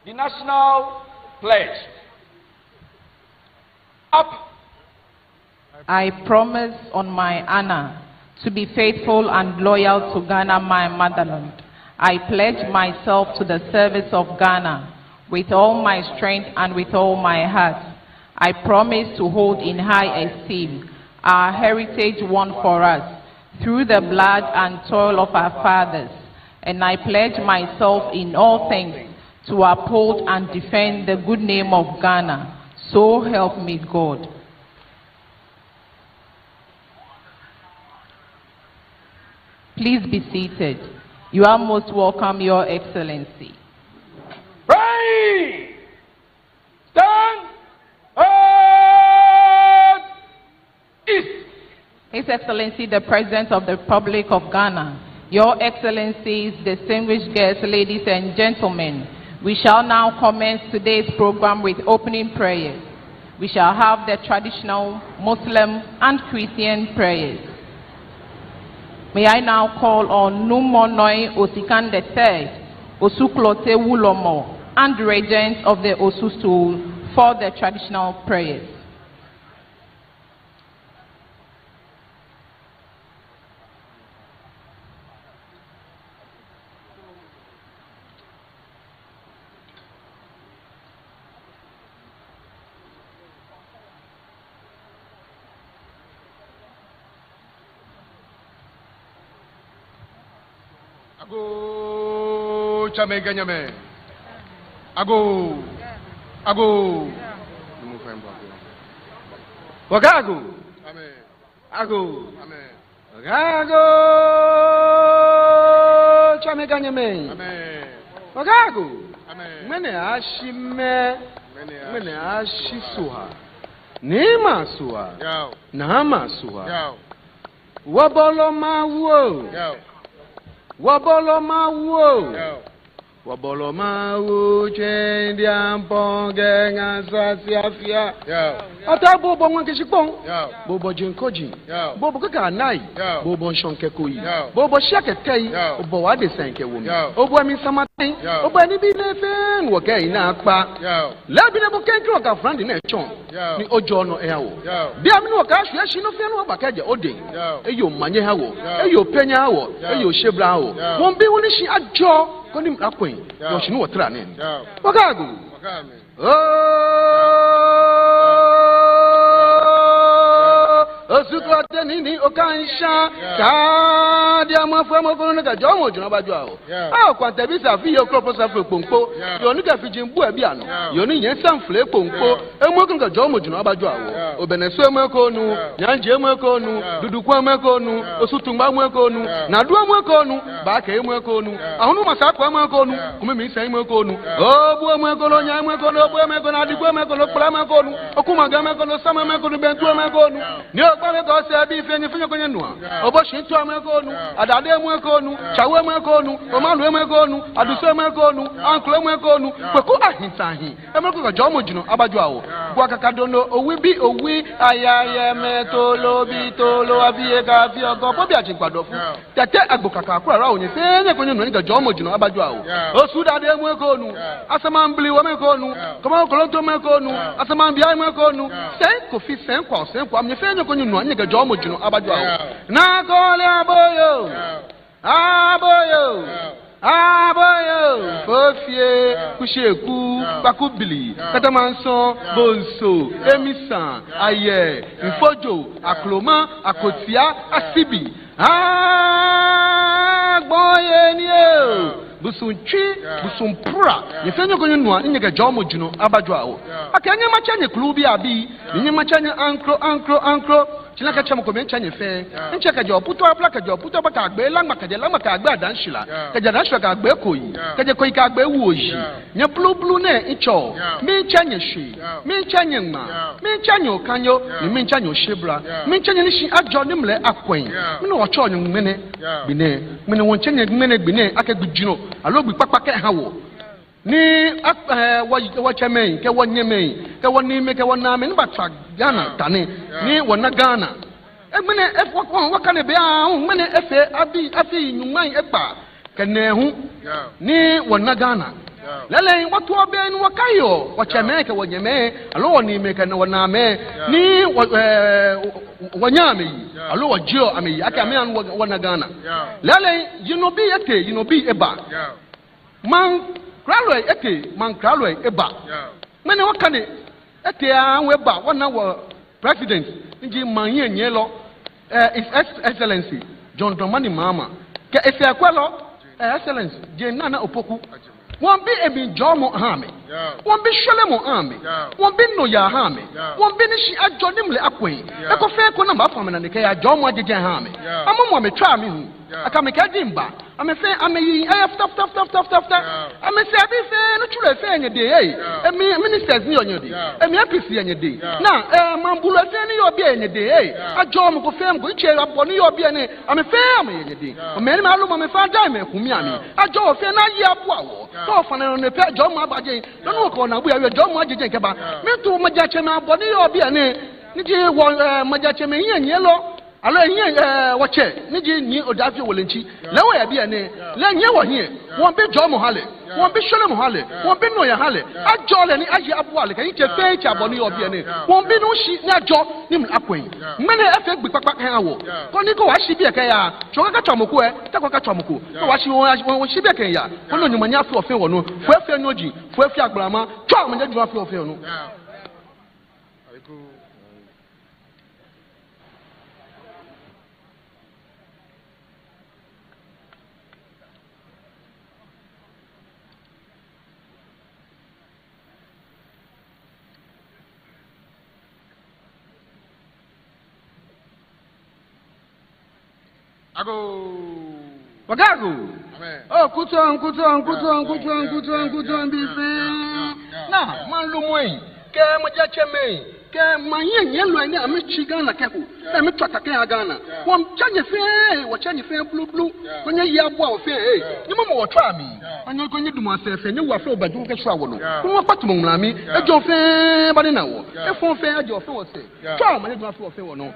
The national pledge. Up. I promise on my honor to be faithful and loyal to Ghana, my motherland. I pledge myself to the service of Ghana with all my strength and with all my heart. I promise to hold in high esteem our heritage won for us through the blood and toil of our fathers, and I pledge myself in all things to uphold and defend the good name of Ghana. So help me God. Please be seated. You are most welcome, Your Excellency. Pray! Stand! East! His Excellency, the President of the Republic of Ghana, Your Excellencies, distinguished guests, ladies and gentlemen, we shall now commence today's program with opening prayers. We shall have the traditional Muslim and Christian prayers. May I now call on Numonoi Osikan III, Osuklote Wulomo, and regents of the Osu Stool for the traditional prayers. Ago chameganyame. Ago. Ago. Wagago. Amen. Ago. Amen. Wagago chameganyame. Amen. Wagago. Amen. Mene ashime. Mene ashisuha. Nema suha. Yo. Nama suha. Yo. Wabolo mawo. Yo. Waboloma wo, waboloma wo, chendi amponge ngasasi afia. Ata bobo mwankishipong, bobo jinkoji, bobo kaka nai, bobo shonke kui, bobo shake tei, bobo wade senke wumi, bobo amisamati, bobo nibilefen wake inakpa. Labine bukenki waka frandi ne chon, ni ojono ehawo. Biamini waka ashwe shino fianu wabakaje ode, eyo manye hawo, eyo penya hawo, eyo shebra hawo. Wombi wunishi ajo, koni mrakwen, yoshinu watra nini. Wakagu. Osuklote nini okansha kadi amafwe mokono ka jomo juna bajwa o kwante bi sa fi okropo sa fe pompo yo ni ka fi jimbu e bi ano yo ni yen sanfle pompo emokono ka jomo juna bajwa o obeneso emekonu nyanje emekonu dudukwa emekonu osutungba emekonu na duo emekonu ba ka emekonu ahunu masakwa emekonu kumemi sa emekonu obu emekonu nya emekonu obu emekonu adigbo emekonu kpla emekonu okumaga emekonu sama emekonu bentu emekonu ni Bale go se bi fenye kwenye nua. Obo shintu amekonu, adade amekonu, chawe amekonu, omalu amekonu, aduse amekonu, ankle amekonu, kweko ahintahin. Emeko ka jomo jino abaju awo. Kwa kakadono owi ayaye metolo bitolo abiye ka fi ogo bobi ajinkpado fu. Tete agbokaka akura ra onye fenye kwenye nua ka jomo jino abaju awo. Osu dade amekonu, asamambli amekonu, kama kolonto amekonu, asamambi amekonu. Sen kofi sen kwa mnye fenye kwenye nua nyega jomo jino abaju awo. Na kole aboyo. Aboyo. Aboyo. Fofie. Kusheku. Bakubili. Katamanson. Bonso. Emisan. Aye. Mfojo. Akloma. Akotia. Asibi. Boye niyo. Busunchi. Busumpura. Yefenyo kwenye nua nyega jomo jino abaju awo. Akanye machanye klubi abi. Nye machanye ankro. Chila ka chamo ko men chanye fe nche ka jo puto apla ka jo puto ba ka gbe langma ka gbe adanshila ka ja danshila ka gbe koyi ka je koyi ka gbe wuoji nya blue ne icho men chanye shi men chanye ma men chanye okanyo ni men chanye oshebra men chanye ni shi ajo ni mle akwen men wo cho nyu mene bine men won chanye mene bine akagujino alo gbi papa ka hawo ni wa chamen ke wonyemen ke wonime ke woname ni batwa Ghana tane ni wona Ghana emene efokon wakane be ahun mene efe abi afi nyuman egba kene hu ni wona Ghana lele watu obe ni wakayo wachemeke wanyeme alo ni meka na waname ni wanyame alo wajio ame aka ame an wanagana lele yinobi eba man kralwe eke man kralwe eba mene wakane ete anwe eba wana wa president nji manye nyelo his excellency John Dramani Mahama ke efe akwelo excellence je nana opoku wọ́n bí ebi jọ́ mọ́ hàn mi wọ́n bí sọ́lẹ̀ mọ́ hàn mi wọ́n bí nọ̀yà hàn mi wọ́n bí níṣì àjọ nímùlẹ̀ akọ̀yìn ẹ̀kọ́ fẹ́ kó nàmbà fún mi nànìkẹ́ yà jọ́ mọ́ àjẹjẹ́ hàn mi àmọ́ mọ́ mi tọ́ àmì hù àkàmìkẹ́ dì mbà àmì fẹ́ àmì yìí ẹ̀yẹ fútafútafútafútafúta àmì sẹ́ ẹbí fẹ́ nítorí ẹ̀fẹ́ ẹ̀yẹ dè yẹ́ ẹ̀mí ministers ní ọ̀nyẹ̀ dè ẹ̀mí APC ẹ̀yẹ dè náà mambulu ẹ̀fẹ́ ní yọ̀ bí ẹ̀yẹ dè yẹ́ àjọ mu kò fẹ́ mu kò ìkyẹ́ abọ́ ní yọ̀ bí ẹ̀ni àmì fẹ́ àmì ẹ̀yẹ dè ọ̀mẹ́ni máa lọ́ mọ̀ mi fẹ́ adá ẹ̀mẹ̀ kùn mí àmì àjọ ọ̀fẹ́ náà yẹ abọ́ àwọ̀ tó fana ne pɛ jɔn mu abajɛ lɔnu ko na bu yɛ jɔn mu ajɛjɛ nkɛba mi tu majatsɛ ma bɔ ni yɔ bi yɛ ne ni ti wɔ majatsɛ ma yɛ nyɛ lɔ alo yɛ wɔtsɛ ni ti ni o da fi wòle ŋtsi lɛ wɔ yɛ bi yɛ ne lɛ nyɛ wɔ hiɛ wɔn bi jɔn mu ha lɛ wɔn bi sɔlɛ mu ha lɛ wɔn bi nɔya ha lɛ adzɔ lɛ ni ayi abo alɛ kɛ yi tɛ fɛn tɛ abɔ ni yɔ bi yɛ ne wɔn bi n'o si ni adzɔ ni mu akɔyin mɛnɛ ɛfɛ gbi kpakpa kɛ awɔ kɔni ko wa si bi yɛ kɛ ya tsɔ ka tsɔ moko yɛ tɛ kɔ ka tsɔ moko ko wa si bi yɛ kɛ ya ko n'o ɲuman y'a fi o fɛn wɔ no fo efe n'o dzi fo efe agbalama tsɔ a mɛ fi o fɛn wɔ no. Wagagu. Oh, kutuan bife. Na, man lumwe. Ke majache me. Ke manye nyelo ni ame chigana keku. E me twata ke agana. Won chanye fe blue. Onye yi abo a ofe Ni mo wo twa mi. Onye konye dum asefe nye wo afa obadu ke so awo no. Ko patu mo mla mi. E jo fe bade na wo. E fon fe e jo fe wo se. Twa mo ne dum afa wo fe wo no.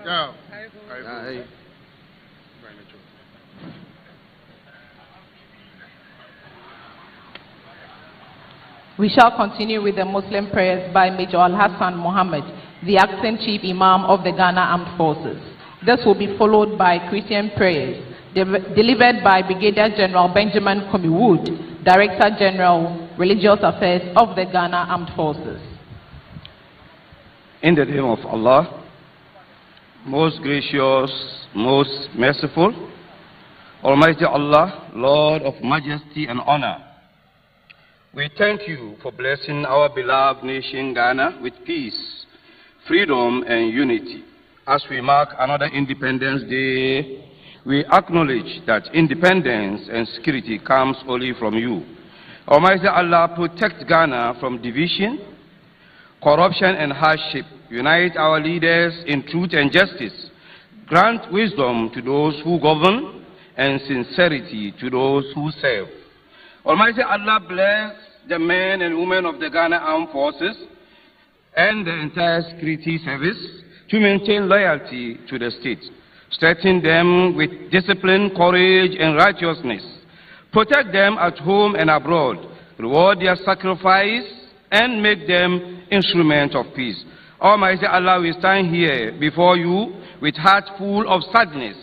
We shall continue with the Muslim prayers by Major Al-Hassan Mohammed, the acting Chief Imam of the Ghana Armed Forces. This will be followed by Christian prayers delivered by Brigadier General Benjamin Komi-Wood, Director General, Religious Affairs of the Ghana Armed Forces. In the name of Allah, most gracious, most merciful, Almighty Allah, Lord of majesty and honor, we thank you for blessing our beloved nation Ghana with peace, freedom, and unity. As we mark another Independence Day, we acknowledge that independence and security comes only from you. Almighty Allah, protect Ghana from division, corruption, and hardship. Unite our leaders in truth and justice. Grant wisdom to those who govern and sincerity to those who serve. Almighty Allah bless the men and women of the Ghana Armed Forces and the entire security service to maintain loyalty to the state. Strengthen them with discipline, courage, and righteousness. Protect them at home and abroad. Reward their sacrifice and make them instruments of peace. Almighty Allah, we stand here before you with heart full of sadness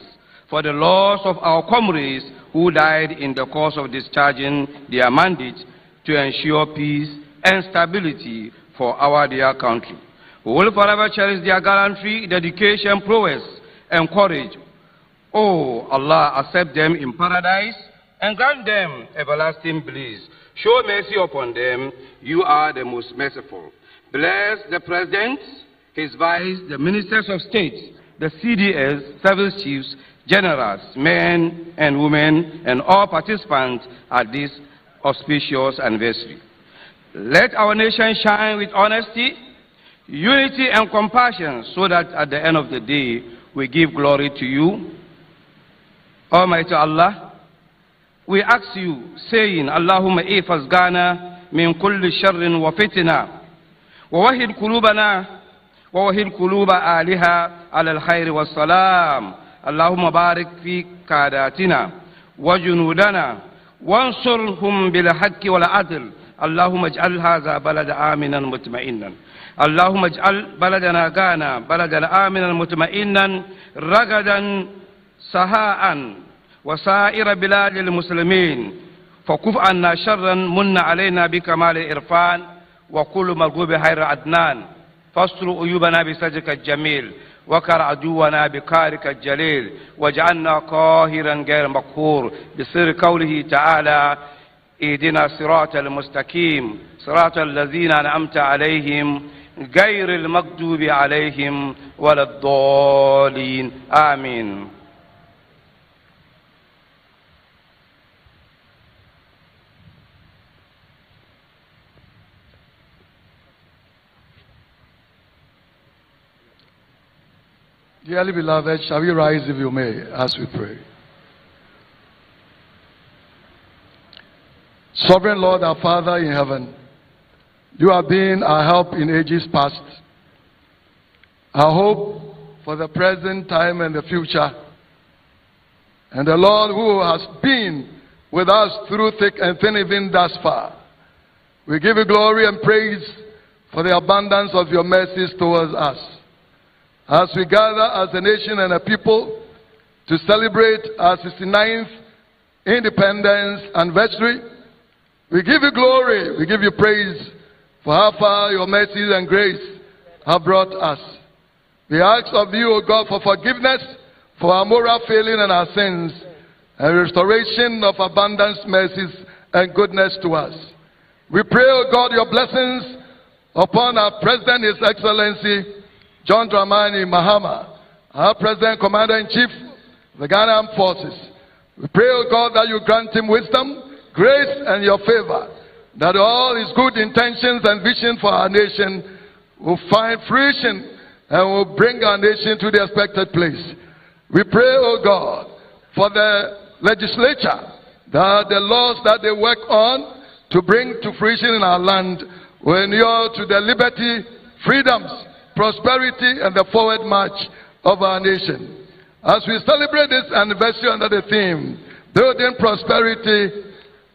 for the loss of our comrades who died in the course of discharging their mandate to ensure peace and stability for our dear country. We will forever cherish their gallantry, dedication, prowess, and courage. Oh Allah, accept them in paradise and grant them everlasting bliss. Show mercy upon them. You are the most merciful. Bless the President, his Vice, the Ministers of State, the CDS, Service Chiefs, Generals, men and women, and all participants at this auspicious anniversary. Let our nation shine with honesty, unity, and compassion, so that at the end of the day, we give glory to you. Almighty Allah, we ask you, saying, Allahumma ifaz Ghana min kulli sharrin wa fitna, wa wahid qulubana, wa wahid quluba aliha ala al-khair wa salam. اللهم بارك في قاداتنا وجنودنا وانصرهم بالحق والعدل اللهم اجعل هذا بلد آمنا مطمئنا اللهم اجعل بلدنا غانا بلدا آمنا مطمئنا رغدا سهاء وسائر بلاد المسلمين فكف عنا شرا من علينا بكمال الإرفان وكل مرغوب خير عدنان فاستر عيوبنا بسجك الجميل وكر عدونا بكارك الجليل واجعلنا قاهرا غير مقهور بسر قوله تعالى اهدنا الصراط المستقيم صراط الذين أنعمت عليهم غير المغضوب عليهم ولا الضالين آمين. Dearly beloved, shall we rise if you may as we pray? Sovereign Lord, our Father in heaven, you have been our help in ages past, our hope for the present time and the future, and the Lord who has been with us through thick and thin even thus far. We give you glory and praise for the abundance of your mercies towards us. As we gather as a nation and a people to celebrate our 69th independence anniversary, we give you glory, we give you praise for how far your mercies and grace have brought us. We ask of you, O God, for forgiveness for our moral failing and our sins, and restoration of abundance, mercies, and goodness to us. We pray, O God, your blessings upon our President, His Excellency, John Dramani Mahama, our President, Commander-in-Chief of the Ghana Armed Forces. We pray, O God, that you grant him wisdom, grace, and your favor, that all his good intentions and vision for our nation will find fruition and will bring our nation to the expected place. We pray, O God, for the legislature, that the laws that they work on to bring to fruition in our land will endure to the liberty, freedoms, prosperity, and the forward march of our nation. As we celebrate this anniversary under the theme, building prosperity,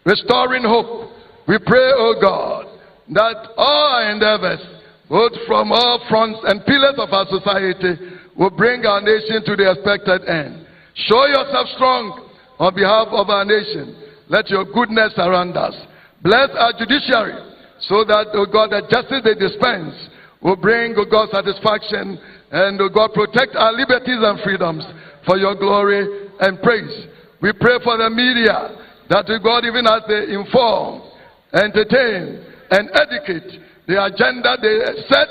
restoring hope, we pray, O God, that all our endeavors, both from all fronts and pillars of our society, will bring our nation to the expected end. Show yourself strong on behalf of our nation. Let your goodness surround us. Bless our judiciary so that, O God, the justice they dispense will bring, O God, satisfaction, and, O God, protect our liberties and freedoms for your glory and praise. We pray for the media, that, O God, even as they inform, entertain, and educate, the agenda they set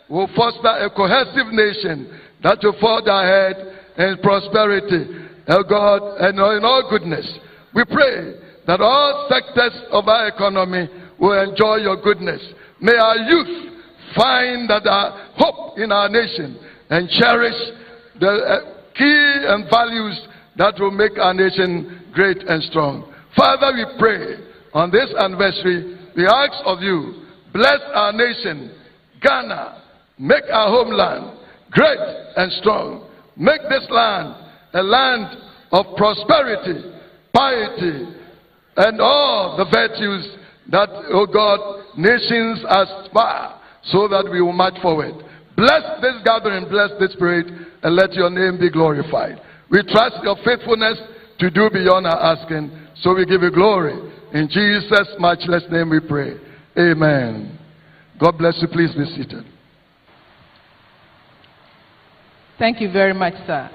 will foster a cohesive nation that will forge ahead in prosperity, O God, and in all goodness. We pray that all sectors of our economy will enjoy your goodness. May our youth find that our hope in our nation and cherish the key and values that will make our nation great and strong. Father, we pray on this anniversary, we ask of you, bless our nation, Ghana, make our homeland great and strong. Make this land a land of prosperity, piety, and all the virtues that, oh God, nations aspire, so that we will march forward. Bless this gathering, bless this spirit, and let your name be glorified. We trust your faithfulness to do beyond our asking, so we give you glory. In Jesus' matchless name we pray. Amen. God bless you. Please be seated. Thank you very much, sir.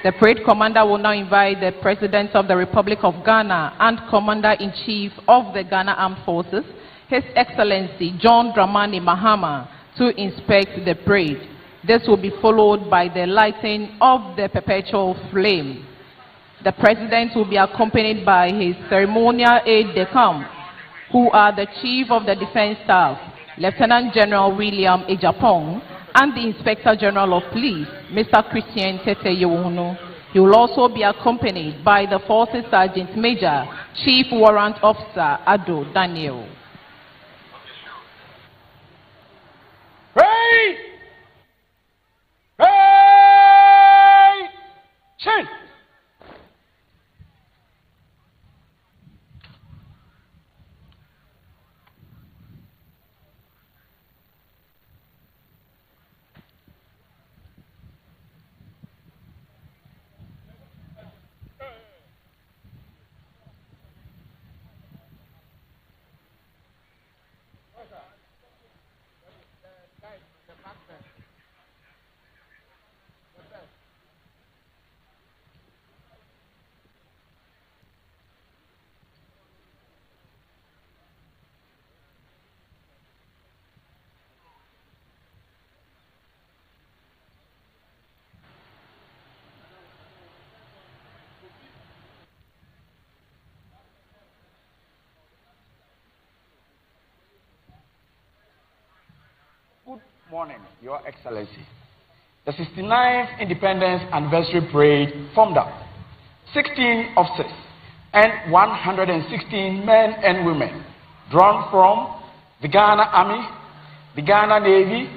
The parade commander will now invite the President of the Republic of Ghana and Commander-in-Chief of the Ghana Armed Forces, His Excellency John Dramani Mahama, to inspect the parade. This will be followed by the lighting of the perpetual flame. The President will be accompanied by his ceremonial aide-de-camp, who are the Chief of the Defense Staff, Lieutenant General William Ejapong, and the Inspector General of Police, Mr. Christian Tete Yohunu. He will also be accompanied by the Forces Sergeant Major, Chief Warrant Officer Ado Daniel. Pray! Pray! Change! morning, Your Excellency. The 69th Independence Anniversary Parade formed up 16 officers and 116 men and women drawn from the Ghana Army, the Ghana Navy,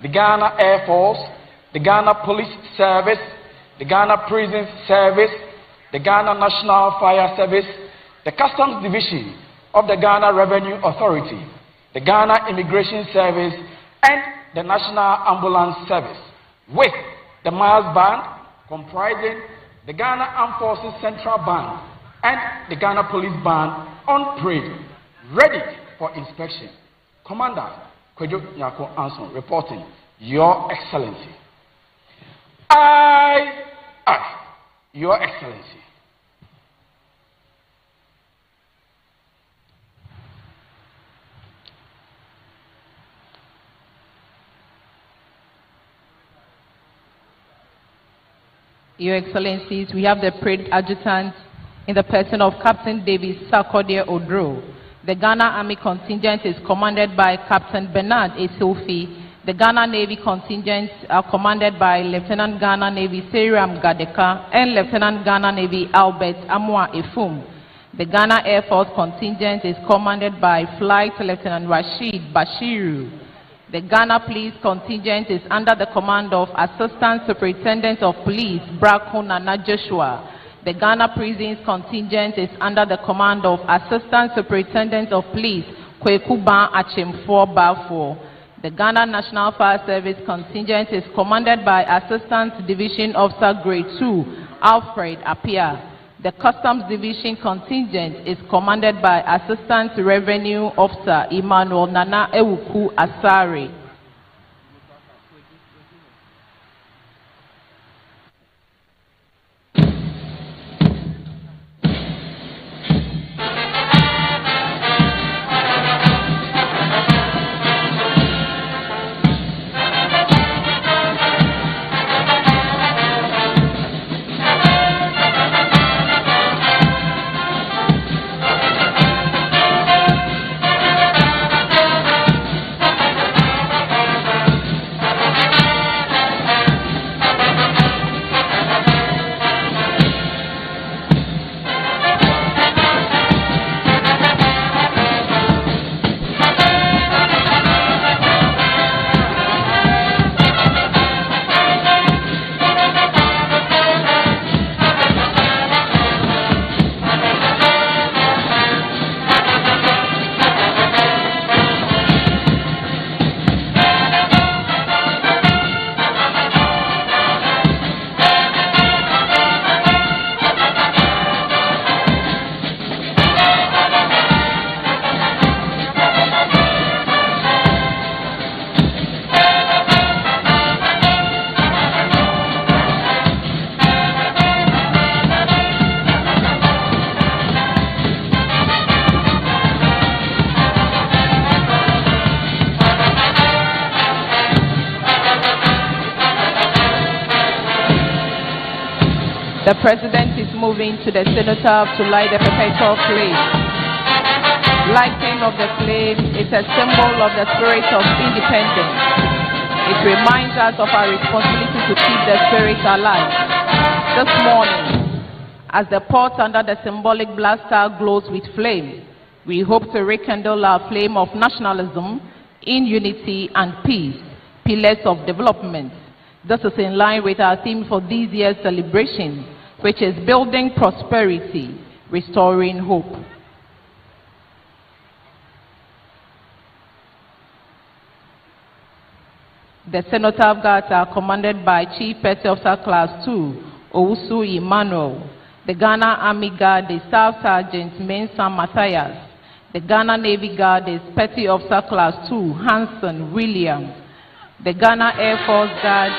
the Ghana Air Force, the Ghana Police Service, the Ghana Prison Service, the Ghana National Fire Service, the Customs Division of the Ghana Revenue Authority, the Ghana Immigration Service, and the National Ambulance Service, with the Miles Band comprising the Ghana Armed Forces Central Band and the Ghana Police Band on parade, ready for inspection. Commander Kwejo Nyako Anson reporting, Your Excellency. Your Excellency. Your Excellencies, we have the parade adjutant in the person of Captain David Sarkodie Odro. The Ghana Army contingent is commanded by Captain Bernard Esofi. The Ghana Navy contingents are commanded by Lieutenant Ghana Navy Seriam Gadeka and Lieutenant Ghana Navy Albert Amwa Efum. The Ghana Air Force contingent is commanded by Flight Lieutenant Rashid Bashiru. The Ghana Police contingent is under the command of Assistant Superintendent of Police Brako Nana Joshua. The Ghana Prisons contingent is under the command of Assistant Superintendent of Police Kwekuban Achimfor Bafo. The Ghana National Fire Service contingent is commanded by Assistant Division Officer Grade 2 Alfred Apia. The Customs Division contingent is commanded by Assistant Revenue Officer Emmanuel Nana Ewuku Asari. The President is moving to the cenotaph to light the perpetual flame. Lighting of the flame is a symbol of the spirit of independence. It reminds us of our responsibility to keep the spirit alive. This morning, as the pot under the symbolic black star glows with flame, we hope to rekindle our flame of nationalism in unity and peace, pillars of development. This is in line with our theme for this year's celebration, which is building prosperity, restoring hope. The cenotaph guards are commanded by Chief Petty Officer Class 2, Owusu Emmanuel. The Ghana Army Guard is Staff Sergeant Mensah Matthias. The Ghana Navy Guard is Petty Officer Class 2, Hanson William. The Ghana Air Force Guard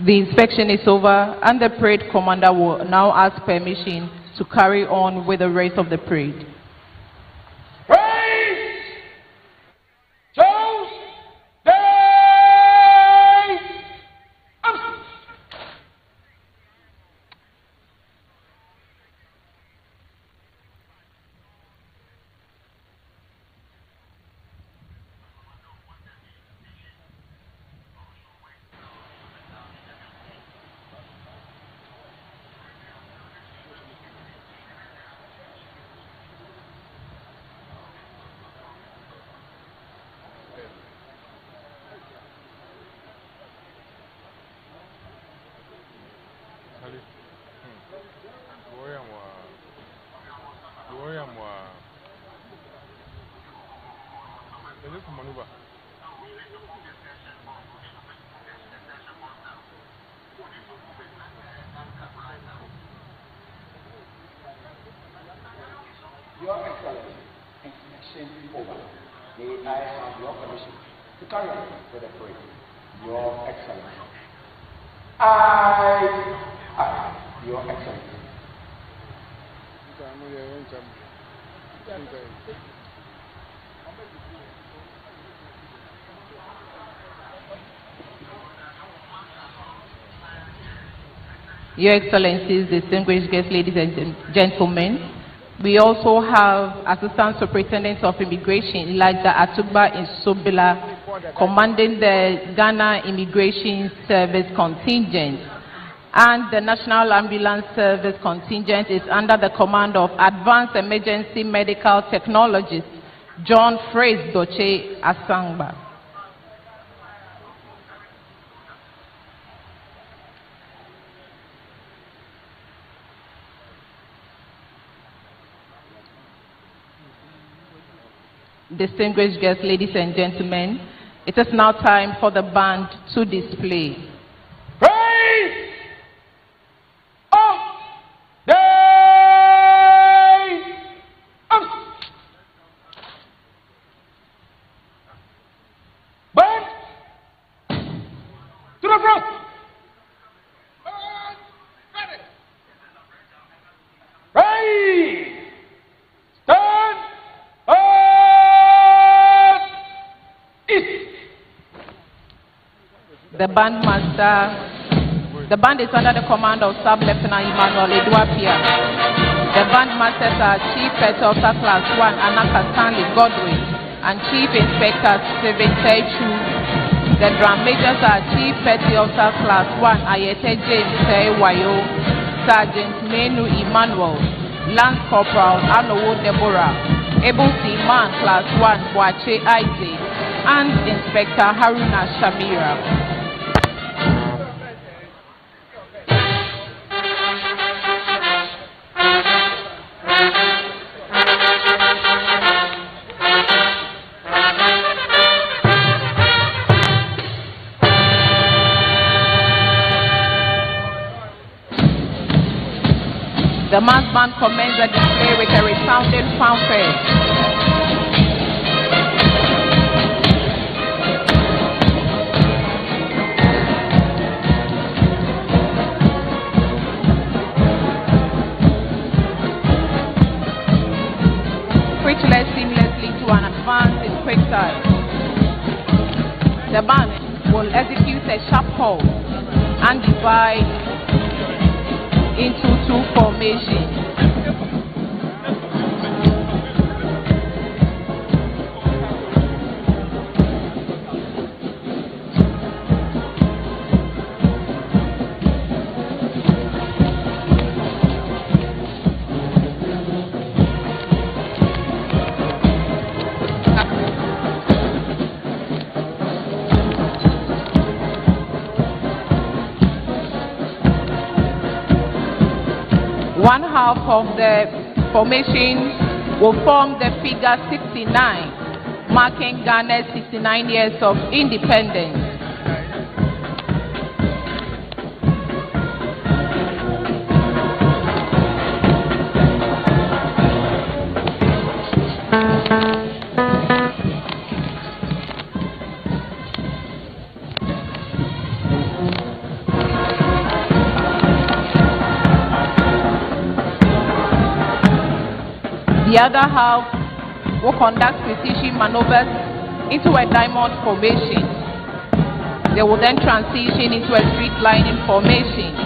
The inspection is over, and the parade commander will now ask permission to carry on with the rest of the parade. Praise! Toast! Day! Your Excellency, inspection over. May I have your permission to carry on with the parade? Your Excellency. Your Excellency. Your Excellencies, distinguished guests, ladies and gentlemen, we also have Assistant Superintendent of Immigration, Elijah Atugba in Sobila, commanding the Ghana Immigration Service contingent. And the National Ambulance Service contingent is under the command of Advanced Emergency Medical Technologist, John Fraze Doche Asangba. Distinguished guests, ladies and gentlemen, it is now time for the band to display. Praise of day. Band to the front. Praise. Stand. The band is under the command of Sub Lieutenant Emmanuel Eduapia. The band masters are Chief Petty Officer Class 1 Anaka Stanley Godwin and Chief Inspector Steven Techu. The drum majors are Chief Petty Officer Class 1 Ayete James Wayo, Sergeant Menu Emmanuel, Lance Corporal Anowo Deborah, Able Seaman Class 1 Boache Isaac, and Inspector Haruna Shamira. The mass band commenced the display with a resounding fanfare. Which led seamlessly to an advance in quick time. The band will execute a sharp halt and divide into two formations. One half of the formation will form the figure 69, marking Ghana's 69 years of independence. The other half will conduct precision maneuvers into a diamond formation. They will then transition into a straight lining formation.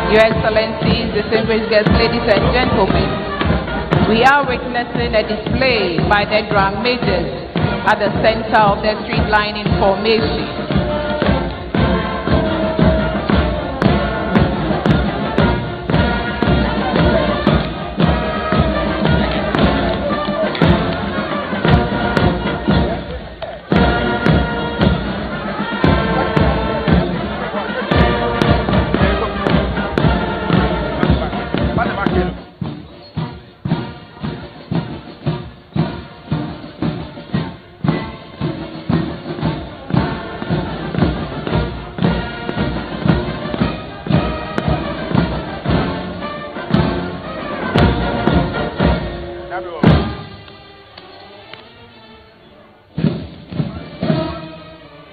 Your Excellencies, distinguished guests, ladies and gentlemen, we are witnessing a display by the drum majors at the center of the street lining formation.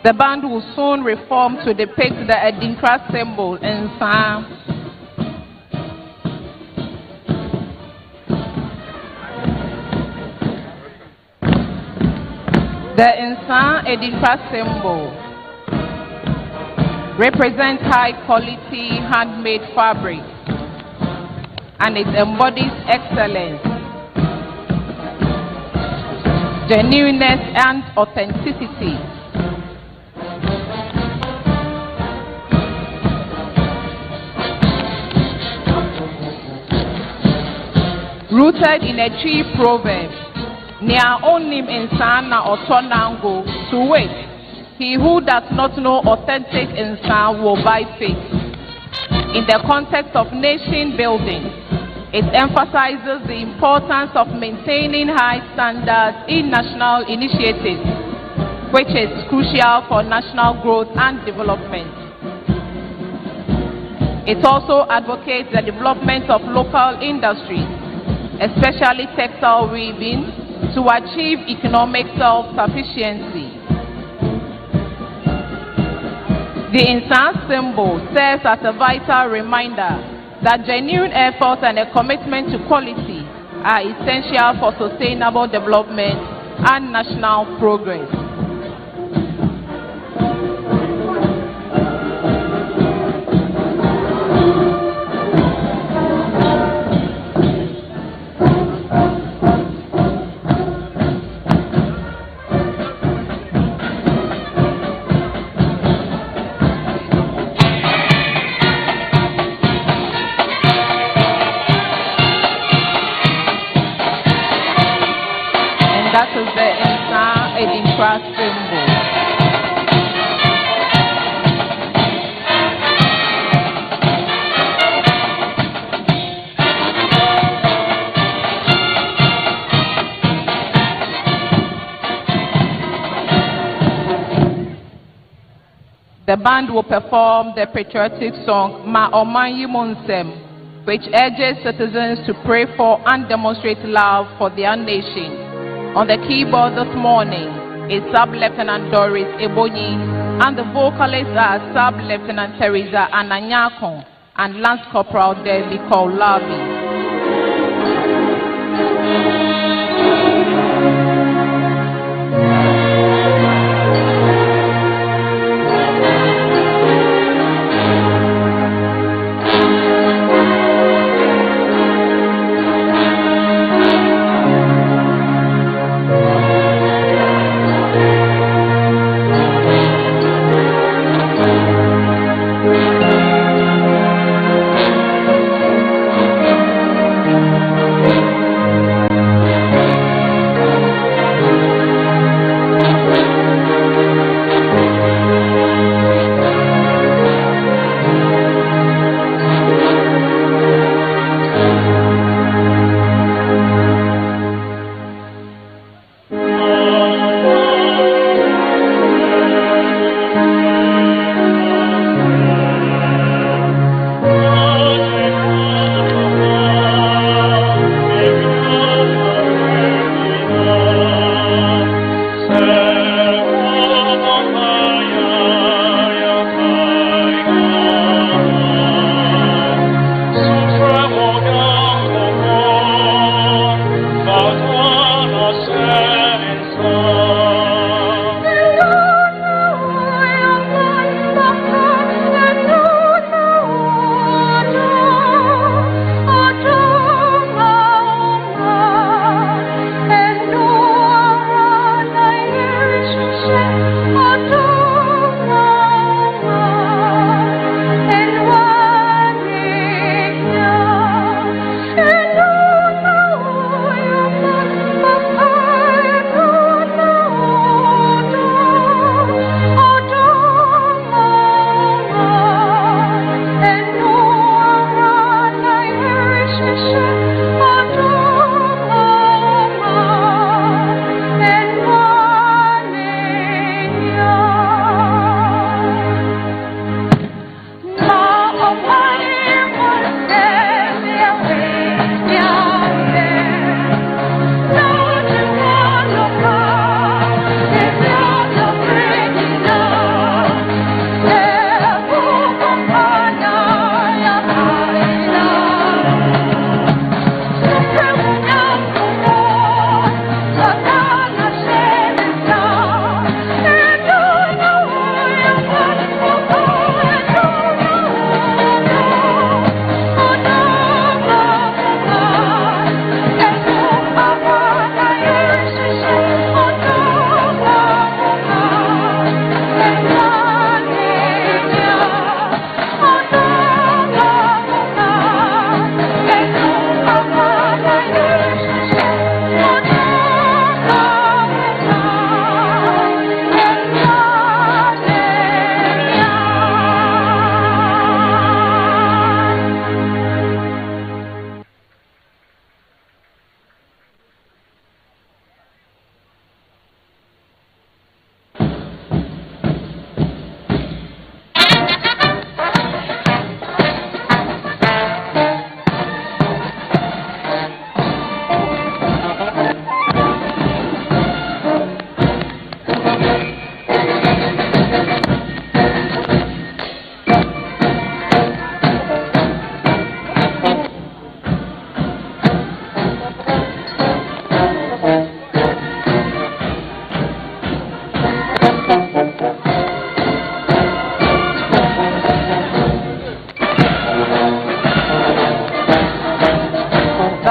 The band will soon reform to depict the Edinkra symbol in Sam. The Insan Edinkra symbol represents high quality handmade fabric and it embodies excellence, genuineness and authenticity. Rooted in a tree proverb, Nia onim insana otonango, to wait, he who does not know authentic insan will buy fake. In the context of nation building, it emphasizes the importance of maintaining high standards in national initiatives, which is crucial for national growth and development. It also advocates the development of local industries, especially textile weaving, to achieve economic self-sufficiency. The Insan symbol serves as a vital reminder that genuine effort and a commitment to quality are essential for sustainable development and national progress. That is the Insan Edinkra symbol. The band will perform the patriotic song Ma Omanyi Monsem, which urges citizens to pray for and demonstrate love for their nation. On the keyboard this morning is Sub-Lieutenant Doris Ebonyi, and the vocalists are Sub-Lieutenant Teresa Ananyakon and Lance Corporal Debbie Kaulabi.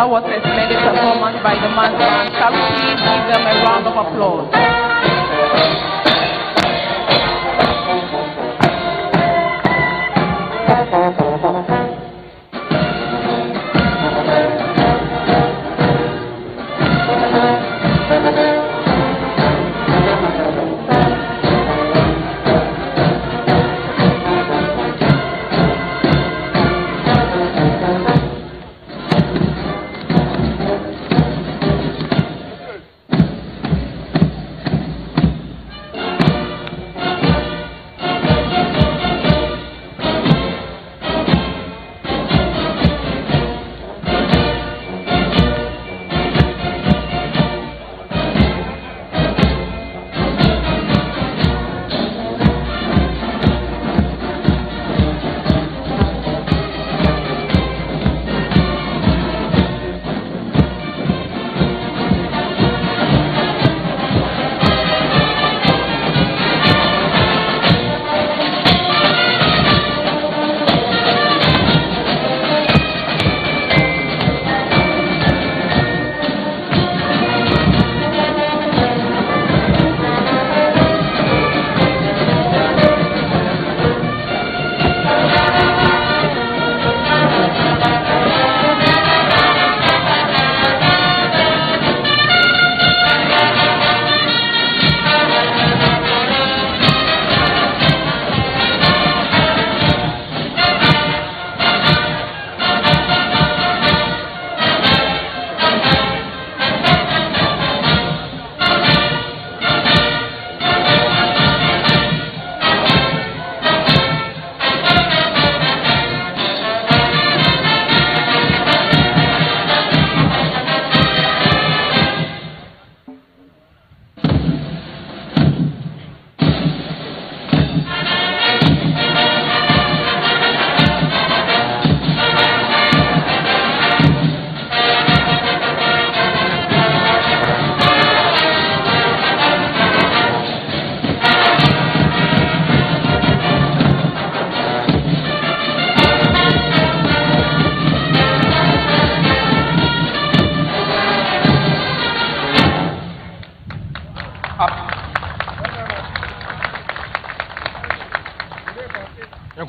That was a splendid performance by the mass band. Shall we please give them a round of applause?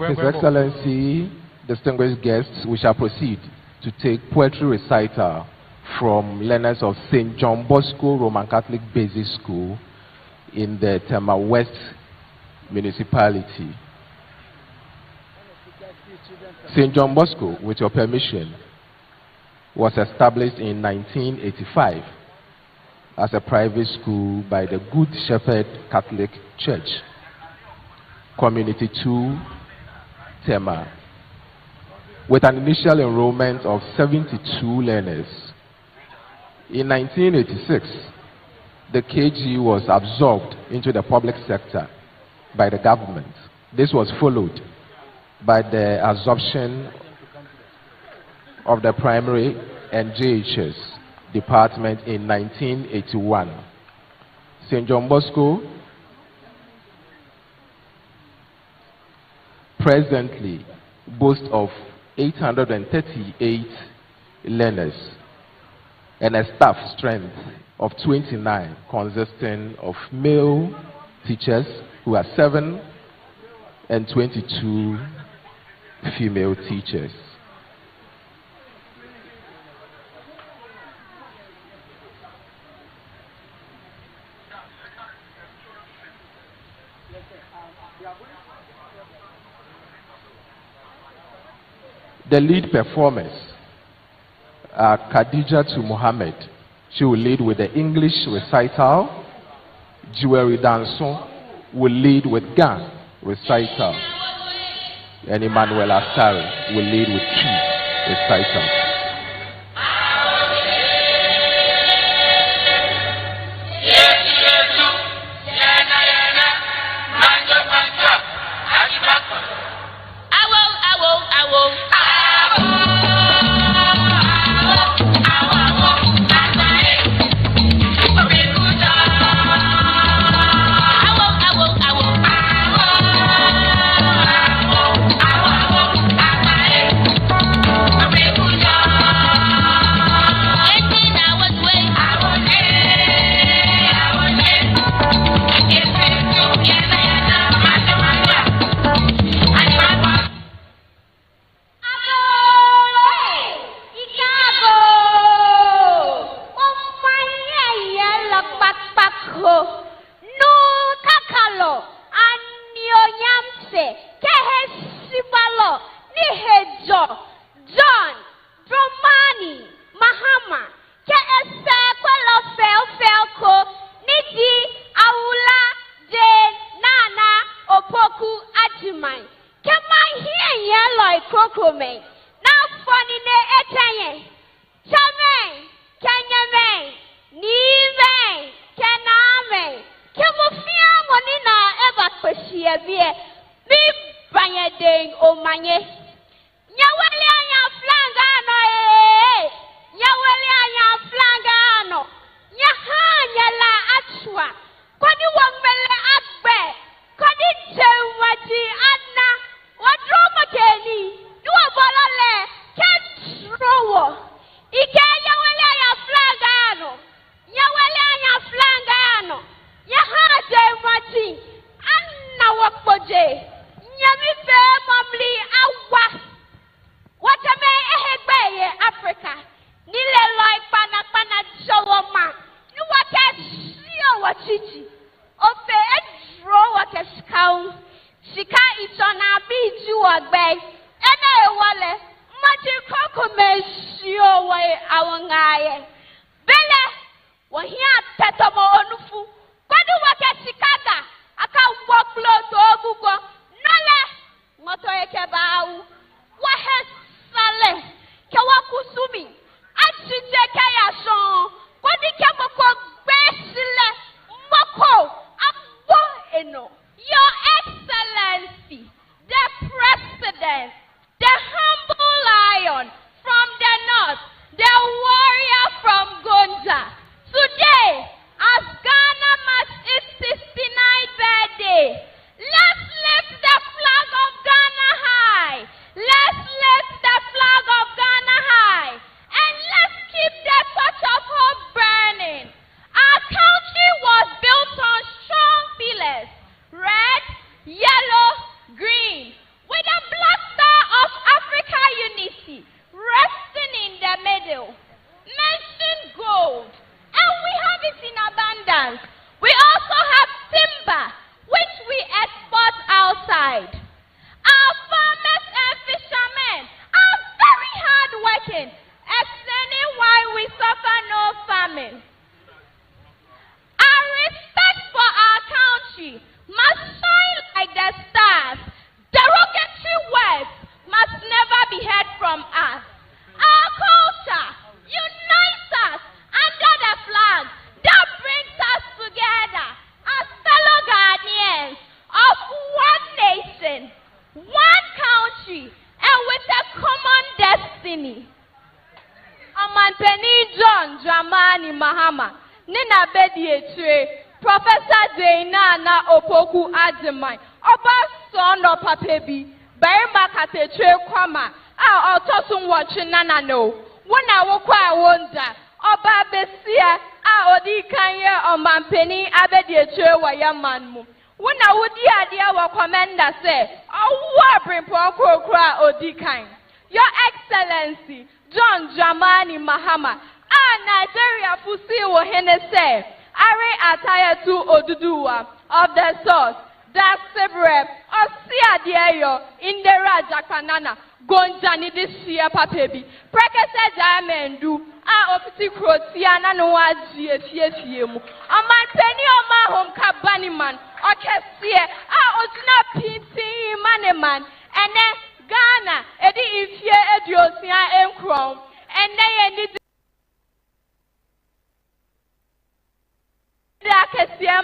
His Excellency, distinguished guests, we shall proceed to take poetry recital from learners of St. John Bosco Roman Catholic Basic School in the Tema West municipality. St. John Bosco, with your permission, was established in 1985 as a private school by the Good Shepherd Catholic Church, Community 2, Tema, with an initial enrollment of 72 learners. In 1986, the KG was absorbed into the public sector by the government. This was followed by the absorption of the primary and JHS department in 1981. St. John Bosco presently boasts of 838 learners and a staff strength of 29, consisting of male teachers who are 7 and 22 female teachers. The lead performers are Khadija to Mohammed. She will lead with the English recital. Jewelry Danson will lead with Gang recital. And Emmanuel Astari will lead with Chi recital. Awe John Dromani Mahama ke ese kwelo felko nidi awula de nana opoku ajimai ke man here yellow krokome na foni ne etenye chame kenyame nive kename ke mofia moni na eva kweshie bie mi banyedeng omanye nyawele anya flanga no nyawele anya flanga no nyahanya la atwa kodi wangmele agbe kodi chewati anna wadroma keni duwa bolale ketrowo ike nyawele anya flanga no nyawele anya flanga no nyahaje mati anna wakboje nyami fe mamli awa watame ehegbe Africa nile loi pana jowoma you wake sio wachichi ofe edro wake skau sika itona biju ogbe ene ewole maji koko mesio we awangaye bele wahia tetomo onufu kwadu wake sikaga aka woklo to ogugo nole moto ekebau wahe sale kewakusumi ajije kayashon kwadi kemoko besile moko abo eno your excellency the president the humble lion from the north the warrior from Gonja today as Ghana marks its 69th birthday let's lift the flag of Ghana high. Let's lift the flag of Ghana high. And let's keep the torch of hope burning. Our country was built on strong pillars. Red, yellow, green. With a black star of Africa unity resting in the middle. Mention gold. And we have it in abundance. We also have timber, which we export outside. Our farmers and fishermen are very hard working, explaining why we suffer no famine. Our respect for our country must shine like the stars. Derogatory words must never be heard from us. Our culture unites us under the flag that brings us together as fellow Ghanaians of one nation, one country, and with a common destiny. Amanteni John Dramani Mahama, Nina Bedi Etre, Professor Zainana Opoku Adimai, Oba Son of Papebi, Baima Katetre Kwama, our Autosum watching Nana no. When I walk, I wonder, Oba Bessia, our Odi Kanye, or Mampeni Abedi Etre Wayamanmu. When I would the idea what commander say, oh, bring Poko Kra Odikan. Your Excellency, John Dramani Mahama, Nigeria Fusi Wohene say, Are attire to Oduduwa of the source, that Sebre, or Sia Diayo, in the Rajakanana, Gonjani this year, Papebi, Prekese Jamendu, Opti Crotiana no Agietiemu, a man penny on my home Kabaniman. Okay, Ozuna Piti Maneman, and then Ghana, Eddie Ifia Ediosia and Chrome, and then you need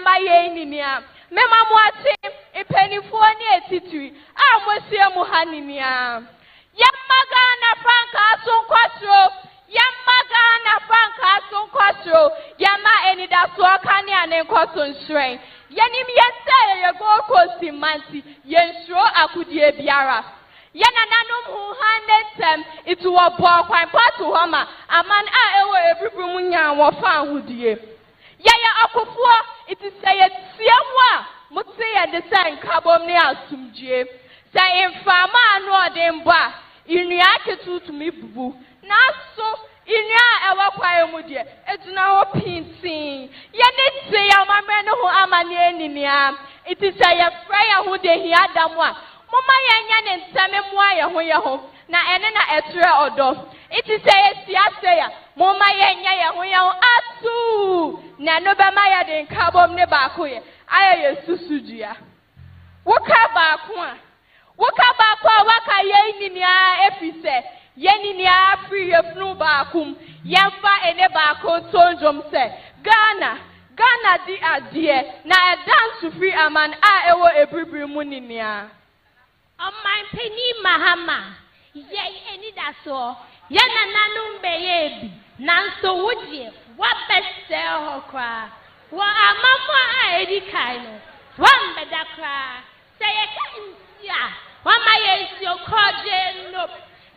my Yaninia. Mema Mwati, a penny for near Titui, Monsieur Muhaninia. Yamagana Franca Son Quattro, Yamagana Franca Son Quattro, Yama any da Swakania and Cotton Strain. Yanim yese ye go kosi manti yenso akudie biara yana nanom hu hanetem itu wo bo kwan patu homa aman a ewo ebribru nya wo fa ahudie yaya akofuo iti seye tiamwa mutse ye de san kabom ne asumdie sai infama anu odemba inua ketutu mi bubu na so Inya ewa kwa emudie eduna ho pintin ye ne tse ya mamre no ho amane ninia iti say ya fra ya ho de hia damu a mama ya nya ne ntame mu aye ho ye ho na ene na etre odo. It is a Moma yenya ya atu na no be ma ya den kabom ne ba ko ye. Aye susujua. Woka ba ko a. Waka ye ni a efise. Ye ni a free ye fnu ba kum. Yemfa ene ba ko tonjom se. Ghana di adie na a dance free aman a ewo ebribri mu ni nia. On my penny Mahama. Ye any da so. Yana nanum beyebi. Nanso wudie. What best sell her cry. Wa amama a edi kaino. One beda cry. Say a kind ya. One my is your cordial no.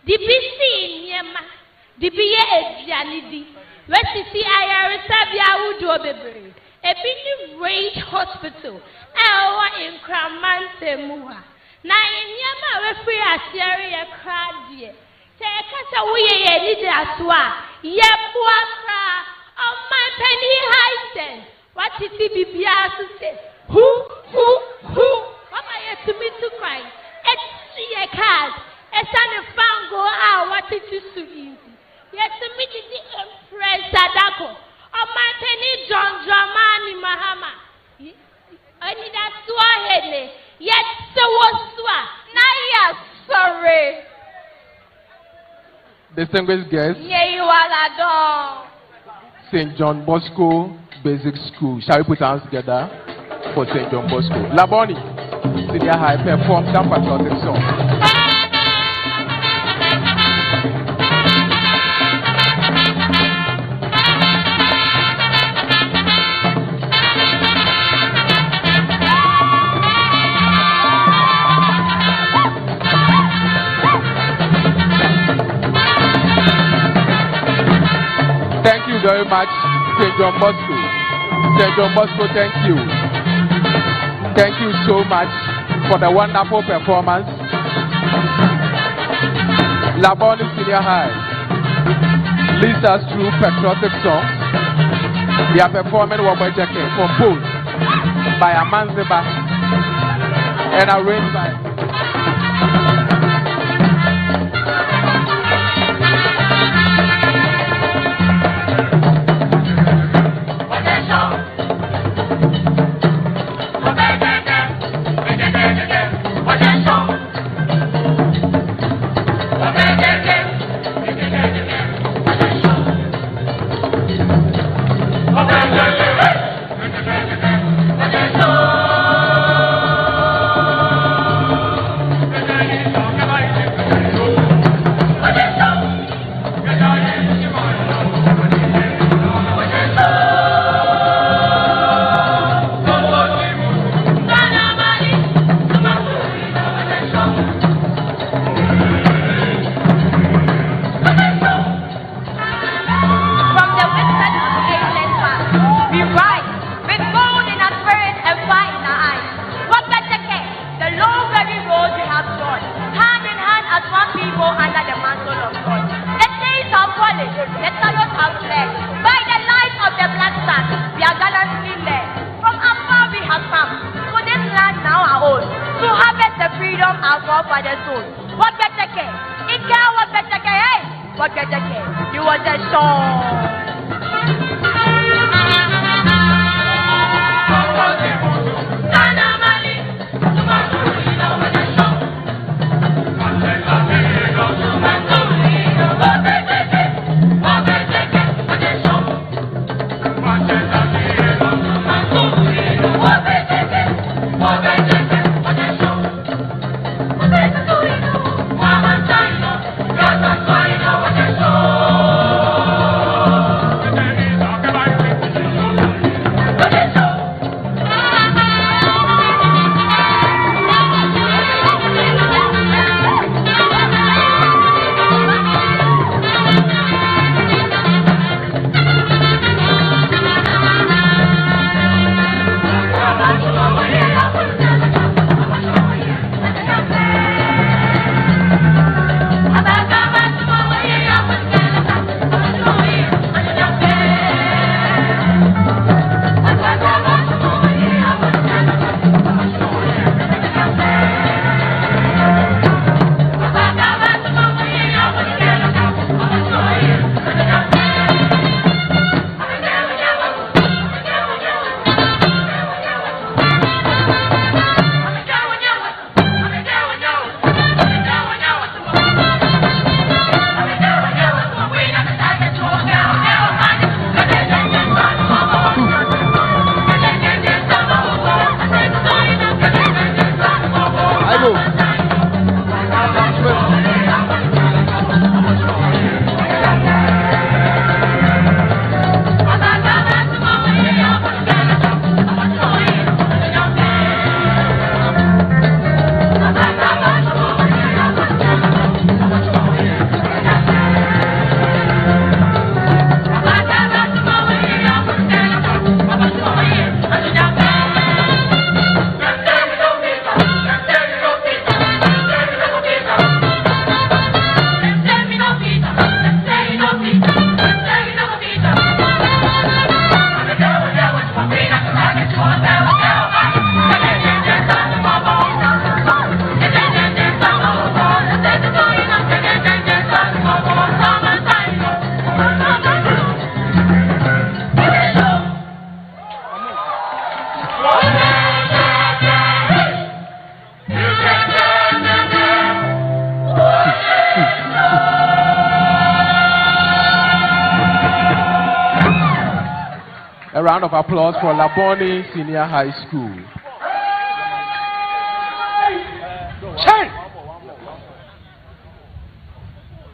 The BC Yema. The BA Janidi. Let us see I Sabia Udo Bebre. A big rate hospital. Our in Cramante Muha. Na in Yama referee a series crowd dear. Say a cassa we a little aswa. Yepua on my penny high. What is the BBR to say? Who? What am I to me to cry? It's a card. A son of Fango, what it is to easy. Yes, to meet the Empress Sadako. On my penny John Dramani Mahama. I need that Swahili. Yes, so was Swa. Now, sorry. Distinguished guests, Yeah, you are a dog. St. John Bosco Basic School. Shall we put our hands together for St. John Bosco? Laboni, Senior High, perform some patriotic song. Thank you very much, St. John Bosco. St. John Bosco, thank you. Thank you so much for the wonderful performance. Laboni Senior High leads us through patriotic songs. We are performing Wabajake composed by Amanziba and arranged by round of applause for Laboni Senior High School.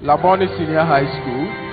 Laboni Senior High School.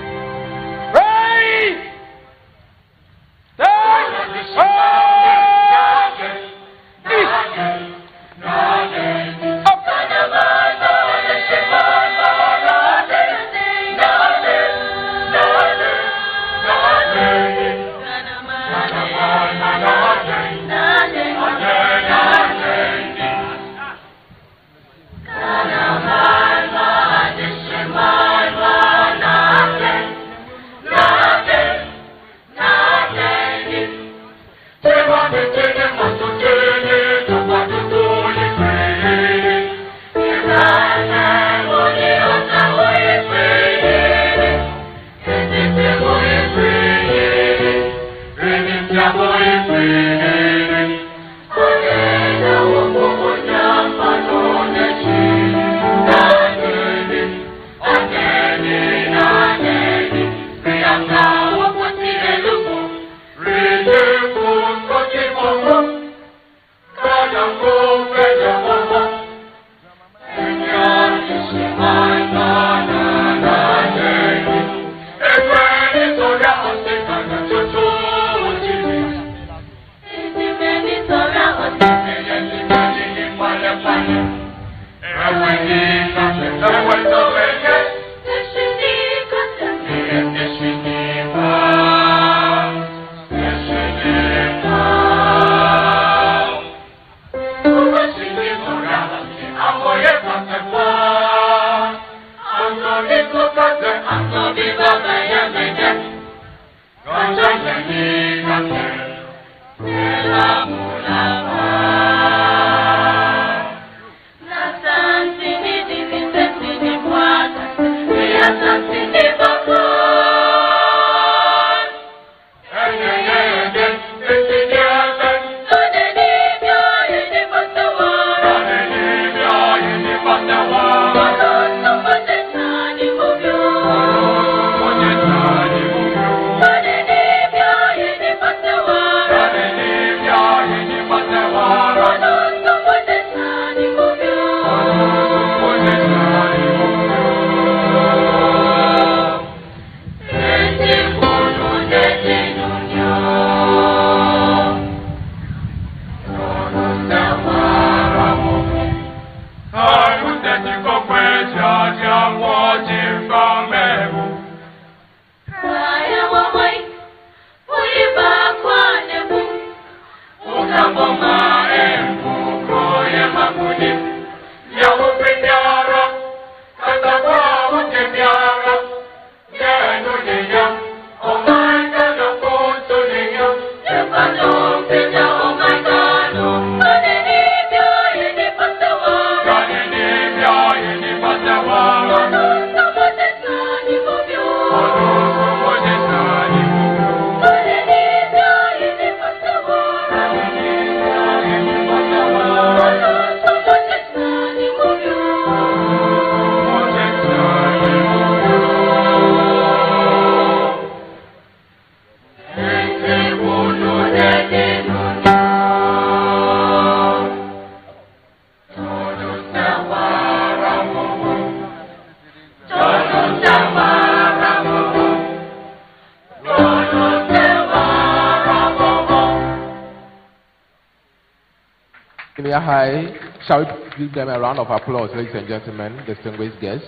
Senior High, shall we give them a round of applause, ladies and gentlemen, distinguished guests?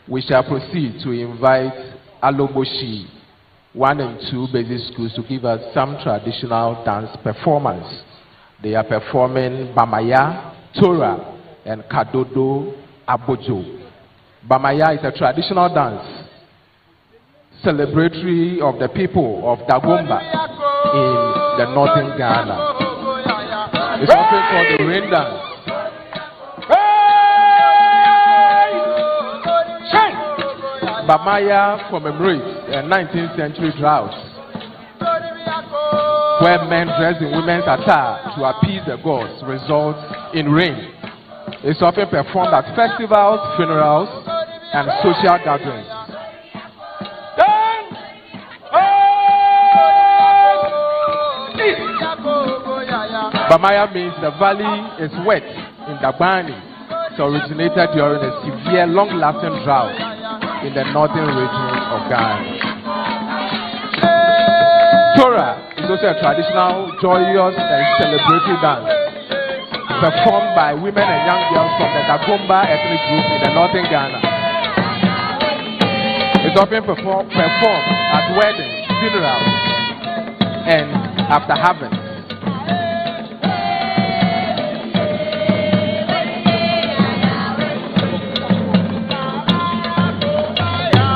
We shall proceed to invite Aloboshi 1 and 2 basic schools to give us some traditional dance performance. They are performing Bamaya, Tora, and Kadodo Abojo. Bamaya is a traditional dance, celebratory of the people of Dagomba in the northern Ghana. It's often called the rain dance. Bamaya commemorates a 19th century drought where men dressed in women's attire to appease the gods results in rain. It's often performed at festivals, funerals, and social gatherings. Bamaya means the valley is wet in Dagbani. It originated during a severe, long-lasting drought in the northern region of Ghana. Tora is also a traditional, joyous, and celebratory dance performed by women and young girls from the Dagomba ethnic group in the northern Ghana. It's often performed at weddings, funerals, and after harvest.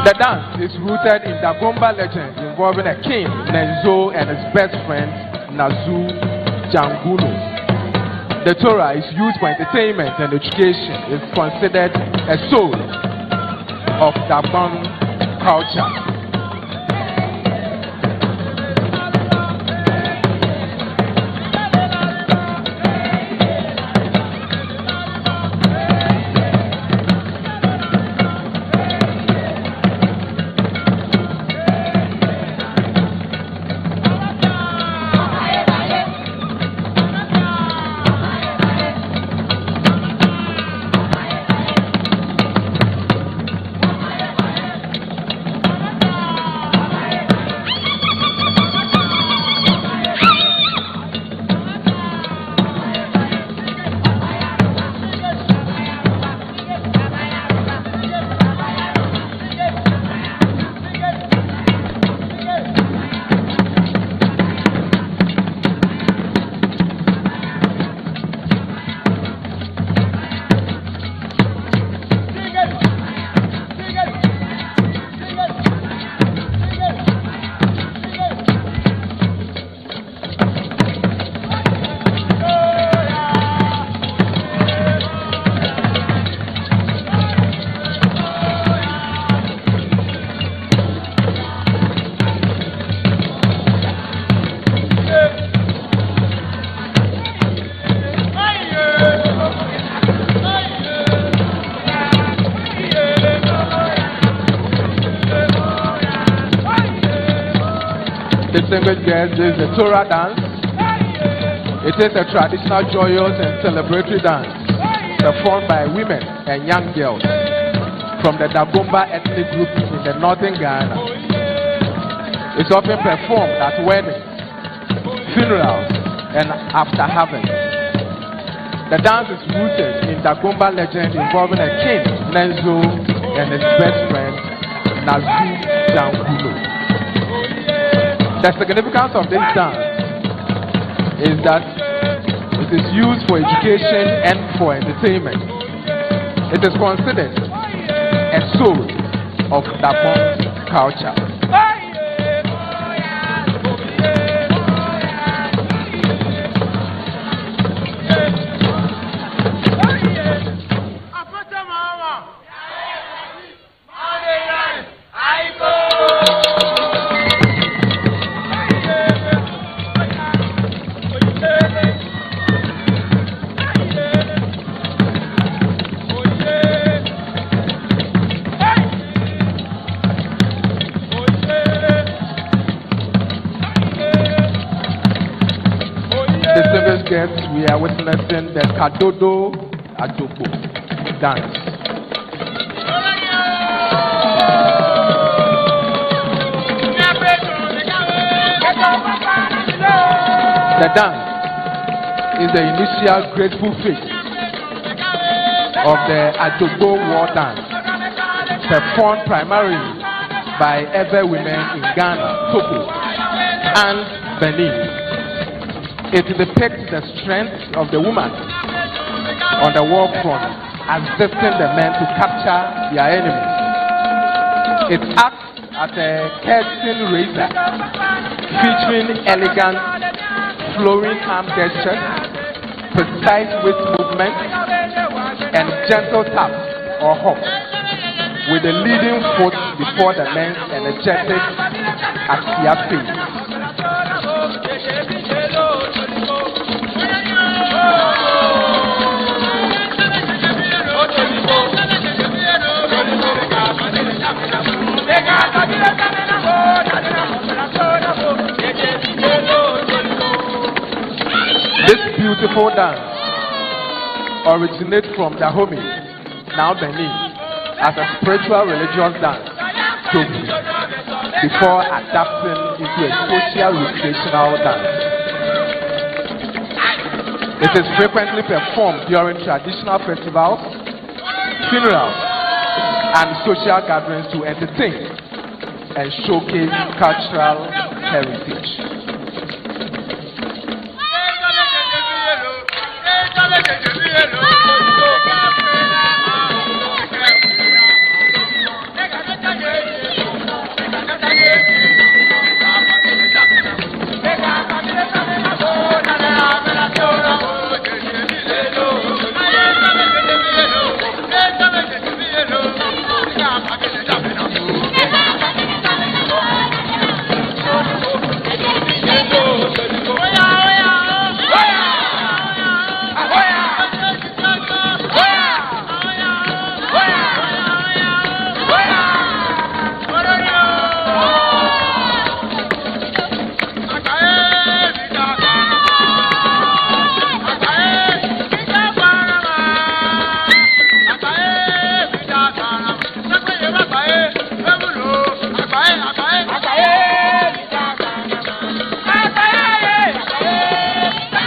The dance is rooted in Dagomba legend involving a king, Nenzo, and his best friend, Nazu Janguno. The Torah is used for entertainment and education. It's considered a soul of Dagbon culture. Distinguished guests, this is the Torah dance. It is a traditional, joyous, and celebratory dance performed by women and young girls from the Dagomba ethnic group in the northern Ghana. It's often performed at weddings, funerals, and after harvest. The dance is rooted in Dagomba legend involving a king, Nenzo, and his best friend, Nazu Janguno. The significance of this dance is that it is used for education and for entertainment. It is considered a soul of Dagbon culture. We are witnessing the Kadodo Adobo dance. The dance is the initial graceful phase of the Adobo war dance, performed primarily by Ewe women in Ghana, Togo, and Benin. It depicts the strength of the woman on the war front, assisting the men to capture their enemies. It acts as a curtain raiser, featuring elegant flowing arm gestures, precise waist movements, and gentle taps or hops, with the leading foot before the men's energetic axial phase. This beautiful dance originates from Dahomey, now Benin, as a spiritual religious dance before adapting into a social recreational dance. It is frequently performed during traditional festivals, funerals, and social gatherings to entertain and showcase cultural heritage.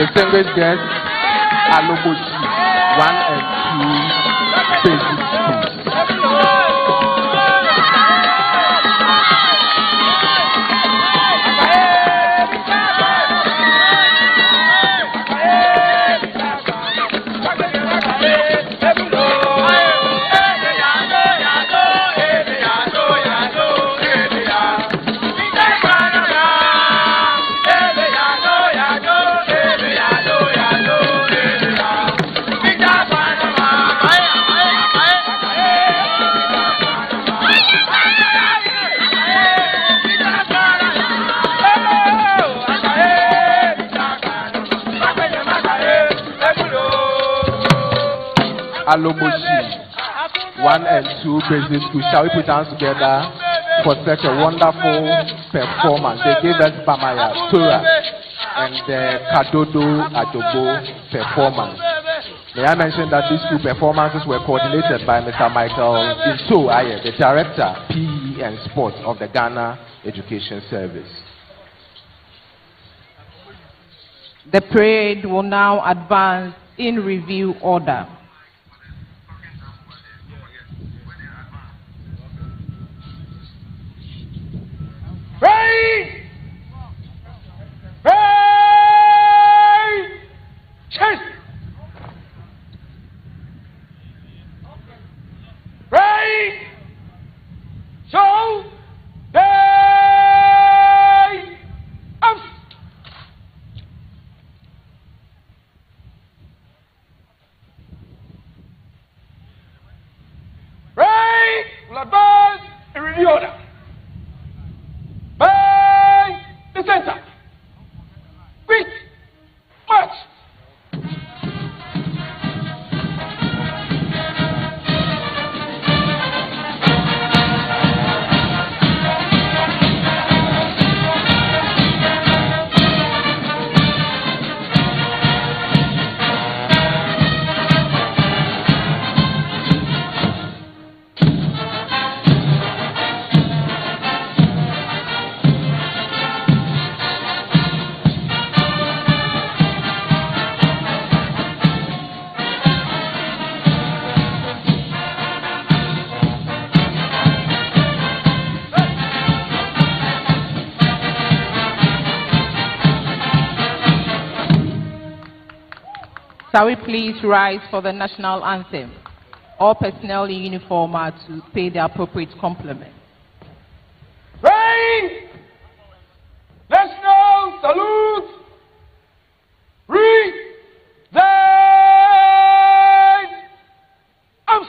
Distinguished guests, Alobochi 1 and 2 basic schools. Alobochi 1 and 2 basic school. Shall we put hands together for such a wonderful performance? They gave us Bamaya, Tura, and the Kadodo Adobo performance. May I mention that these two performances were coordinated by Mr. Michael Into Aye, the Director, PE and Sports of the Ghana Education Service. The parade will now advance in review order. Ready! Ready! Chase! Ready! So! Day! Up! Ready! We'll advance in review order. By the center. Quick. March. Shall we please rise for the national anthem? All personnel in uniform are to pay the appropriate compliment. Ready! National salute! Present! Arms!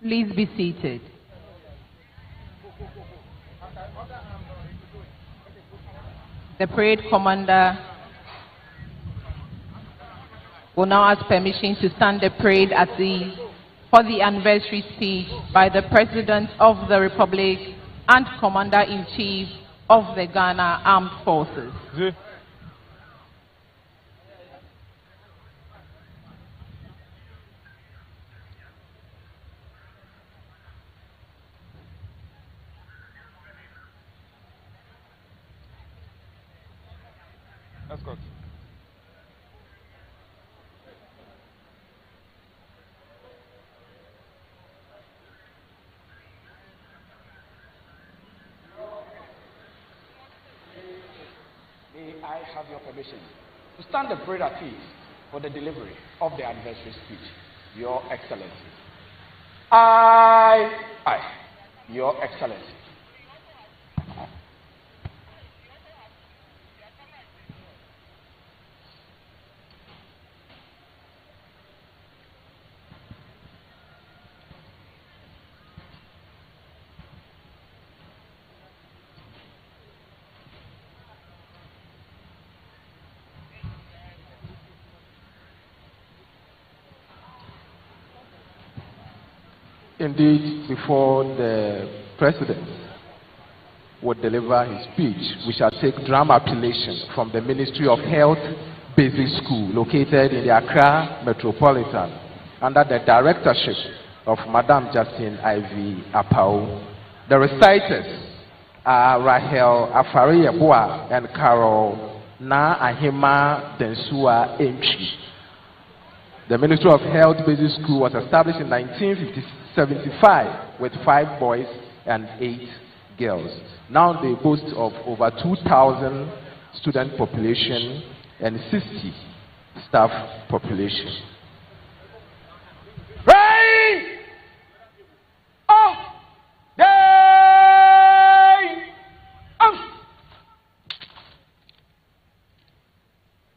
Please be seated. The parade commander will now ask permission to stand the parade for the anniversary speech by the President of the Republic and Commander-in-Chief of the Ghana Armed Forces. Escort. May I have your permission to stand the parade at ease for the delivery of the anniversary speech, Your Excellency. Your Excellency. Indeed, before the President would deliver his speech, we shall take drum appellation from the Ministry of Health Basic School located in the Accra Metropolitan under the directorship of Madam Justine Ivy Apau. The reciters are Rahel Afari-Yeboah and Carol Na Ahima Densua Entry. The Ministry of Health Basic School was established in 1975 with 5 boys and 8 girls. Now they boast of over 2,000 student population and 60 staff population. Rain of day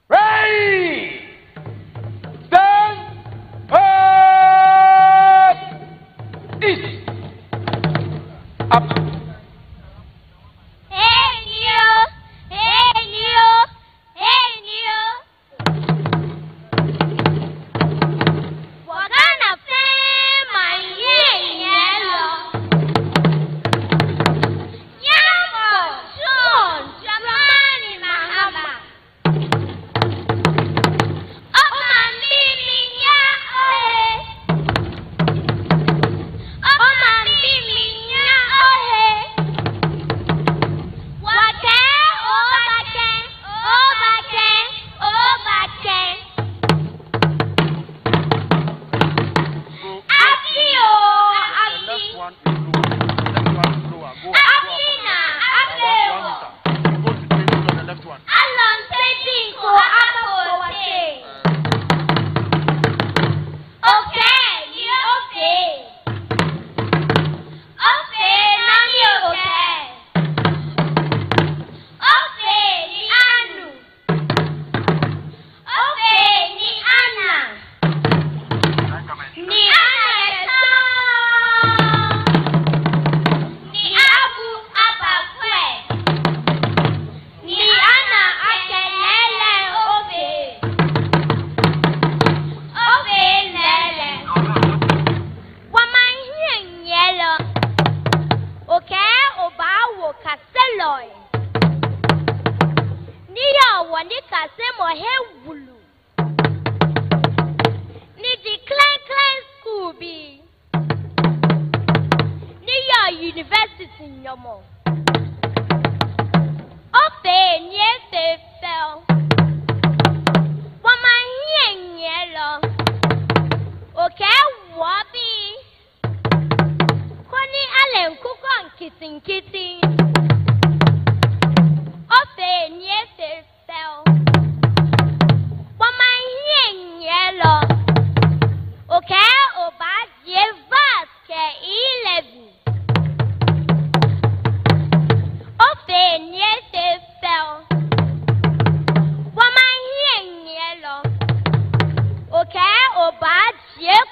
rain. East. Up.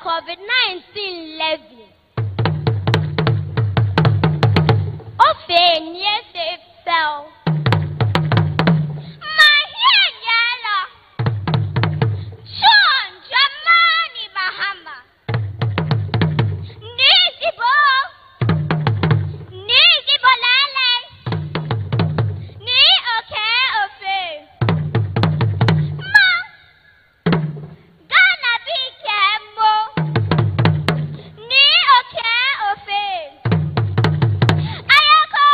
COVID-19 levy. Ofe nie se fell. Mahianyala. John Dramani Mahama. Nizibo. Nizibo lale. Ni oke ofe. Ma. Ghana bi kemo. Ni oke ofe. Ayako.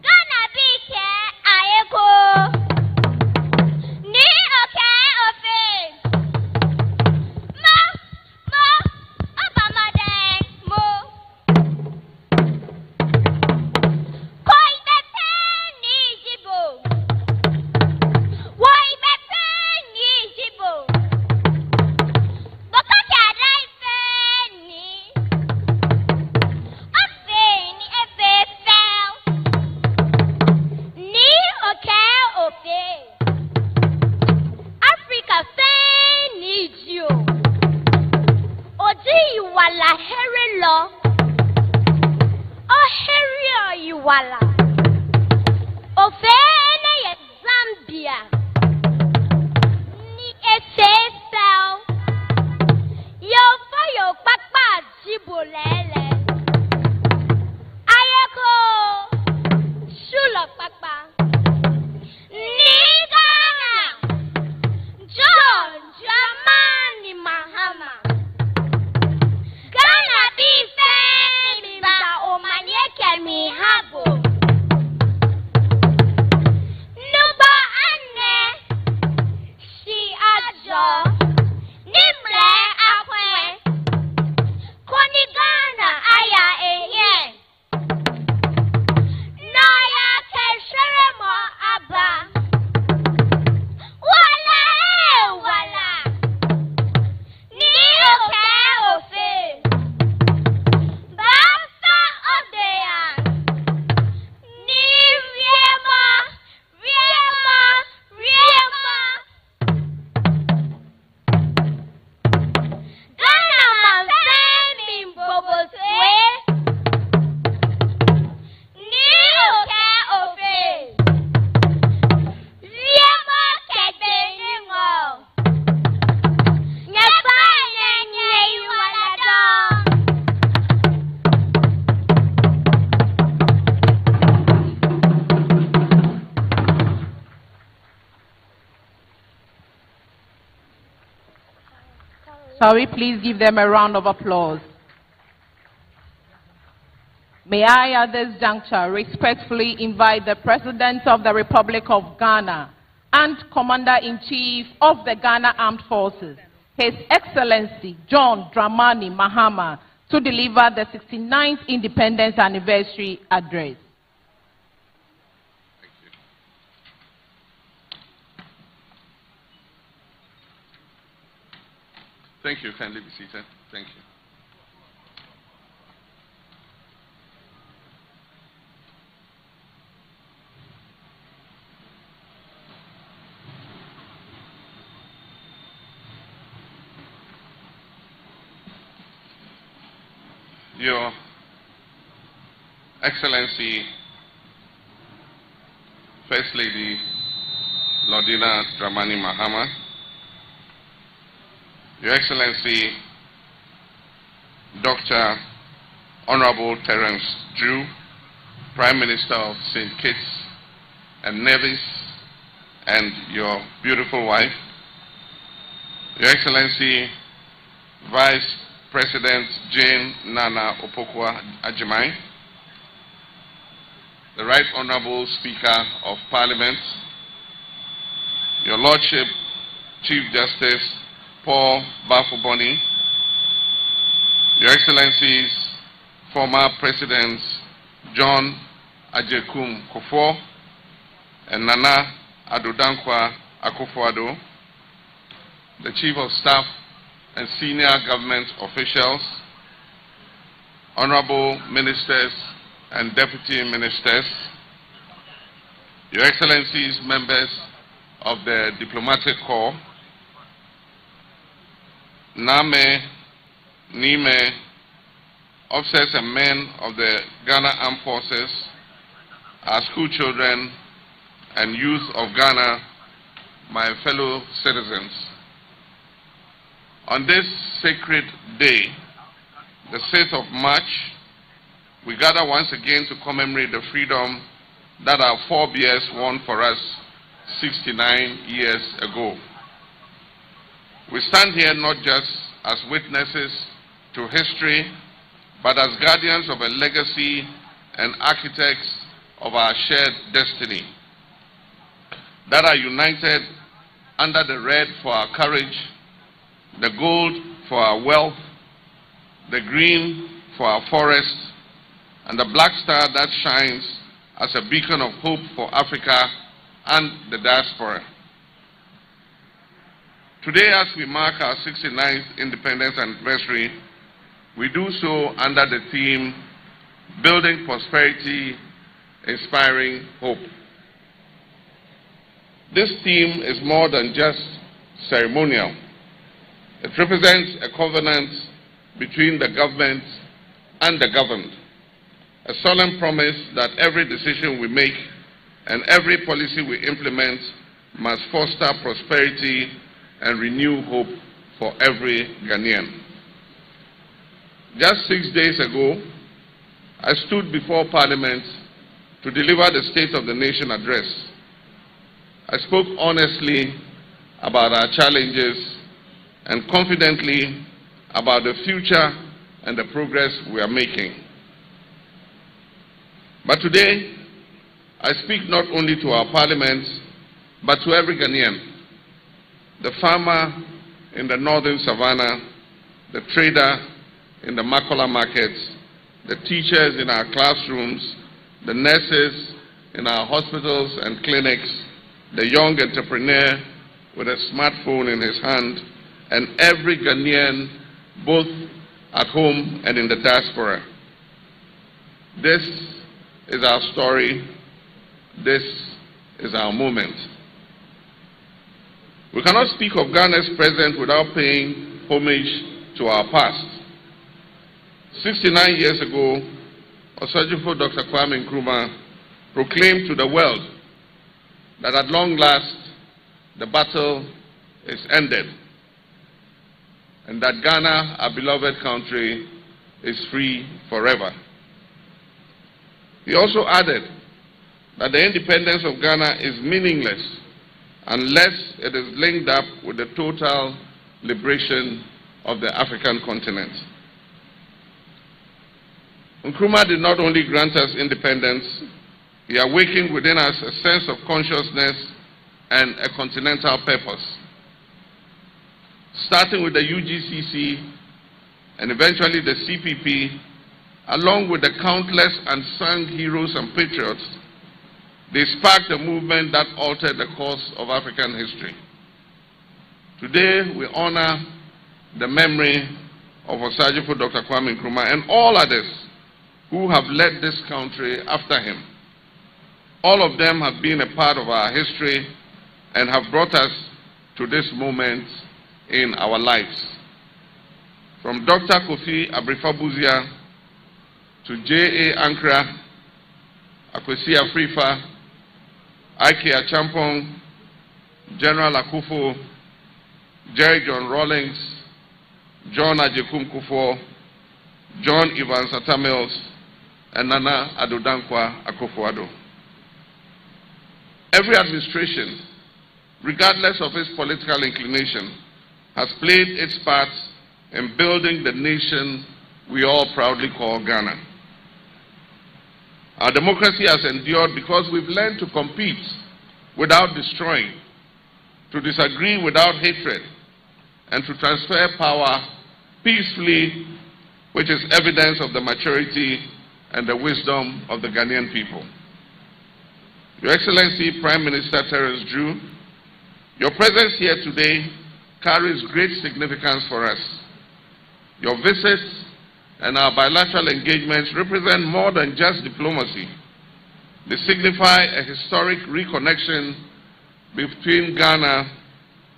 Ghana bi ke ayako. Ni oke ofe. Ma. Obamadeng mo. Koi bepe ni jibo. Woi bepe ni jibo. Bokaka raife ni. Ofe ni efe fel. Ni oke ofe. Africa fe ni jio. Oji iwala here lo. O here iwala. Ofe ne ye Zambia. Ni efe fel. Yo fo yo papa jibolele. Ayeko. Shulo papa. Ni Ghana. John Dramani Mahama. Ghana bi femi ba omanyeke mi habo. Nuba ane si ajo. Nimre akwe. Koni Ghana aya enye. Noya keshere mo aba. Wala wala. Ni oke ofe. Basta odeyan. Ni riema. Riema. Riema. Ghana man femi mbobo swe. Ni oke ofe. Riema kete ni ngo. Nyapa nye iwalada. Shall we please give them a round of applause? May I at this juncture respectfully invite the President of the Republic of Ghana and Commander-in-Chief of the Ghana Armed Forces, His Excellency John Dramani Mahama, to deliver the 69th Independence Anniversary Address. Thank you. Kindly be seated. Thank you. Your Excellency, First Lady Lordina Dramani Mahama, Your Excellency, Dr. Honorable Terence Drew, Prime Minister of St. Kitts and Nevis, and your beautiful wife, Your Excellency, Vice President Jane Nana Opokwa Ajimai, the Right Honorable Speaker of Parliament, Your Lordship, Chief Justice Paul Bafuboni, Your Excellencies, former Presidents John Ajekum Kufuor and Nana Adodankwa Akufo-Addo, the Chief of Staff and senior government officials, honorable ministers and deputy ministers, Your Excellencies, members of the diplomatic corps, Name, Nime, officers and men of the Ghana Armed Forces, our school children and youth of Ghana, my fellow citizens. On this sacred day, the 6th of March, we gather once again to commemorate the freedom that our forebears won for us 69 years ago. We stand here not just as witnesses to history, but as guardians of a legacy and architects of our shared destiny that are united under the red for our courage, the gold for our wealth, the green for our forests, and the black star that shines as a beacon of hope for Africa and the diaspora. Today, as we mark our 69th independence anniversary, we do so under the theme, Building Prosperity, Inspiring Hope. This theme is more than just ceremonial. It represents a covenant between the government and the governed, a solemn promise that every decision we make and every policy we implement must foster prosperity and renew hope for every Ghanaian. Just 6 days ago, I stood before Parliament to deliver the State of the Nation address. I spoke honestly about our challenges and confidently about the future and the progress we are making. But today, I speak not only to our Parliament, but to every Ghanaian. The farmer in the northern savannah, the trader in the Makola markets, the teachers in our classrooms, the nurses in our hospitals and clinics, the young entrepreneur with a smartphone in his hand, and every Ghanaian, both at home and in the diaspora. This is our story. This is our moment. We cannot speak of Ghana's present without paying homage to our past. 69 years ago, Osajifo Dr. Kwame Nkrumah proclaimed to the world that at long last the battle is ended and that Ghana, our beloved country, is free forever. He also added that the independence of Ghana is meaningless unless it is linked up with the total liberation of the African continent. Nkrumah did not only grant us independence, he awakened within us a sense of consciousness and a continental purpose. Starting with the UGCC and eventually the CPP, along with the countless unsung heroes and patriots, they sparked a movement that altered the course of African history. Today, we honor the memory of Osajifo Dr. Kwame Nkrumah and all others who have led this country after him. All of them have been a part of our history and have brought us to this moment in our lives. From Dr. Kofi Abrifabuzia to J.A. Ankara, Akwesi Afrifa, Ike Achampong, General Akufo, Jerry John Rawlings, John Ajekum Kufuor, John Evans Atta Mills, and Nana Addo Dankwa Akufo-Addo. Every administration, regardless of its political inclination, has played its part in building the nation we all proudly call Ghana. Our democracy has endured because we've learned to compete without destroying, to disagree without hatred, and to transfer power peacefully, which is evidence of the maturity and the wisdom of the Ghanaian people. Your Excellency Prime Minister Terence Drew, your presence here today carries great significance for us. Your visits and our bilateral engagements represent more than just diplomacy. They signify a historic reconnection between Ghana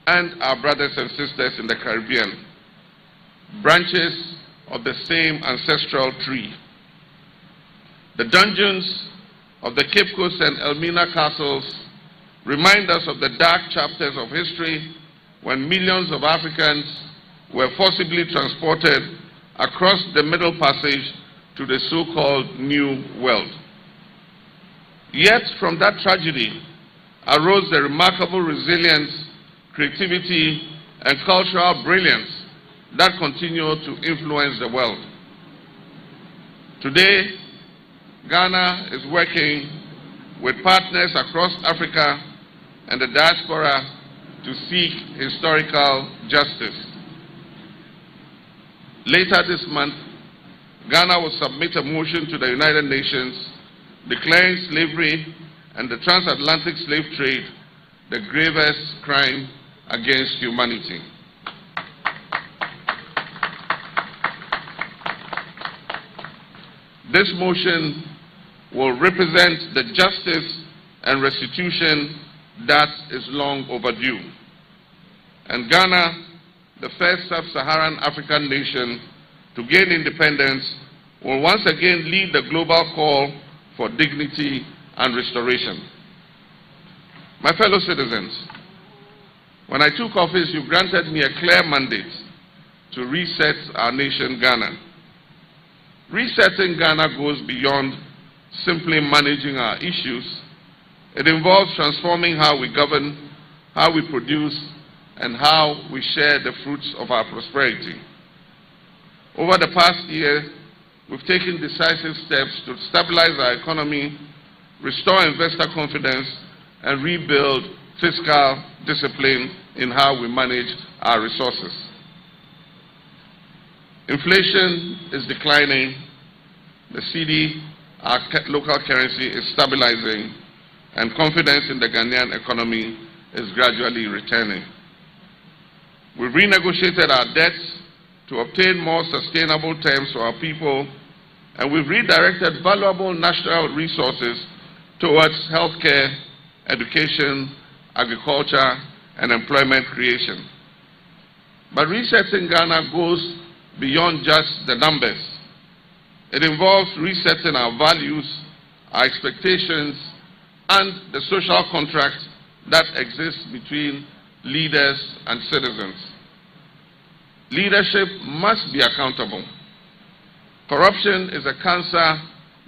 and our brothers and sisters in the Caribbean, branches of the same ancestral tree. The dungeons of the Cape Coast and Elmina castles remind us of the dark chapters of history when millions of Africans were forcibly transported across the Middle Passage to the so-called New World. Yet from that tragedy arose the remarkable resilience, creativity, and cultural brilliance that continue to influence the world. Today, Ghana is working with partners across Africa and the diaspora to seek historical justice. Later this month, Ghana will submit a motion to the United Nations declaring slavery and the transatlantic slave trade the gravest crime against humanity. This motion will represent the justice and restitution that is long overdue. And Ghana, the first sub-Saharan African nation to gain independence, will once again lead the global call for dignity and restoration. My fellow citizens, when I took office, you granted me a clear mandate to reset our nation, Ghana. Resetting Ghana goes beyond simply managing our issues. It involves transforming how we govern, how we produce, and how we share the fruits of our prosperity. Over the past year, we've taken decisive steps to stabilize our economy, restore investor confidence, and rebuild fiscal discipline in how we manage our resources. Inflation is declining, the cedi, our local currency, is stabilizing, and confidence in the Ghanaian economy is gradually returning. We've renegotiated our debts to obtain more sustainable terms for our people, and we've redirected valuable national resources towards healthcare, education, agriculture, and employment creation. But resetting Ghana goes beyond just the numbers. It involves resetting our values, our expectations, and the social contract that exists between leaders and citizens. Leadership must be accountable. Corruption is a cancer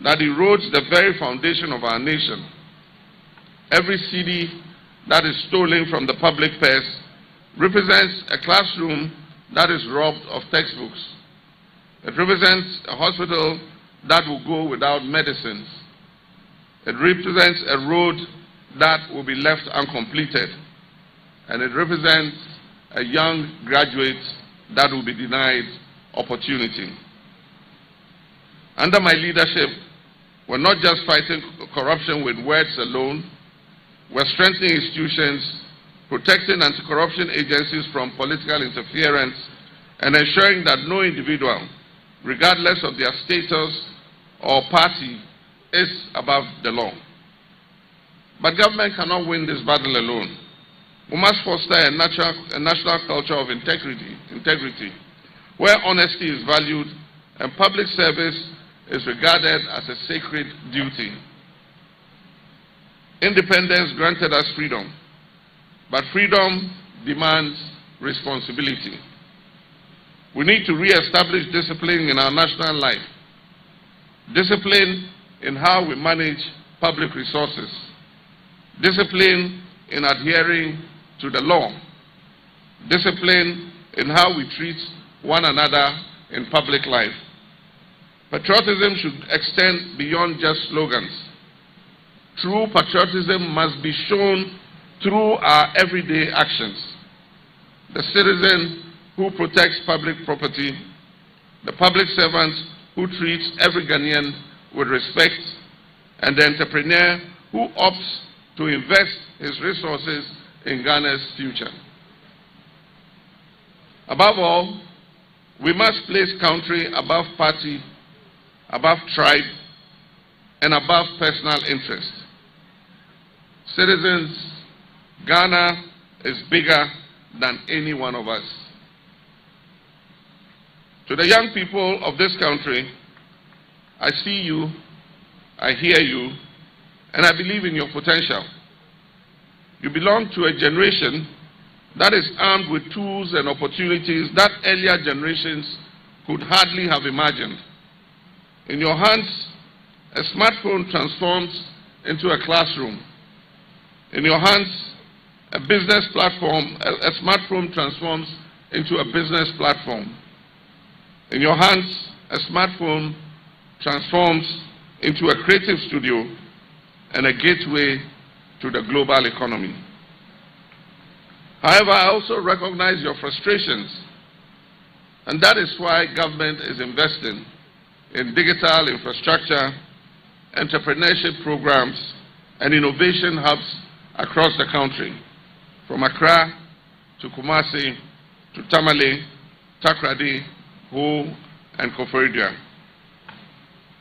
that erodes the very foundation of our nation. Every cedi that is stolen from the public purse represents a classroom that is robbed of textbooks. It represents a hospital that will go without medicines. It represents a road that will be left uncompleted. And it represents a young graduate that will be denied opportunity. Under my leadership, we're not just fighting corruption with words alone. We're strengthening institutions, protecting anti-corruption agencies from political interference, and ensuring that no individual, regardless of their status or party, is above the law. But government cannot win this battle alone. We must foster a national culture of integrity, where honesty is valued and public service is regarded as a sacred duty. Independence granted us freedom, but freedom demands responsibility. We need to re-establish discipline in our national life, discipline in how we manage public resources, discipline in adhering to the law, discipline in how we treat one another in public life. Patriotism should extend beyond just slogans. True patriotism must be shown through our everyday actions. The citizen who protects public property, the public servant who treats every Ghanaian with respect, and the entrepreneur who opts to invest his resources in Ghana's future. Above all, we must place country above party, above tribe, and above personal interest. Citizens, Ghana is bigger than any one of us. To the young people of this country, I see you, I hear you, and I believe in your potential. You belong to a generation that is armed with tools and opportunities that earlier generations could hardly have imagined. In your hands, a smartphone transforms into a classroom. In your hands, a business platform, a smartphone transforms into a business platform. In your hands, a smartphone transforms into a creative studio and a gateway to the global economy. However, I also recognize your frustrations, and that is why government is investing in digital infrastructure, entrepreneurship programs, and innovation hubs across the country, from Accra to Kumasi to Tamale, Takrady, Ho, and Koforidua.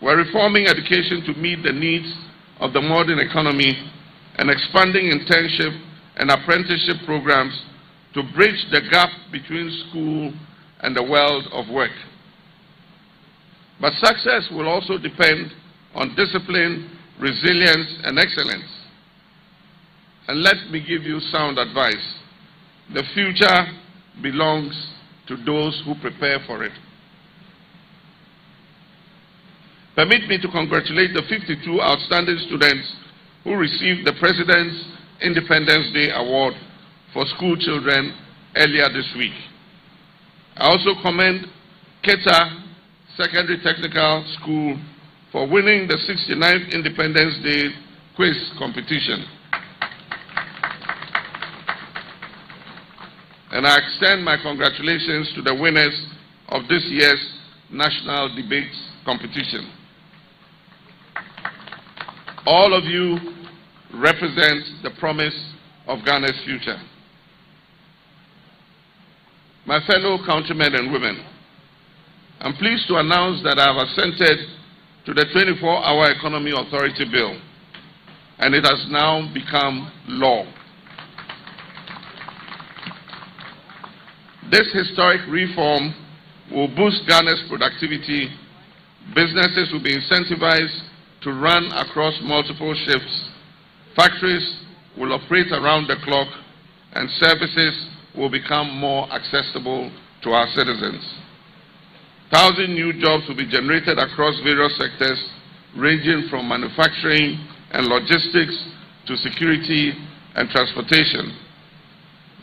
We're reforming education to meet the needs of the modern economy and expanding internship and apprenticeship programs to bridge the gap between school and the world of work. But success will also depend on discipline, resilience, and excellence. And let me give you sound advice. The future belongs to those who prepare for it. Permit me to congratulate the 52 outstanding students who received the President's Independence Day Award for school children earlier this week. I also commend Keta Secondary Technical School for winning the 69th Independence Day quiz competition. And I extend my congratulations to the winners of this year's National Debates Competition. All of you represent the promise of Ghana's future. My fellow countrymen and women, I'm pleased to announce that I have assented to the 24-Hour Economy Authority Bill, and it has now become law. This historic reform will boost Ghana's productivity. Businesses will be incentivized to run across multiple shifts. Factories will operate around the clock, and services will become more accessible to our citizens. 1,000 new jobs will be generated across various sectors, ranging from manufacturing and logistics to security and transportation.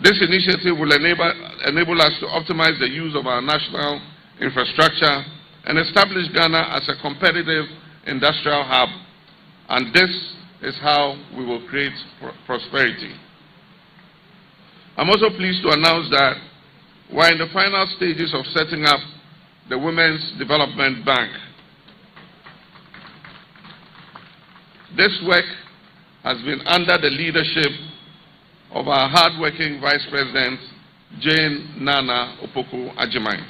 This initiative will enable us to optimize the use of our national infrastructure and establish Ghana as a competitive industrial hub. And this is how we will create prosperity. I'm also pleased to announce that we're in the final stages of setting up the Women's Development Bank. This work has been under the leadership of our hard-working Vice President, Jane Nana Opoku-Agyeman.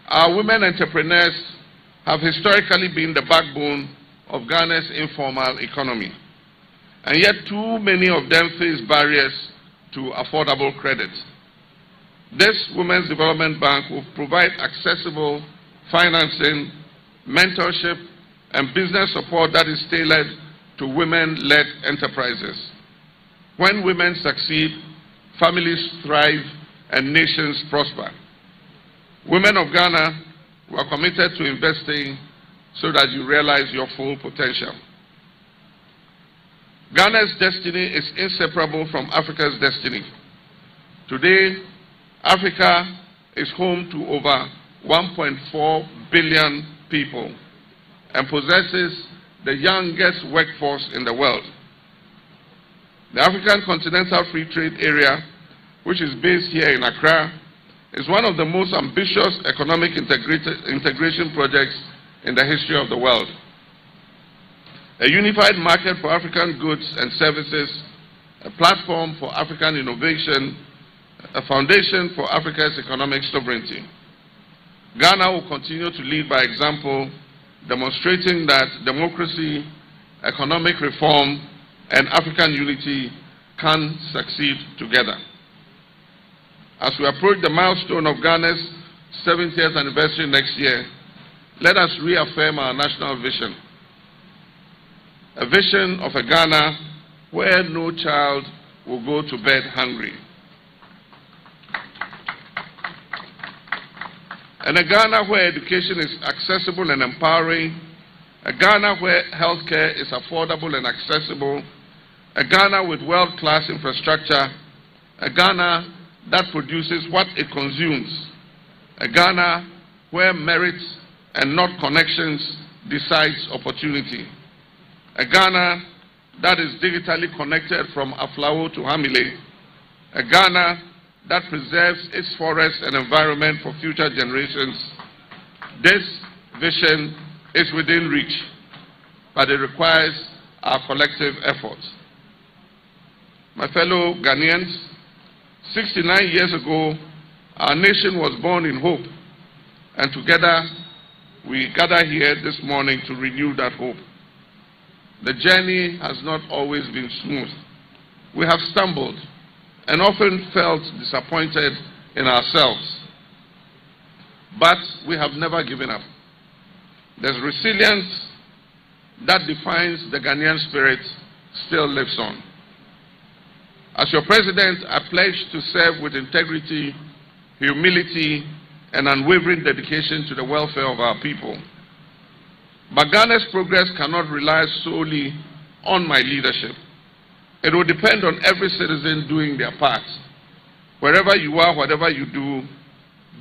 Our women entrepreneurs have historically been the backbone of Ghana's informal economy, and yet too many of them face barriers to affordable credit. This Women's Development Bank will provide accessible financing, mentorship, and business support that is tailored to women-led enterprises. When women succeed, families thrive, and nations prosper. Women of Ghana, we are committed to investing so that you realize your full potential. Ghana's destiny is inseparable from Africa's destiny. Today, Africa is home to over 1.4 billion people and possesses the youngest workforce in the world. The African Continental Free Trade Area, which is based here in Accra, is one of the most ambitious economic integration projects in the history of the world. A unified market for African goods and services, a platform for African innovation, a foundation for Africa's economic sovereignty. Ghana will continue to lead by example, demonstrating that democracy, economic reform, and African unity can succeed together. As we approach the milestone of Ghana's 70th anniversary next year, let us reaffirm our national vision. A vision of a Ghana where no child will go to bed hungry. And a Ghana where education is accessible and empowering, a Ghana where healthcare is affordable and accessible, a Ghana with world-class infrastructure, a Ghana that produces what it consumes, a Ghana where merit and not connections decides opportunity, a Ghana that is digitally connected from Aflao to Hamile, a Ghana that preserves its forests and environment for future generations. This vision is within reach, but it requires our collective efforts. My fellow Ghanaians, 69 years ago, our nation was born in hope, and together we gather here this morning to renew that hope. The journey has not always been smooth. We have stumbled and often felt disappointed in ourselves, but we have never given up. There's resilience that defines the Ghanaian spirit still lives on. As your president, I pledge to serve with integrity, humility, and unwavering dedication to the welfare of our people. But Ghana's progress cannot rely solely on my leadership. It will depend on every citizen doing their part. Wherever you are, whatever you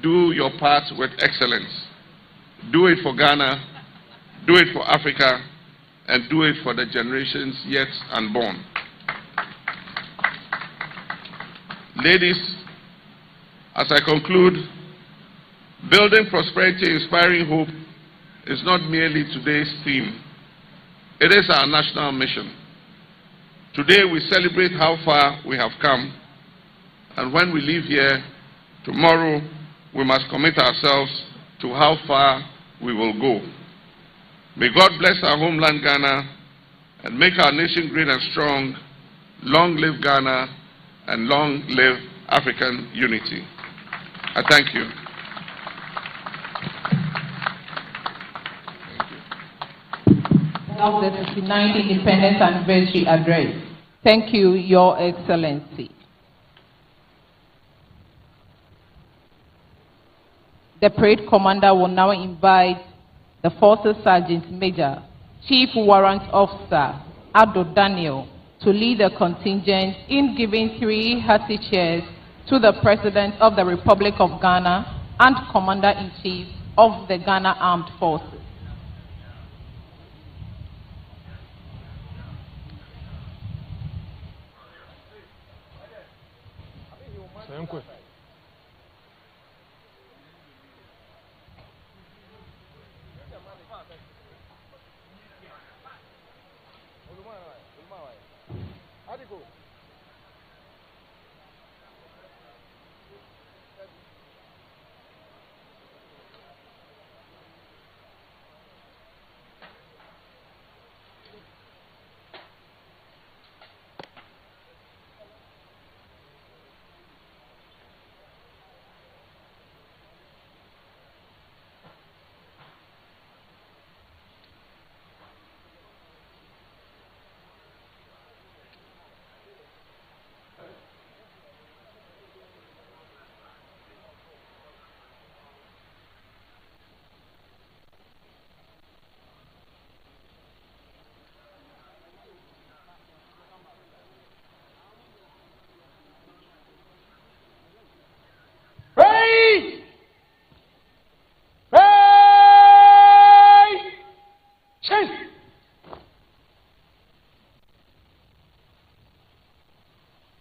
do your part with excellence. Do it for Ghana, do it for Africa, and do it for the generations yet unborn. Ladies, as I conclude, building prosperity, inspiring hope is not merely today's theme. It is our national mission. Today we celebrate how far we have come, and when we leave here, tomorrow we must commit ourselves to how far we will go. May God bless our homeland Ghana and make our nation great and strong. Long live Ghana and long live African unity. I thank you. Of the 59th Independence Anniversary Address. Thank you, Your Excellency. The parade commander will now invite the Forces Sergeant Major, Chief Warrant Officer Ado Daniel, to lead the contingent in giving 3 hearty cheers to the President of the Republic of Ghana and Commander-in-Chief of the Ghana Armed Forces.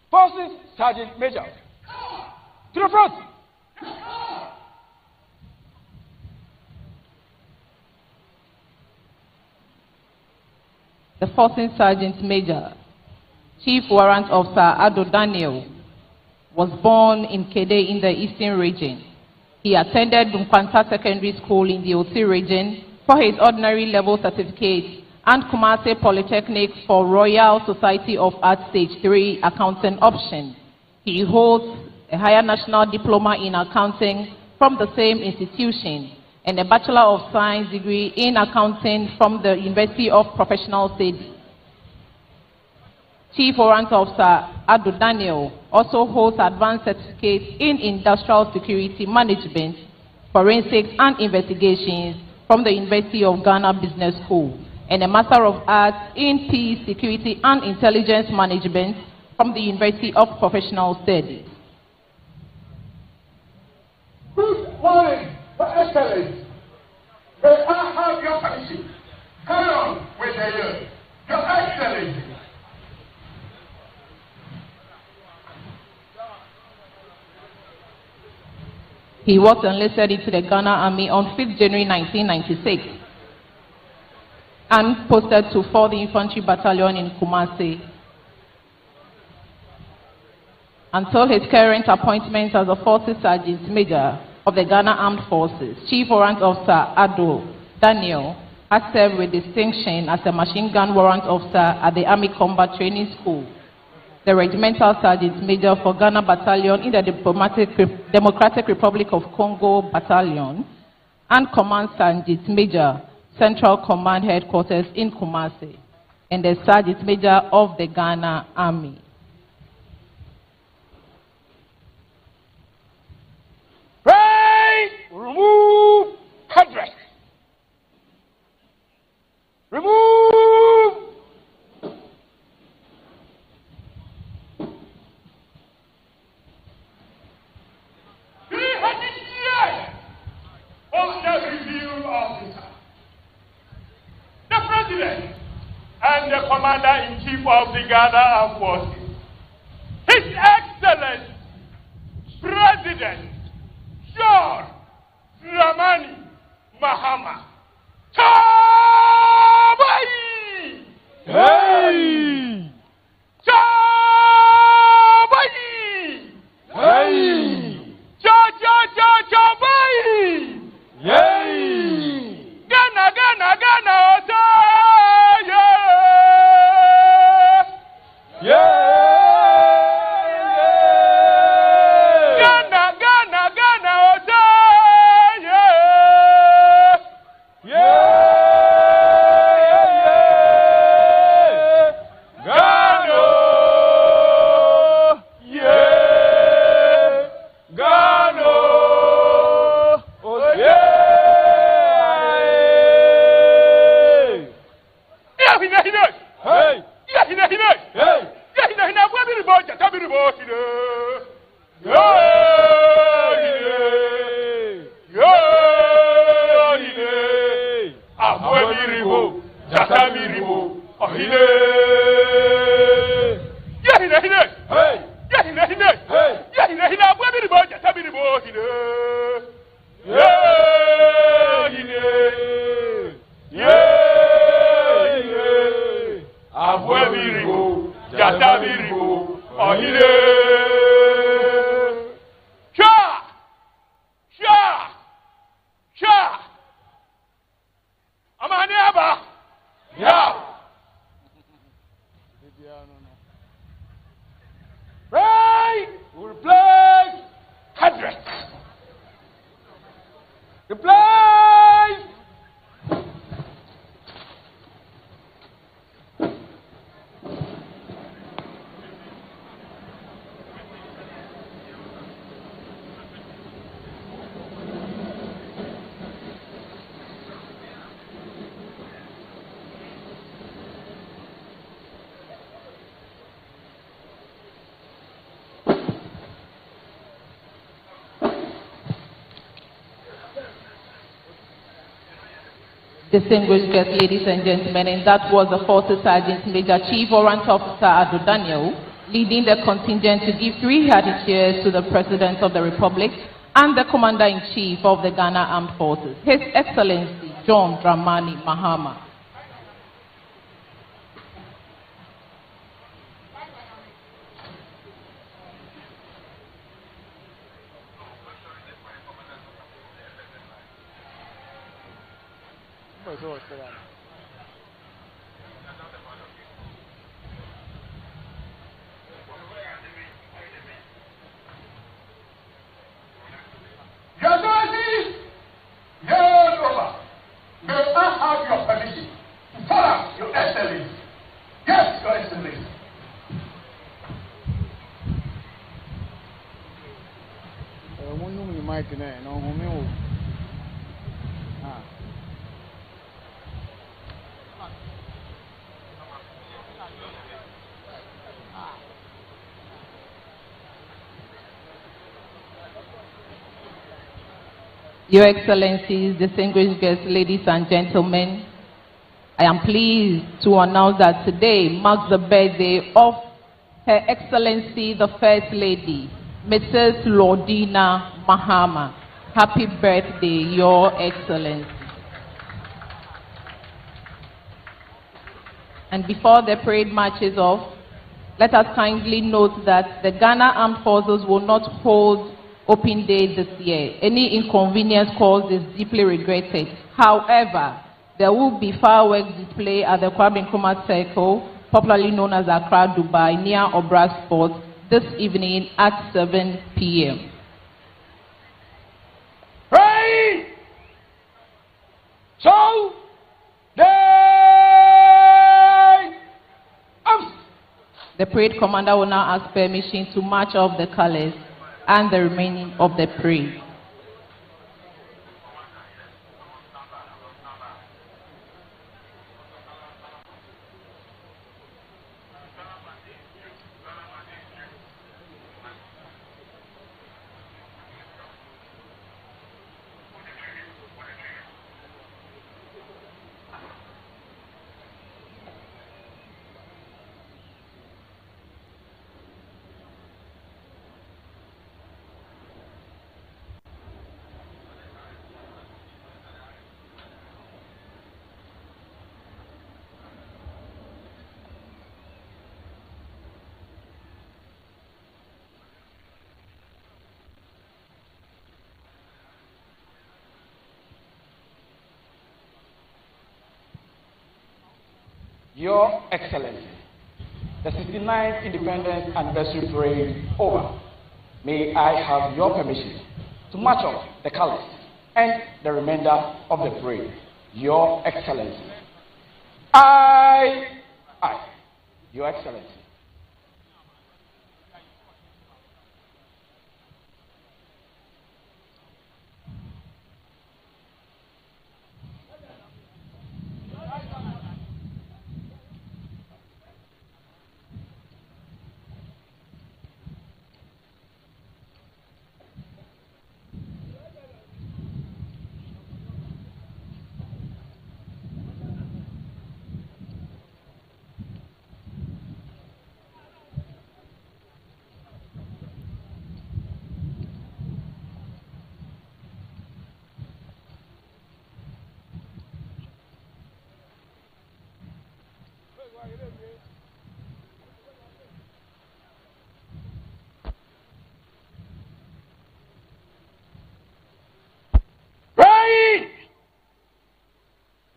Forces Sergeant Major. To the front. The Forces Sergeant Major, Chief Warrant Officer Ado Daniel, was born in Kede in the Eastern region. He attended Dunkwanta Secondary School in the Oti region for his ordinary level certificate and Kumasi Polytechnic for Royal Society of Arts Stage 3 accounting option. He holds a higher national diploma in accounting from the same institution, and a Bachelor of Science degree in accounting from the University of Professional Studies. Chief Warrant Officer Ado Daniel also holds advanced certificate in industrial security management, forensics and investigations from the University of Ghana Business School, and a Master of Arts in Peace, Security and Intelligence Management from the University of Professional Studies. Good morning, Your Excellency. May I have your permission? Carry on with the year. Your Excellency. He was enlisted into the Ghana Army on 5th January 1996 and posted to 4th Infantry Battalion in Kumasi until his current appointment as a Forces Sergeant Major of the Ghana Armed Forces. Chief Warrant Officer Ado Daniel has served with distinction as a machine gun warrant officer at the Army Combat Training School, the Regimental Sergeant Major for Ghana Battalion in the Democratic Republic of Congo Battalion, and Command Sergeant Major, Central Command Headquarters in Kumasi, and the Sergeant Major of the Ghana Army. Right! Remove headdress. Remove. On the review officer, the President and the Commander-in-Chief of the Ghana Armed Forces, His Excellency President John Dramani Mahama. Tabai! Hey! Tabai! Hey! Tabai! Yay! Ghana, Ghana, Ghana, Ota! Yeah! Yeah! Ghana, Ghana, Ghana, Ota! Yeah! Yeah! Ghana! Yeah! Ghana! Oh, yeah! Hey! Yeah, hina hina. Hey! Yeah, hina hina. What be the boy? Just be the boy. Yeah! Yeah! Yeah! Abo miribo, jata miribo. Oh hina. Yeah, hina hina. Hey! Yeah, hina hina. Hey! Yeah, hina hina. What be the boy? Jata be the boy. Yeah! Hina. Yeah! Abwe biribo, jata biribo, ohile. Cha! Cha! Cha! Amani aba. Yeah. Right. We'll place headdress. Replace. Distinguished guests, ladies and gentlemen, and that was the Forces Sergeant Major Chief Warrant Officer Ado Daniel, leading the contingent to give 3 cheers to the President of the Republic and the Commander-in-Chief of the Ghana Armed Forces, His Excellency John Dramani Mahama. mic there. No, homie. Your Excellencies, distinguished guests, ladies and gentlemen, I am pleased to announce that today marks the birthday of Her Excellency the First Lady, Mrs. Lordina Mahama. Happy birthday, Your Excellency. And before the parade marches off, let us kindly note that the Ghana Armed Forces will not hold Open Day this year. Any inconvenience caused is deeply regretted. However, there will be fireworks display at the Kwame Nkrumah Circle, popularly known as Accra, Dubai, near Obra Sports, this evening at 7 p.m. Pray! So, the parade commander will now ask permission to march off the colors and the remaining of the parade. Your Excellency, the 69th Independence Anniversary Parade over. May I have your permission to march off the colors and the remainder of the parade? Your Excellency. Your Excellency.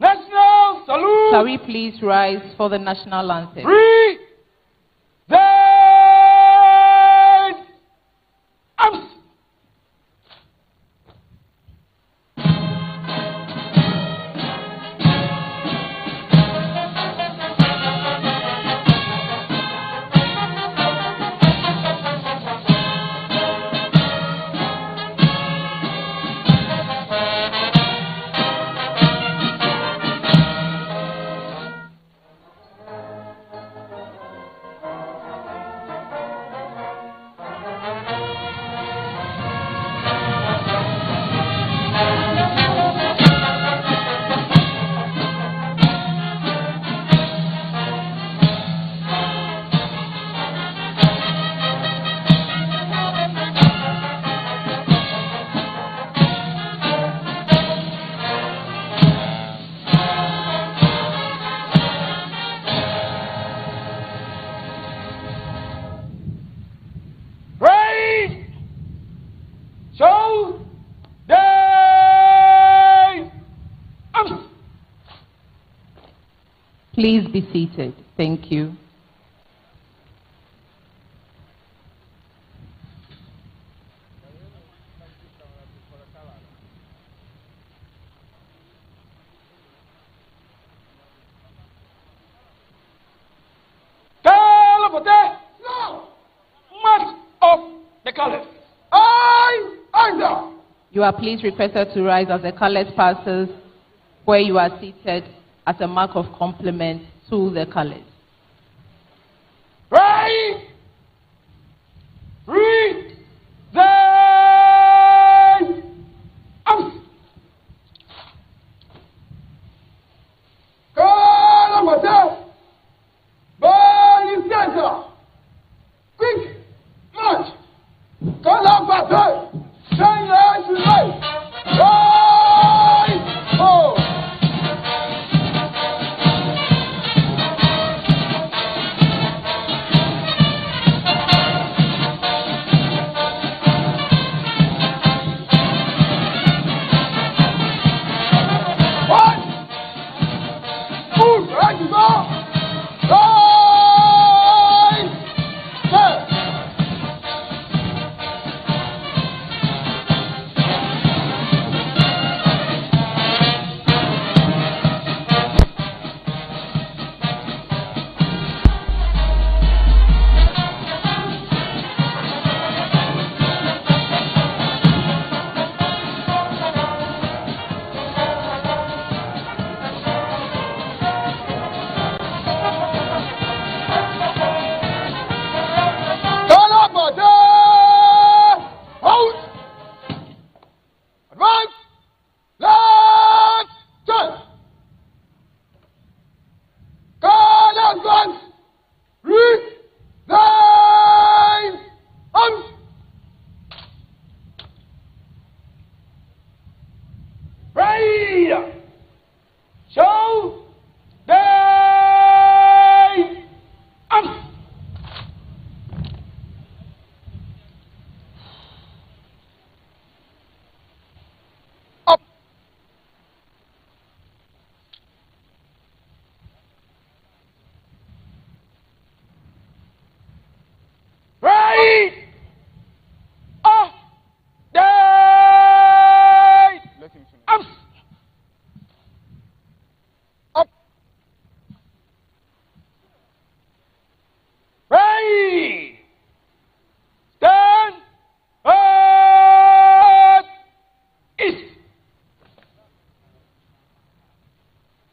National salute! Shall we please rise for the national anthem? Present! Arms! Please be seated. Thank you. No! March of the colors. I now You are please requested to rise as the colors passes where you are seated as a mark of compliment to the colors. Right. Read. Quick march.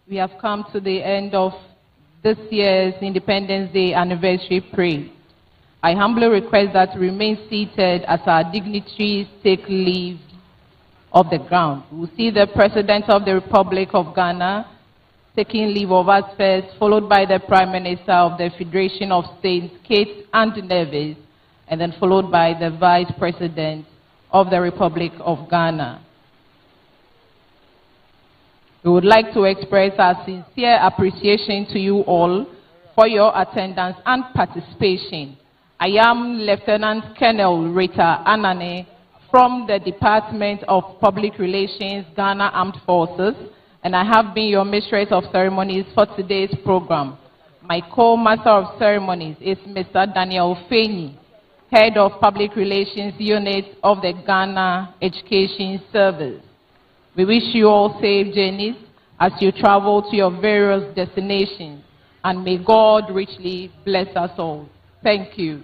We have come to the end of this year's Independence Day anniversary parade. I humbly request that you remain seated as our dignitaries take leave of the ground. We will see the President of the Republic of Ghana taking leave of us first, followed by the Prime Minister of the Federation of States, Kate and Nevis, and then followed by the Vice President of the Republic of Ghana. We would like to express our sincere appreciation to you all for your attendance and participation. I am Lieutenant Colonel Rita Anane from the Department of Public Relations, Ghana Armed Forces, and I have been your Mistress of Ceremonies for today's program. My co-Master of Ceremonies is Mr. Daniel Feni, Head of Public Relations Unit of the Ghana Education Service. We wish you all safe journeys as you travel to your various destinations, and may God richly bless us all. Thank you.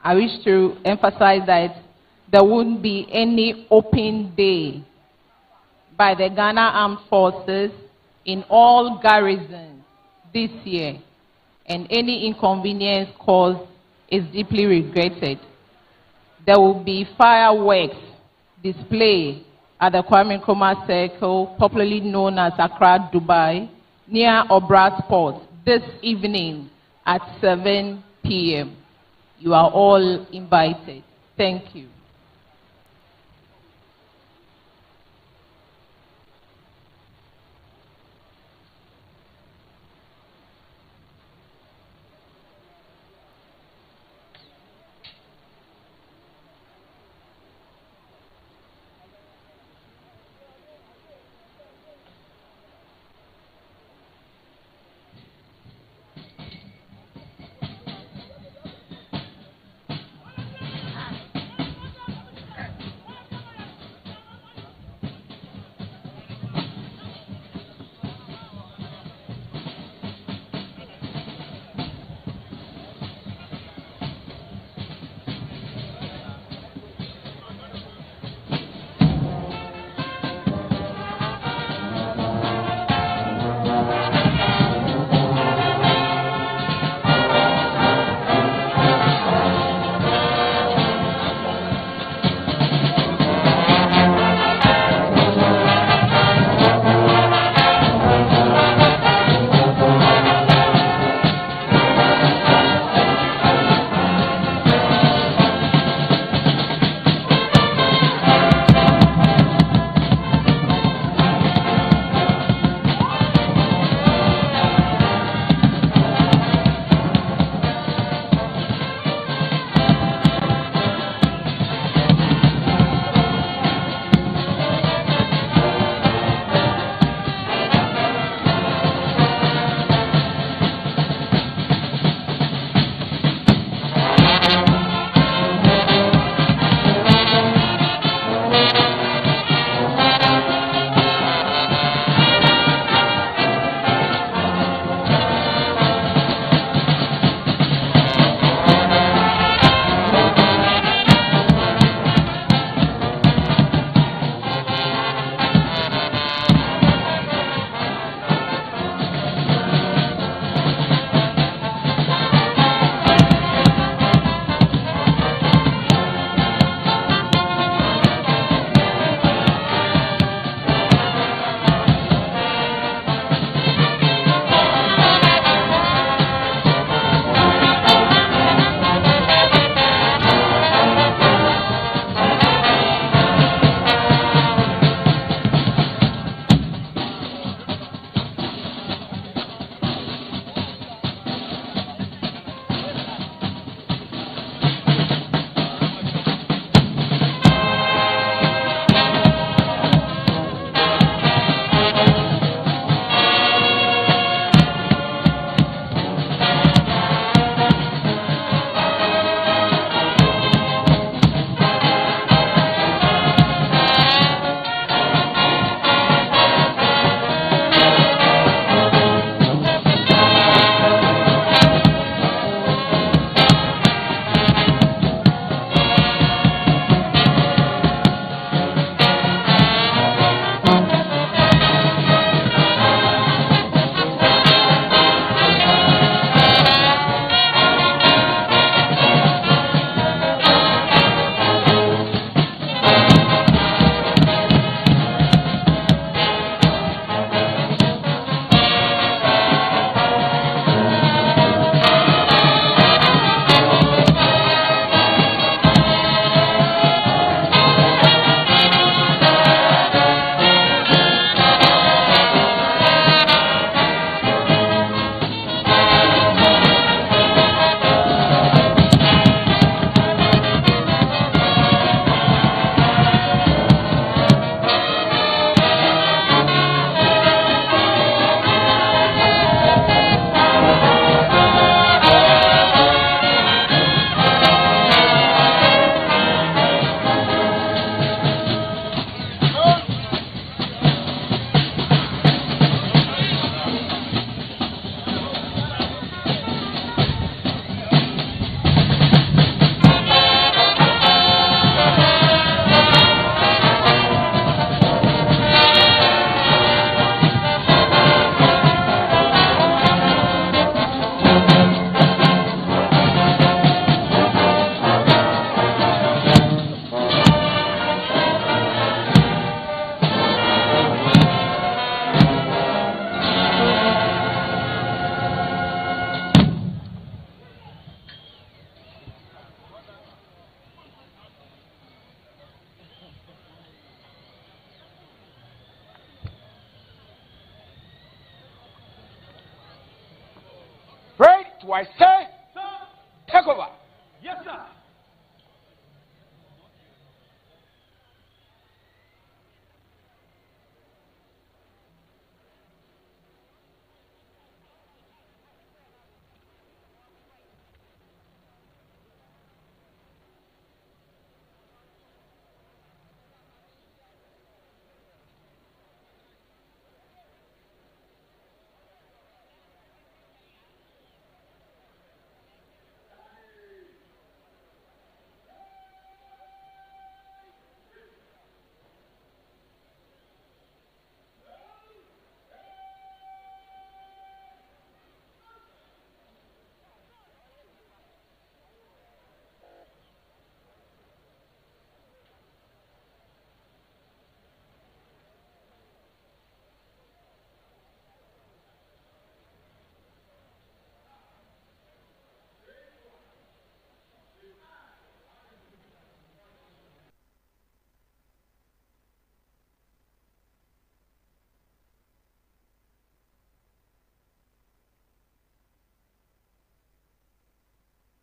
I wish to emphasize that there won't be any open day by the Ghana Armed Forces in all garrisons this year, and any inconvenience caused is deeply regretted. There will be fireworks display at the Kwame Nkrumah Circle, popularly known as Accra, Dubai, near Obra Port this evening at 7 p.m. You are all invited. Thank you. twice. Say, take over. Yes, sir.